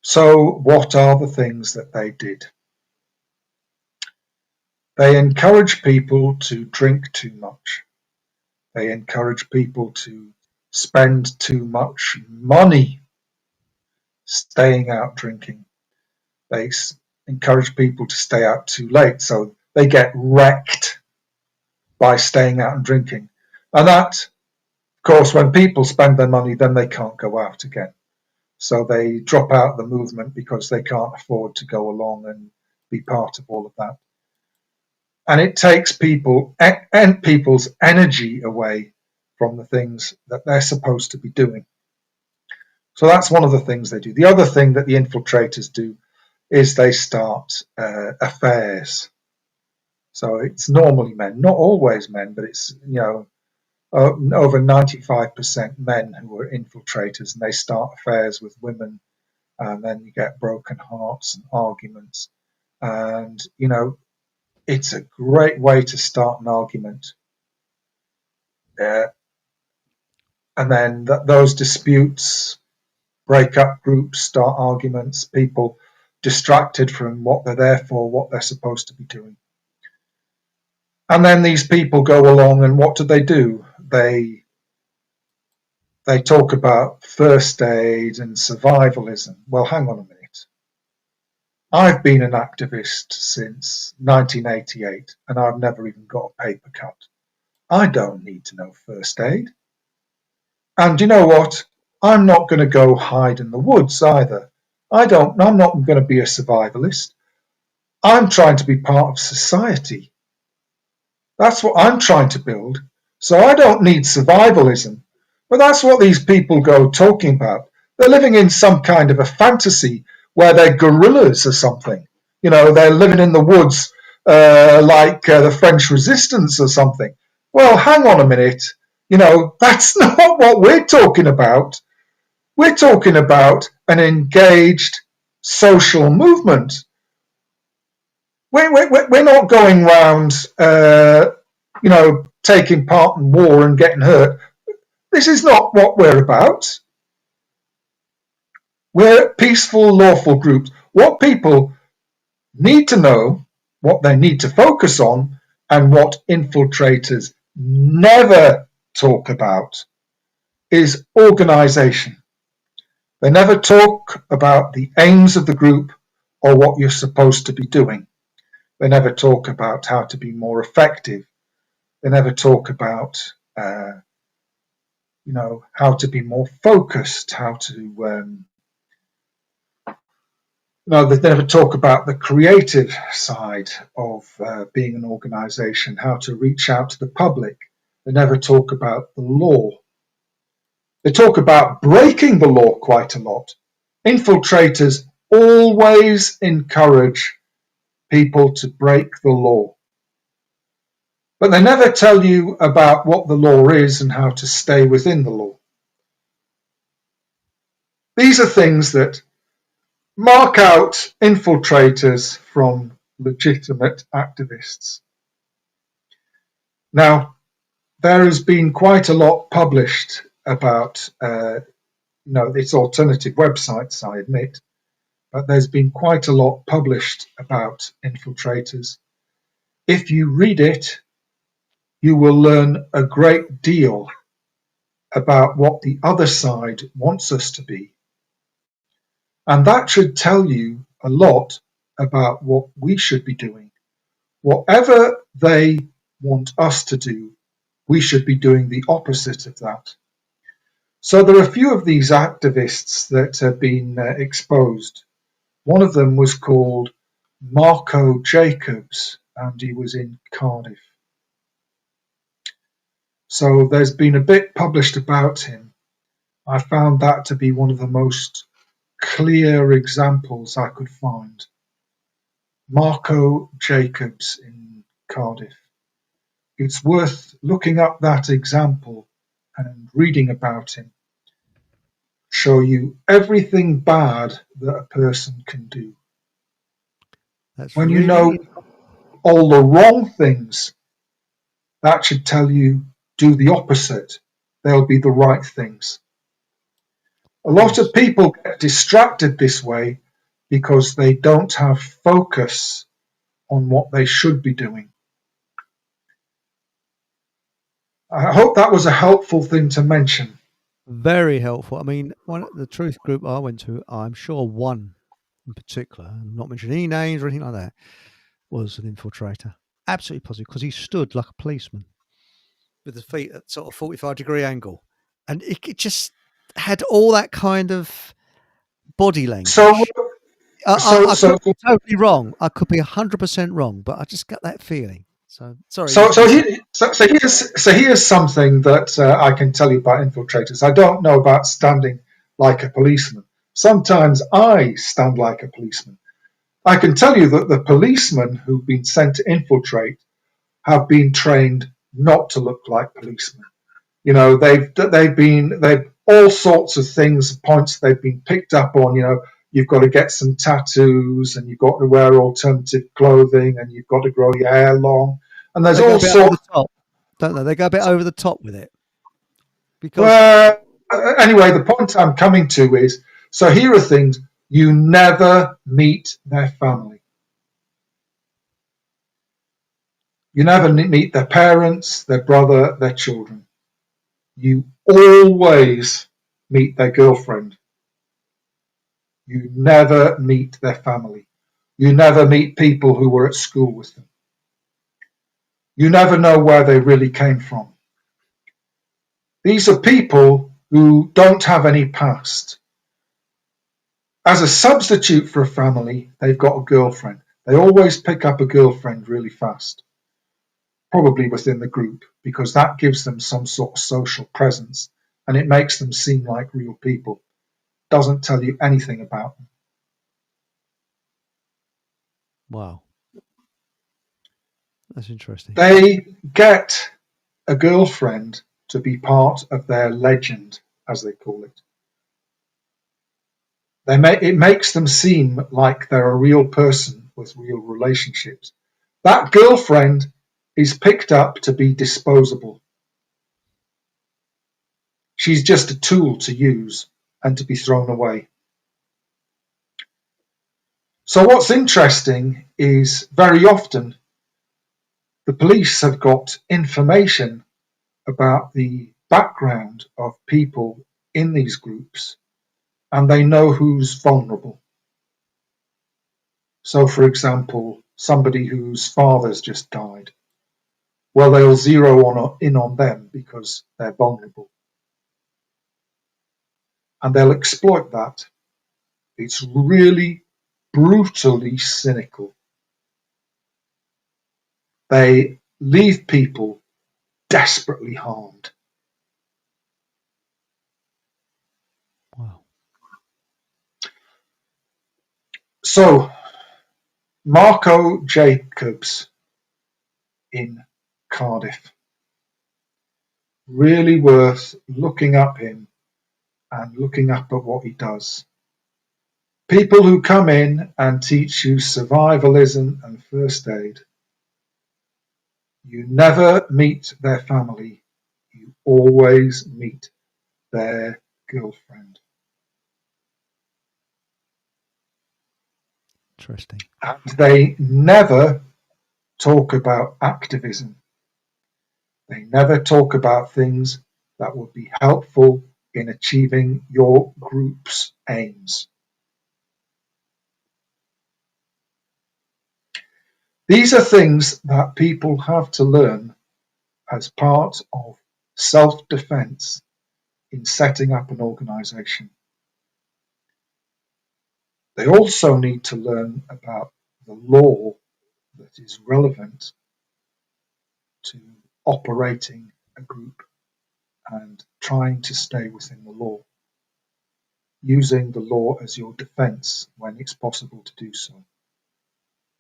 So, what are the things that they did? They encourage people to drink too much. They encourage people to spend too much money staying out drinking. They encourage people to stay out too late, so they get wrecked by staying out and drinking. And that, of course, when people spend their money, then they can't go out again. So they drop out the movement because they can't afford to go along and be part of all of that. And it takes people's energy away from the things that they're supposed to be doing. So that's one of the things they do. The other thing that the infiltrators do is they start affairs. So it's normally men, not always men, but it's over 95% men who are infiltrators, and they start affairs with women, and then you get broken hearts and arguments. And, it's a great way to start an argument. And then those disputes break up groups, start arguments, people distracted from what they're there for, what they're supposed to be doing. And then these people go along, and what do? They talk about first aid and survivalism. Well, hang on a minute. I've been an activist since 1988, and I've never even got a paper cut. I don't need to know first aid. And you know what? I'm not going to go hide in the woods either. I'm not going to be a survivalist. I'm trying to be part of society. That's what I'm trying to build. So I don't need survivalism. But that's what these people go talking about. They're living in some kind of a fantasy where they're gorillas or something. They're living in the woods like the French Resistance or something. Well, hang on a minute. That's not what we're talking about. We're talking about an engaged social movement. We're not going around, taking part in war and getting hurt. This is not what we're about. We're peaceful, lawful groups. What people need to know, what they need to focus on, and what infiltrators never talk about is organization. They never talk about the aims of the group or what you're supposed to be doing. They never talk about how to be more effective. They never talk about, how to be more focused, how to, they never talk about the creative side of being an organization, how to reach out to the public. They never talk about the law. They talk about breaking the law quite a lot. Infiltrators always encourage people to break the law. But they never tell you about what the law is and how to stay within the law. These are things that mark out infiltrators from legitimate activists. Now, there has been quite a lot published about, it's alternative websites, I admit, but there's been quite a lot published about infiltrators. If you read it, you will learn a great deal about what the other side wants us to be. And that should tell you a lot about what we should be doing. Whatever they want us to do, we should be doing the opposite of that. So there are a few of these activists that have been exposed. One of them was called Marco Jacobs, and he was in Cardiff. So there's been a bit published about him. I found that to be one of the most clear examples I could find. Marco Jacobs in Cardiff. It's worth looking up that example and reading about him. Show you everything bad that a person can do. That's When really, you know all the wrong things, that should tell you do the opposite. They'll be the right things. A lot of people get distracted this way because they don't have focus on what they should be doing. I hope that was a helpful thing to mention. very helpful. I mean, the truth group I went to, I'm sure one in particular, I'm not mentioning any names or anything like that, was an infiltrator. Absolutely positive, because he stood like a policeman with his feet at sort of 45-degree angle. And it just had all that kind of body language. So I could be totally wrong. I could be 100% wrong, but I just got that feeling. So sorry. Here's something that I can tell you about infiltrators. I don't know about standing like a policeman. Sometimes I stand like a policeman. I can tell you that the policemen who've been sent to infiltrate have been trained not to look like policemen. They've all sorts of things, points they've been picked up on. You've got to get some tattoos, and you've got to wear alternative clothing, and you've got to grow your hair long, and there's They go all a bit over sorts. the top, don't they? They go a bit over the top with it because Well, anyway, the point I'm coming to is, so here are things you never meet their family. You never meet their parents, their brother, their children. You always meet their girlfriend. You never meet their family. You never meet people who were at school with them. You never know where they really came from. These are people who don't have any past. As a substitute for a family, they've got a girlfriend. They always pick up a girlfriend really fast, probably within the group, because that gives them some sort of social presence and it makes them seem like real people. Doesn't tell you anything about them. wow, that's interesting. They get a girlfriend to be part of their legend, as they call it. It makes them seem like they're a real person with real relationships. That girlfriend is picked up to be disposable. She's just a tool to use and to be thrown away. So what's interesting is very often the police have got information about the background of people in these groups, and they know who's vulnerable. So, for example, somebody whose father's just died, well, they'll zero in on them because they're vulnerable. And they'll exploit that. It's really brutally cynical. They leave people desperately harmed. Wow. So, Marco Jacobs in Cardiff. Really worth looking up him and looking up at what he does. People who come in and teach you survivalism and first aid, you never meet their family, you always meet their girlfriend. Interesting. And they never talk about activism. They never talk about things that would be helpful in achieving your group's aims. These are things that people have to learn as part of self-defense in setting up an organization. They also need to learn about the law that is relevant to operating a group and trying to stay within the law, using the law as your defense when it's possible to do so.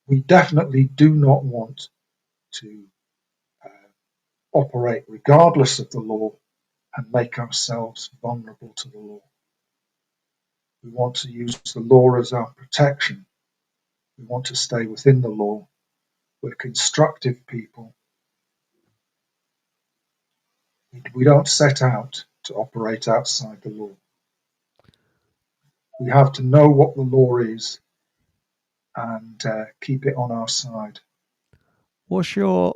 We definitely do not want to operate regardless of the law and make ourselves vulnerable to the law. We want to use the law as our protection. We want to stay within the law. We're constructive people. We don't set out to operate outside the law. We have to know what the law is and keep it on our side. What's your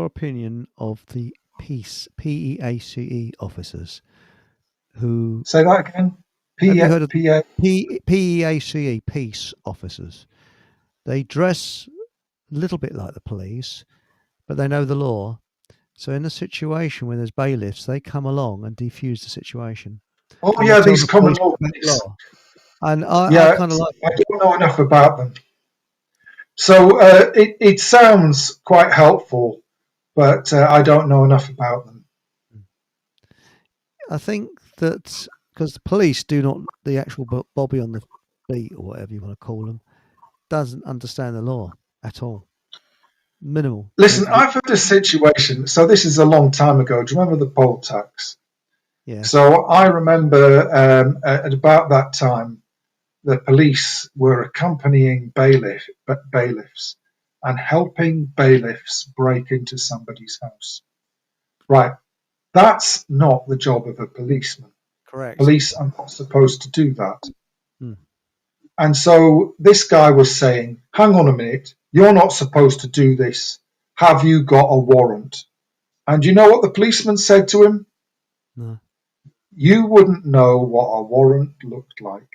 opinion of the PEACE officers who Say that again. have you heard of PA. PEACE peace officers? They dress a little bit like the police, but they know the law. So in a situation where there's bailiffs, they come along and defuse the situation, Oh and they yeah, tell these the common police law to obey the police. law. And I Yeah, kind of like I don't know enough about them. So it sounds quite helpful, but I don't know enough about them. I think that because the police do not, the actual Bobby on the beat or whatever you want to call them, doesn't understand the law at all. Minimal. Listen, I've had a situation. So this is a long time ago. Do you remember the poll tax? Yes. So I remember at about that time, the police were accompanying bailiffs and helping bailiffs break into somebody's house. Right. That's not the job of a policeman. Correct. Police are not supposed to do that. Hmm. And so this guy was saying, hang on a minute, you're not supposed to do this. Have you got a warrant? And you know what the policeman said to him? No. You wouldn't know what a warrant looked like.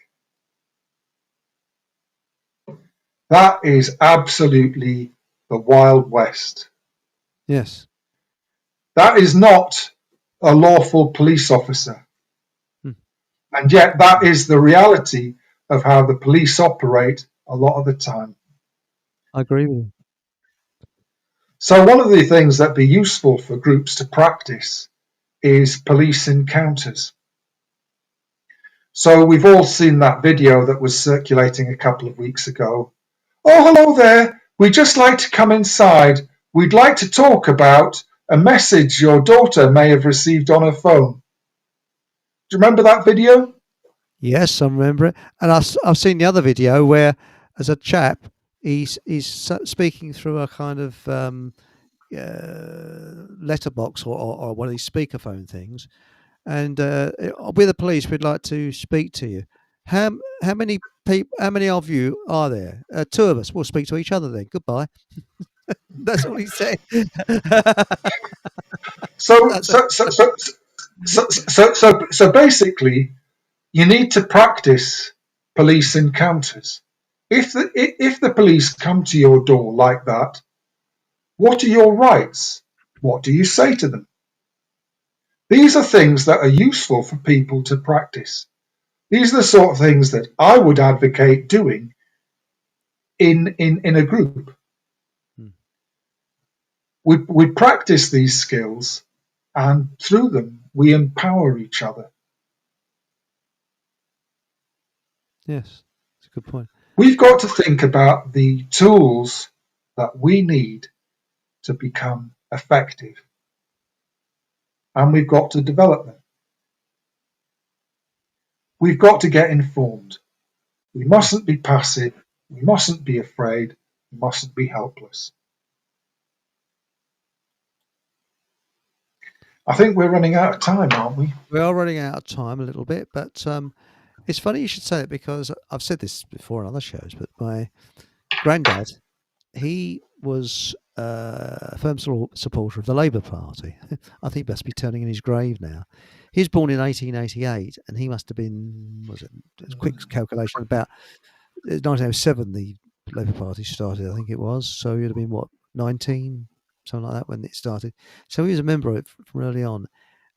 That is absolutely the Wild West. Yes. That is not a lawful police officer. Hmm. And yet that is the reality of how the police operate a lot of the time. I agree with you. So one of the things that'd be useful for groups to practice is police encounters. So we've all seen that video that was circulating a couple of weeks ago. Oh, hello there. We'd just like to come inside. We'd like to talk about a message your daughter may have received on her phone. Do you remember that video? Yes, I remember it. And I've seen the other video where, as a chap, he's speaking through a kind of letterbox or one of these speakerphone things. And we're the police. We'd like to speak to you. How many people? How many of you are there? Two of us. We'll speak to each other then. Goodbye. That's all he said. So basically, you need to practice police encounters. If the police come to your door like that, what are your rights? What do you say to them? These are things that are useful for people to practice. These are the sort of things that I would advocate doing in a group. We practice these skills, and through them we empower each other. Yes, that's a good point. We've got to think about the tools that we need to become effective, and we've got to develop them. We've got to get informed. We mustn't be passive. We mustn't be afraid. We mustn't be helpless. I think we're running out of time, aren't we? We are running out of time a little bit, but it's funny you should say it because I've said this before on other shows, but my granddad, he was a firm supporter of the Labour Party. I think he must be turning in his grave now. He was born in 1888, and he must have been, was it a quick calculation, about 1907 the Labour Party started, I think it was. So he'd have been, what, 19, something like that when it started. So he was a member of it from early on.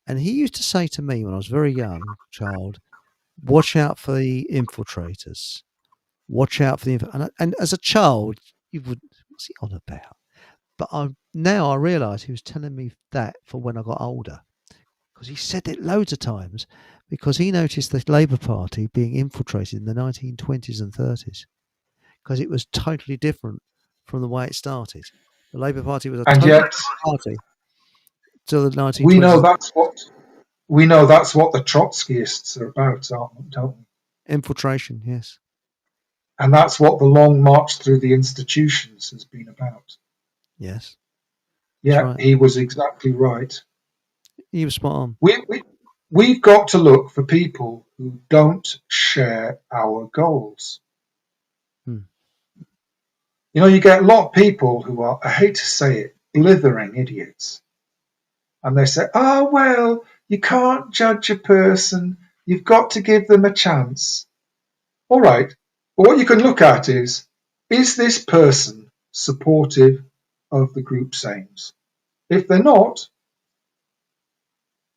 And he used to say to me when I was a very young child, watch out for the infiltrators. Watch out for the and as a child, you would, what's he on about? But now I realise he was telling me that for when I got older, because he said it loads of times, because he noticed the Labour Party being infiltrated in the 1920s and 30s, because it was totally different from the way it started. The Labour Party was a And totally yet, different party till the 1920s. we know that's what the Trotskyists are about, don't we? Infiltration, yes. And that's what the long march through the institutions has been about. Yes. Yeah, right. He was exactly right. He was spot on. We've got to look for people who don't share our goals. You know, you get a lot of people who are, I hate to say it, blithering idiots. And they say, oh, well, you can't judge a person. You've got to give them a chance. All right. But what you can look at is this person supportive of the group's aims? If they're not,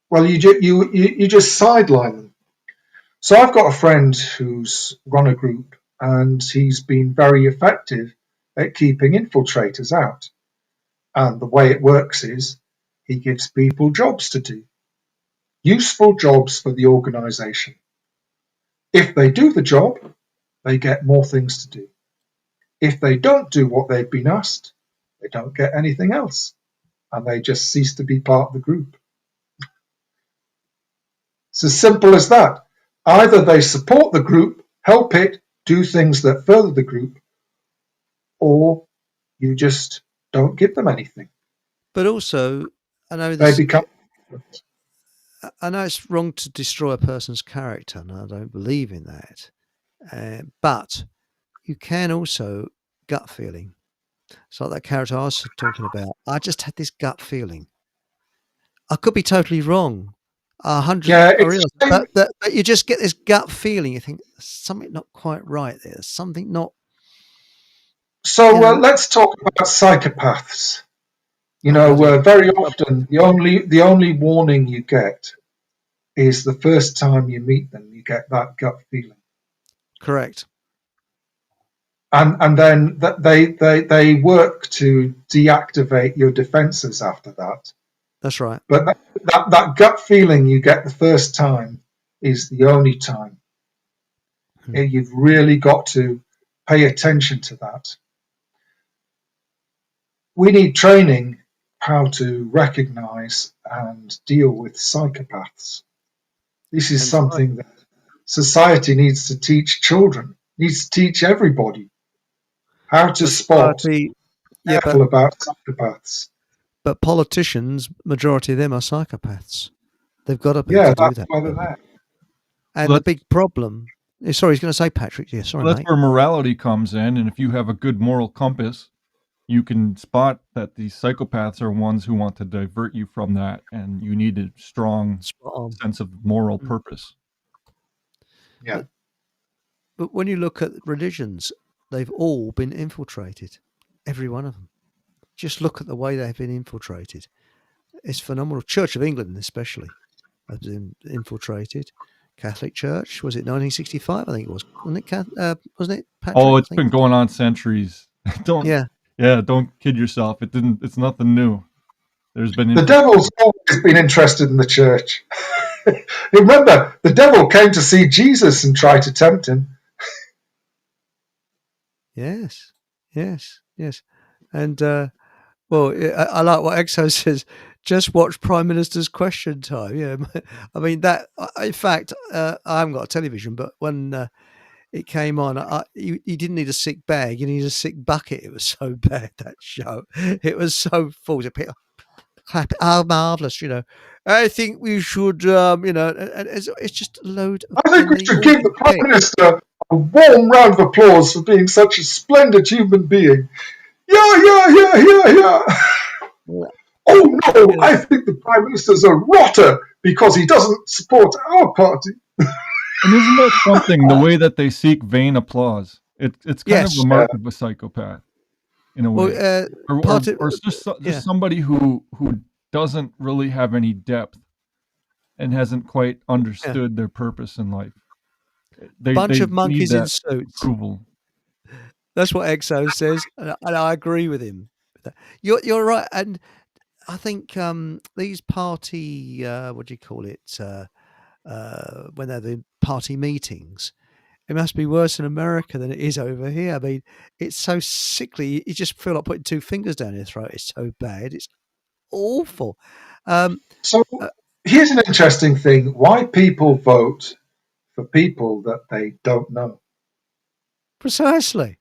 well, you just sideline them. So I've got a friend who's run a group, and he's been very effective at keeping infiltrators out. And the way it works is he gives people jobs to do, useful jobs for the organisation. If they do the job, they get more things to do. If they don't do what they've been asked, They don't get anything else, and they just cease to be part of the group. It's as simple as that. Either they support the group, help it, do things that further the group, or you just don't give them anything. But also, I know They this. become. I know it's wrong to destroy a person's character, and I don't believe in that. But you can also gut feeling. It's like that character I was talking about. I just had this gut feeling. I could be totally wrong. Yeah, I it's realise, but you just get this gut feeling. You think there's something not quite right there. There's something not. so. You know. Let's talk about psychopaths. Oh bloody hell! Very often the only warning you get is the first time you meet them. You get that gut feeling, Correct. and then they work to deactivate your defenses after that. That's right. But that gut feeling you get the first time is the only time. You've really got to pay attention to that. We need training how to recognize and deal with psychopaths. This is something that society needs to teach children, needs to teach everybody how to spot, careful about psychopaths. But politicians, majority of them are psychopaths. They've got to be Yeah, to do that's that. why they're there. And the big problem. Sorry, he's going to say Patrick. Yeah, sorry, Well, that's mate. where morality comes in, and if you have a good moral compass, you can spot that these psychopaths are ones who want to divert you from that, and you need a strong sense of moral purpose. Yeah. But when you look at religions, they've all been infiltrated. Every one of them. Just look at the way they've been infiltrated. It's phenomenal. Church of England, especially, has been infiltrated. Catholic Church, was it 1965? I think it was. Wasn't it? Patrick, it's been going on centuries. Don't kid yourself. It's nothing new. There's been the devil's always been interested in the church. Remember, the devil came to see Jesus and tried to tempt him. Yes. And I like what Exo says. Just watch Prime Minister's Question Time. Yeah, I mean that. In fact, I haven't got a television, but when it came on, you didn't need a sick bag; you needed a sick bucket. It was so bad, that show. It was so full of people clapping. Oh, marvelous! I think we should. And it's just a load. I think we should give the Prime Minister a warm round of applause for being such a splendid human being. Yeah. Oh no, I think the Prime Minister's a rotter because he doesn't support our party. And isn't that something, the way that they seek vain applause? It's kind of the mark of a psychopath, in a way. Or just somebody who doesn't really have any depth and hasn't quite understood their purpose in life. Bunch of monkeys in suits. Approval. That's what Exo says, and I agree with him. You're right, and I think these party, what do you call it, when they're the party meetings, it must be worse in America than it is over here. I mean, it's so sickly. You just feel like putting two fingers down your throat. It's so bad. It's awful. So here's an interesting thing. Why people vote for people that they don't know. Precisely.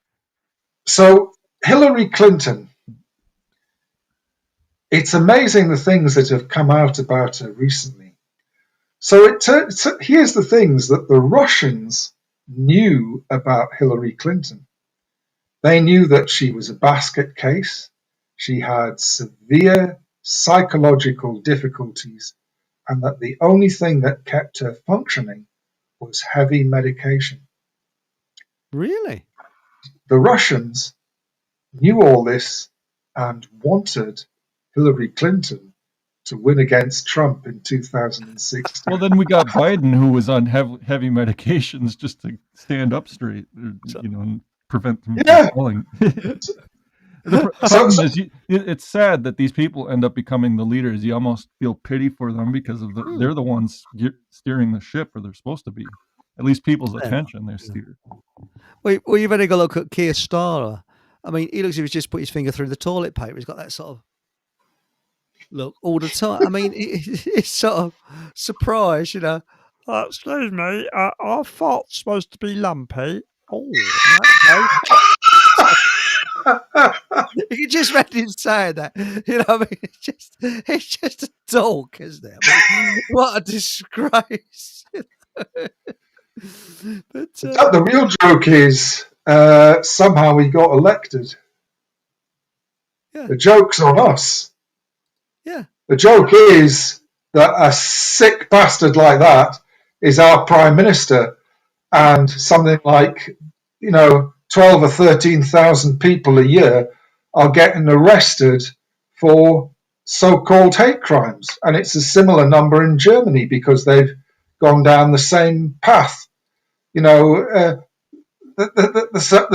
So Hillary Clinton, it's amazing the things that have come out about her recently. So here's the things that the Russians knew about Hillary Clinton. They knew that she was a basket case. She had severe psychological difficulties, and that the only thing that kept her functioning was heavy medication. Really? The Russians knew all this and wanted Hillary Clinton to win against Trump in 2016. Well, then we got Biden, who was on heavy medications just to stand up straight, and prevent him from falling. The problem is, it's sad that these people end up becoming the leaders. You almost feel pity for them because they're the ones steering the ship, or they're supposed to be. At least people's attention, they're steered. Well, you've only got to look at Keir Starmer. I mean, he looks as if he's just put his finger through the toilet paper. He's got that sort of look all the time. I mean, it's sort of surprised, you know. Excuse me, our fart's supposed to be lumpy. Oh, no. You can just imagine him saying that. You know, I mean, it's just a dog, isn't it? I mean, what a disgrace. But The real joke is somehow he got elected. yeah, The joke's on us. yeah, The joke is that a sick bastard like that is our prime minister, and something like 12 or 13,000 people a year are getting arrested for so-called hate crimes, and it's a similar number in Germany because they've gone down the same path. The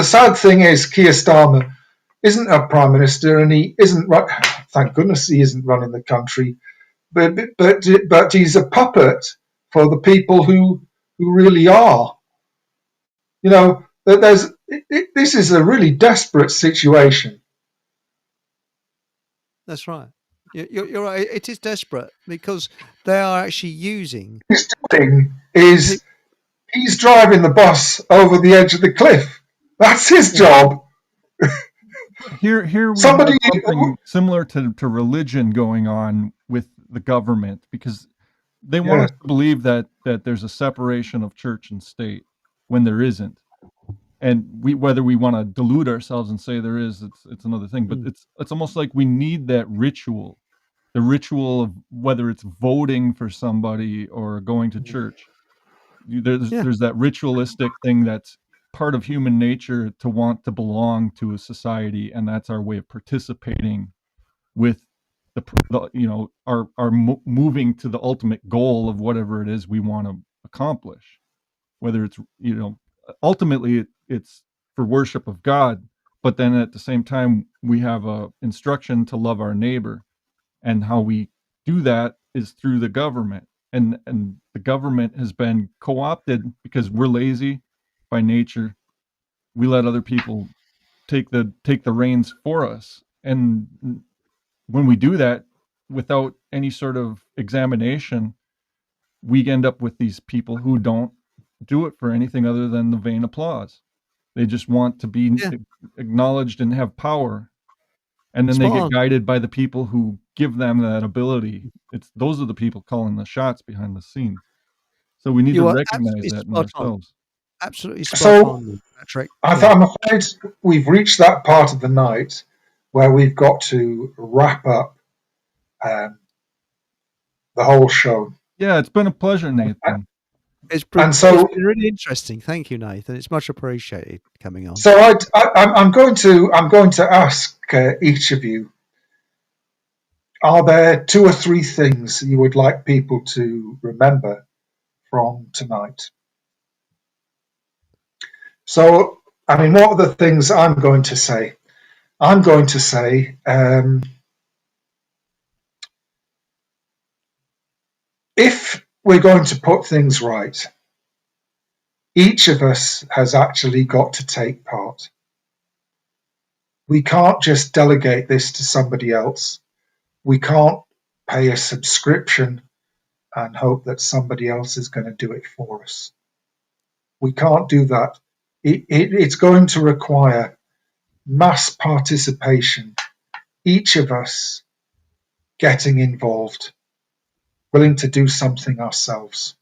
sad thing is Keir Starmer isn't a prime minister, and he isn't. Thank goodness he isn't running the country, but he's a puppet for the people who really are. This is a really desperate situation. that's right. You're right. It is desperate because they are actually using. His doing is he's driving the bus over the edge of the cliff. That's his job. Here we Somebody- have something similar to religion going on with the government, because they want us to believe that there's a separation of church and state when there isn't. And whether we want to delude ourselves and say there is, it's another thing. But it's almost like we need that ritual, the ritual of whether it's voting for somebody or going to church. There's that ritualistic thing that's part of human nature to want to belong to a society, and that's our way of participating with our moving to the ultimate goal of whatever it is we want to accomplish. Whether it's ultimately it's for worship of God, but then at the same time we have a instruction to love our neighbor, and how we do that is through the government. And the government has been co-opted because we're lazy by nature. We let other people take the reins for us, and when we do that without any sort of examination, we end up with these people who don't do it for anything other than the vain applause. They just want to be acknowledged and have power, and then they get guided by the people who give them that ability. Those are the people calling the shots behind the scenes. So we need to recognize that in ourselves. Absolutely spot on, Patrick. I'm afraid we've reached that part of the night where we've got to wrap up the whole show. Yeah, it's been a pleasure, Nathan. It's been really interesting. Thank you, Nathan. It's much appreciated coming on. So I'm going to ask each of you: are there 2 or 3 things you would like people to remember from tonight? So, I mean, what are the things I'm going to say? I'm going to say, if we're going to put things right, each of us has actually got to take part. We can't just delegate this to somebody else. We can't pay a subscription and hope that somebody else is going to do it for us. We can't do that. It's going to require mass participation, each of us getting involved, willing to do something ourselves.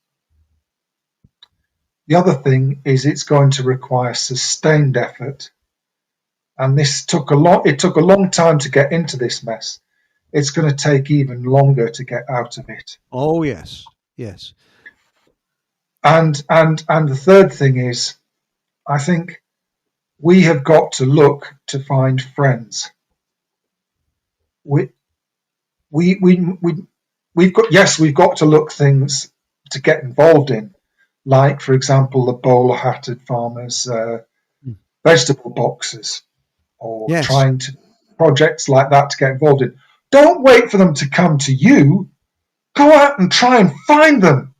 The other thing is it's going to require sustained effort, and it took a long time to get into this mess. It's going to take even longer to get out of it. Oh yes. And the third thing is, I think we have got to look to find friends. We've got to look things to get involved in, like, for example, the bowler-hatted farmers, vegetable boxes, or trying to projects like that to get involved in. Don't wait for them to come to you. Go out and try and find them.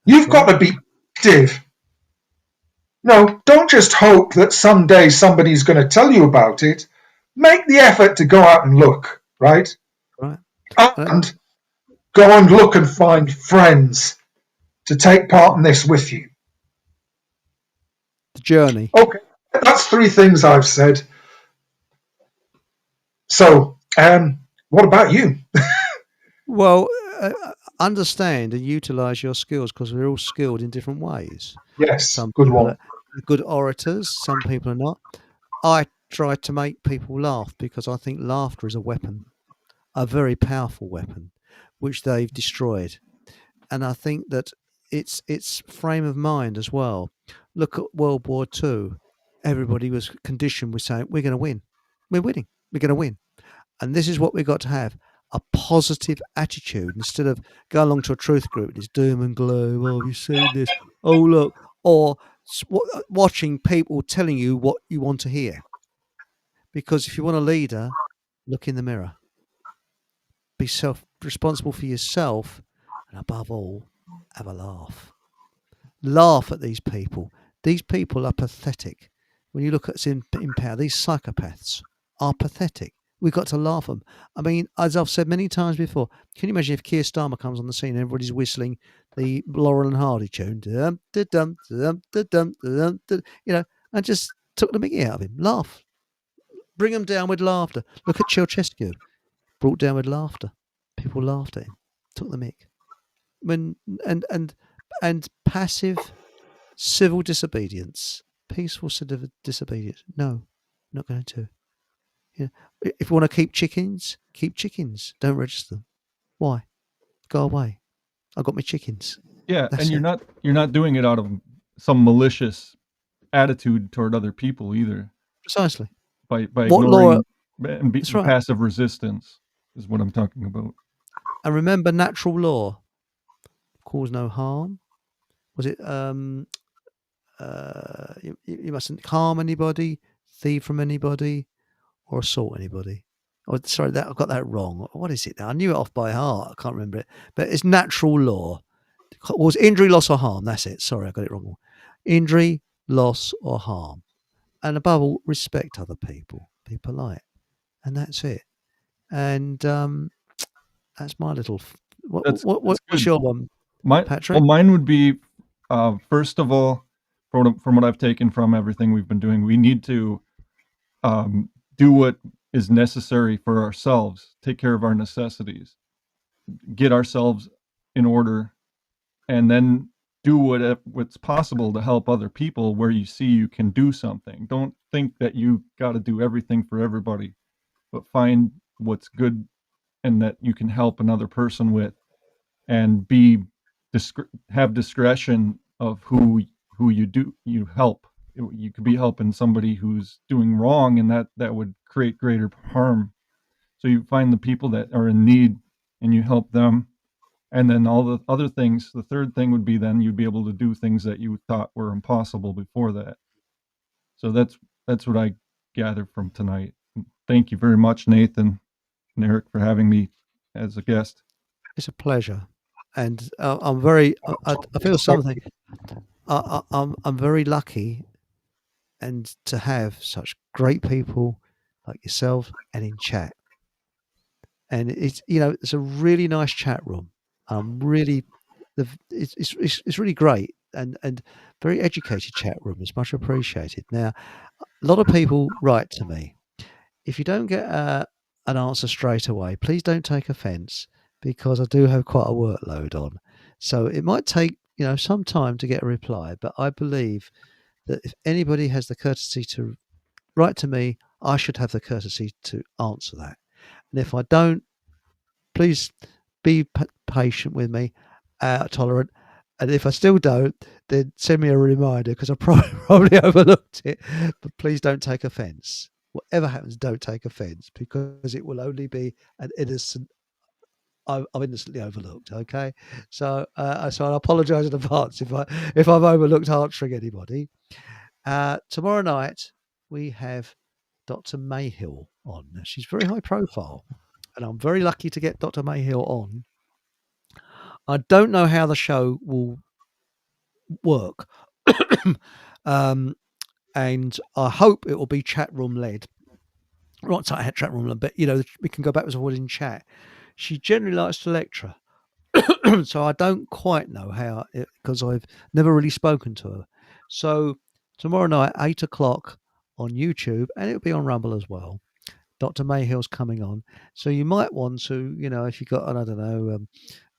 You've got to be active. No, don't just hope that someday somebody's going to tell you about it. Make the effort to go out and look, right? right? And And go and look and find friends to take part in this with you. the journey. Okay, that's three things I've said. So, what about you? Well, understand and utilize your skills because we're all skilled in different ways. Yes, Some good people one. are good orators, some people are not. I try to make people laugh because I think laughter is a weapon, a very powerful weapon, which they've destroyed. And I think that it's frame of mind as well. Look at World War Two. Everybody was conditioned with saying, we're going to win. We're winning. We're going to win. And this is what we've got to have a positive attitude instead of go along to a truth group and it's doom and gloom. Oh, have you seen this? Oh, look. Or watching people telling you what you want to hear. Because if you want a leader, look in the mirror. Be self responsible for yourself. And above all, have a laugh. Laugh at these people. These people are pathetic. When you look at us in power, these psychopaths are pathetic. We've got to laugh at them. I mean, as I've said many times before, can you imagine if Keir Starmer comes on the scene and everybody's whistling the Laurel and Hardy tune, dum, da, dum, da, dum, da, dum, da, dum, da, and just took the mickey out of him. Laugh. Bring them down with laughter. Look at Ceausescu, brought down with laughter. People laughed at him, took the mick. When and passive civil disobedience, peaceful civil disobedience. No, not going to. Yeah. If you want to keep chickens, keep chickens. Don't register them. Why? Go away. I've got my chickens. Yeah, and That's it. you're not doing it out of some malicious attitude toward other people either. Precisely. By What Laura? ignoring and That's right. passive resistance is what I'm talking about. And remember, natural law: cause no harm. Was it? You mustn't harm anybody, thieve from anybody, or assault anybody. Oh, sorry, that I got that wrong. What is it now? I knew it off by heart. I can't remember it. But it's natural law. Was injury, loss, or harm? That's it. Sorry, I got it wrong. Injury, loss, or harm. And above all, respect other people. Be polite. And that's it. And that's my little. That's What's good. your one, Patrick? Mine would be first of all, from what I've taken from everything we've been doing, we need to do what is necessary for ourselves, take care of our necessities, get ourselves in order, and then do what's possible to help other people where you see you can do something. Don't think that you got to do everything for everybody, but find what's good and that you can help another person with, and have discretion of who you help. You could be helping somebody who's doing wrong, and that would create greater harm. So you find the people that are in need and you help them, and then all the other things. The third thing would be then you'd be able to do things that you thought were impossible before that. So that's what I gathered from tonight. Thank you very much, Nathan and Eric, for having me as a guest. It's a pleasure, and I'm very. I feel something. I'm very lucky, and to have such great people like yourself and in chat. And it's a really nice chat room. Really, it's really great and very educated chat room. It's much appreciated. Now, a lot of people write to me. If you don't get an answer straight away, please don't take offence because I do have quite a workload on. So it might take some time to get a reply. But I believe that if anybody has the courtesy to write to me, I should have the courtesy to answer that. And if I don't, please be patient with me, tolerant. And if I still don't, then send me a reminder because I probably overlooked it. But please don't take offence. Whatever happens, don't take offence because it will only be an innocent. I've innocently overlooked. Okay, so I apologise in advance if I've overlooked answering anybody. Tomorrow night we have Dr. Mayhill on. Now, she's very high profile, and I'm very lucky to get Dr. Mayhill on. I don't know how the show will work. And I hope it will be chat room led. Not chat room, but we can go backwards and forwards in chat. She generally likes to lecture, so I don't quite know how, because I've never really spoken to her. So tomorrow night, 8 o'clock on YouTube, and it'll be on Rumble as well. Dr. Mayhill's coming on, so you might want to, if you got, I don't know,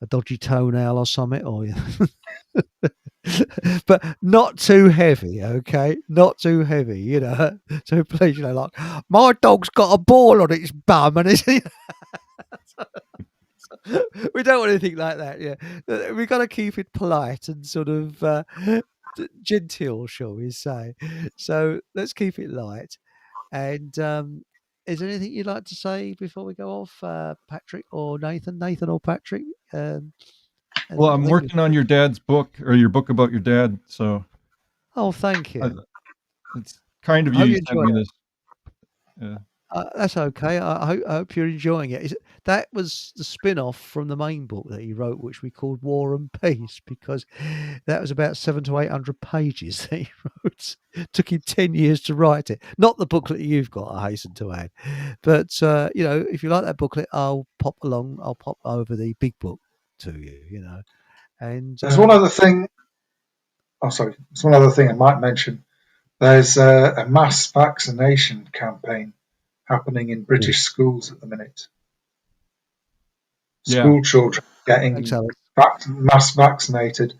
a dodgy toenail or something, or but not too heavy, okay? Not too heavy, So please, like, my dog's got a ball on its bum, and it's. We don't want anything like that. Yeah, we got to keep it polite and sort of genteel, shall we say? So let's keep it light. And is there anything you'd like to say before we go off, Patrick or Nathan? Nathan or Patrick? Well, I'm working on your dad's book, or your book about your dad. So, oh, thank you. It's kind of you. You sent me this. Yeah. That's okay. I hope you're enjoying it. That was the spin-off from the main book that he wrote, which we called War and Peace, because that was about 700 to 800 pages that he wrote. Took him 10 years to write it. Not the booklet you've got, I hasten to add. But, if you like that booklet, I'll pop over the big book to you, And there's one other thing. Oh, sorry. There's one other thing I might mention. There's a mass vaccination campaign happening in British schools at the minute. School children getting mass vaccinated.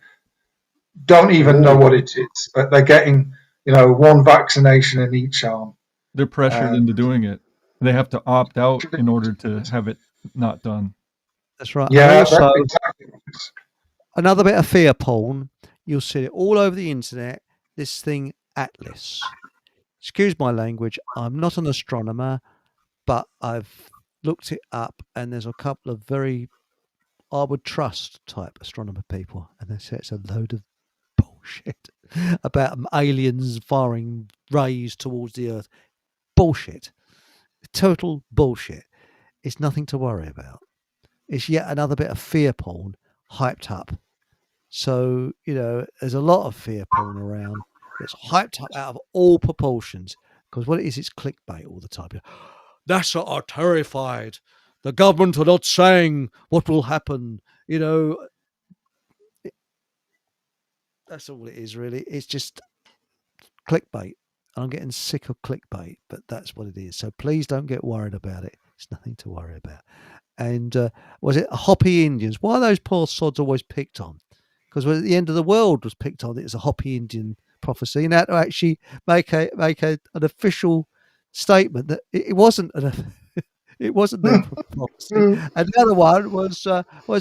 Don't even know what it is, but they're getting, one vaccination in each arm. They're pressured into doing it. They have to opt out in order to have it not done. That's right. Yeah, also, exactly. Another bit of fear porn. You'll see it all over the internet. This thing, Atlas. Excuse my language. I'm not an astronomer, but I've looked it up, and there's a couple of very, I would trust type astronomer people, and they say it's a load of bullshit about aliens firing rays towards the Earth. Bullshit. Total bullshit. It's nothing to worry about. It's yet another bit of fear porn hyped up. So, there's a lot of fear porn around. It's hyped up out of all proportions, because what it is, it's clickbait all the time. NASA are terrified. The government are not saying what will happen. That's all it is, really. It's just clickbait. I'm getting sick of clickbait, but that's what it is. So please don't get worried about it. It's nothing to worry about. And was it Hopi Indians? Why are those poor sods always picked on? Because at the end of the world was picked on. It was a Hopi Indian prophecy, and had to actually make an official statement that it wasn't it wasn't their prophecy. And the other one was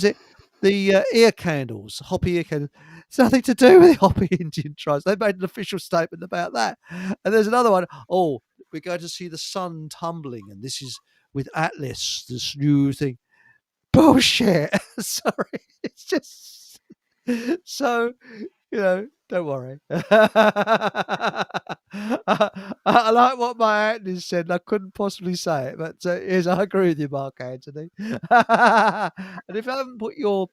it the ear candles, Hopi ear candles. It's nothing to do with the Hopi Indian tribes. They made an official statement about that. And there's another one. Oh, we're going to see the sun tumbling, and this is with Atlas, this new thing. Bullshit. Sorry, it's just. So, don't worry. I like what my Anthony said. I couldn't possibly say it, but yes, I agree with you, Mark Anthony. And if I haven't put your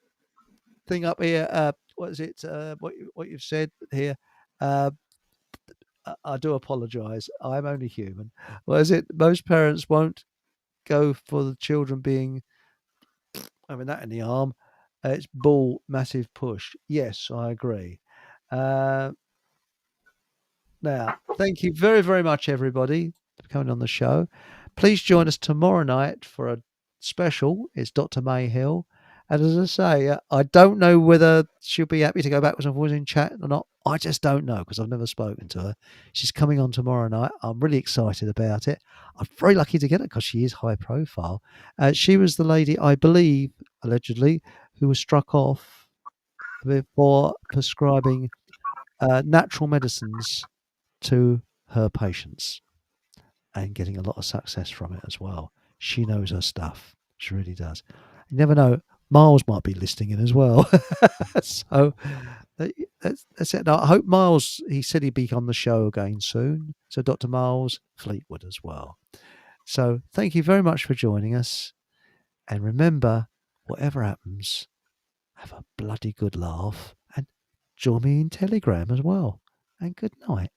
thing up here, what is it? What you've said here? I do apologise. I'm only human. What is it? Most parents won't go for the children having that in the arm. It's massive push. Yes, I agree. Now, thank you very, very much, everybody, for coming on the show. Please join us tomorrow night for a special. It's Dr. Mayhill. And as I say, I don't know whether she'll be happy to go backwards and forwards in chat or not. I just don't know, because I've never spoken to her. She's coming on tomorrow night. I'm really excited about it. I'm very lucky to get her because she is high profile. She was the lady, I believe, allegedly, who was struck off for prescribing natural medicines to her patients and getting a lot of success from it as well. She knows her stuff. She really does. You never know. Miles might be listening in as well. So that's it. Now, I hope Miles, he said he'd be on the show again soon. So Dr. Miles Fleetwood as well. So thank you very much for joining us. And remember, whatever happens, have a bloody good laugh and join me in Telegram as well. and good night.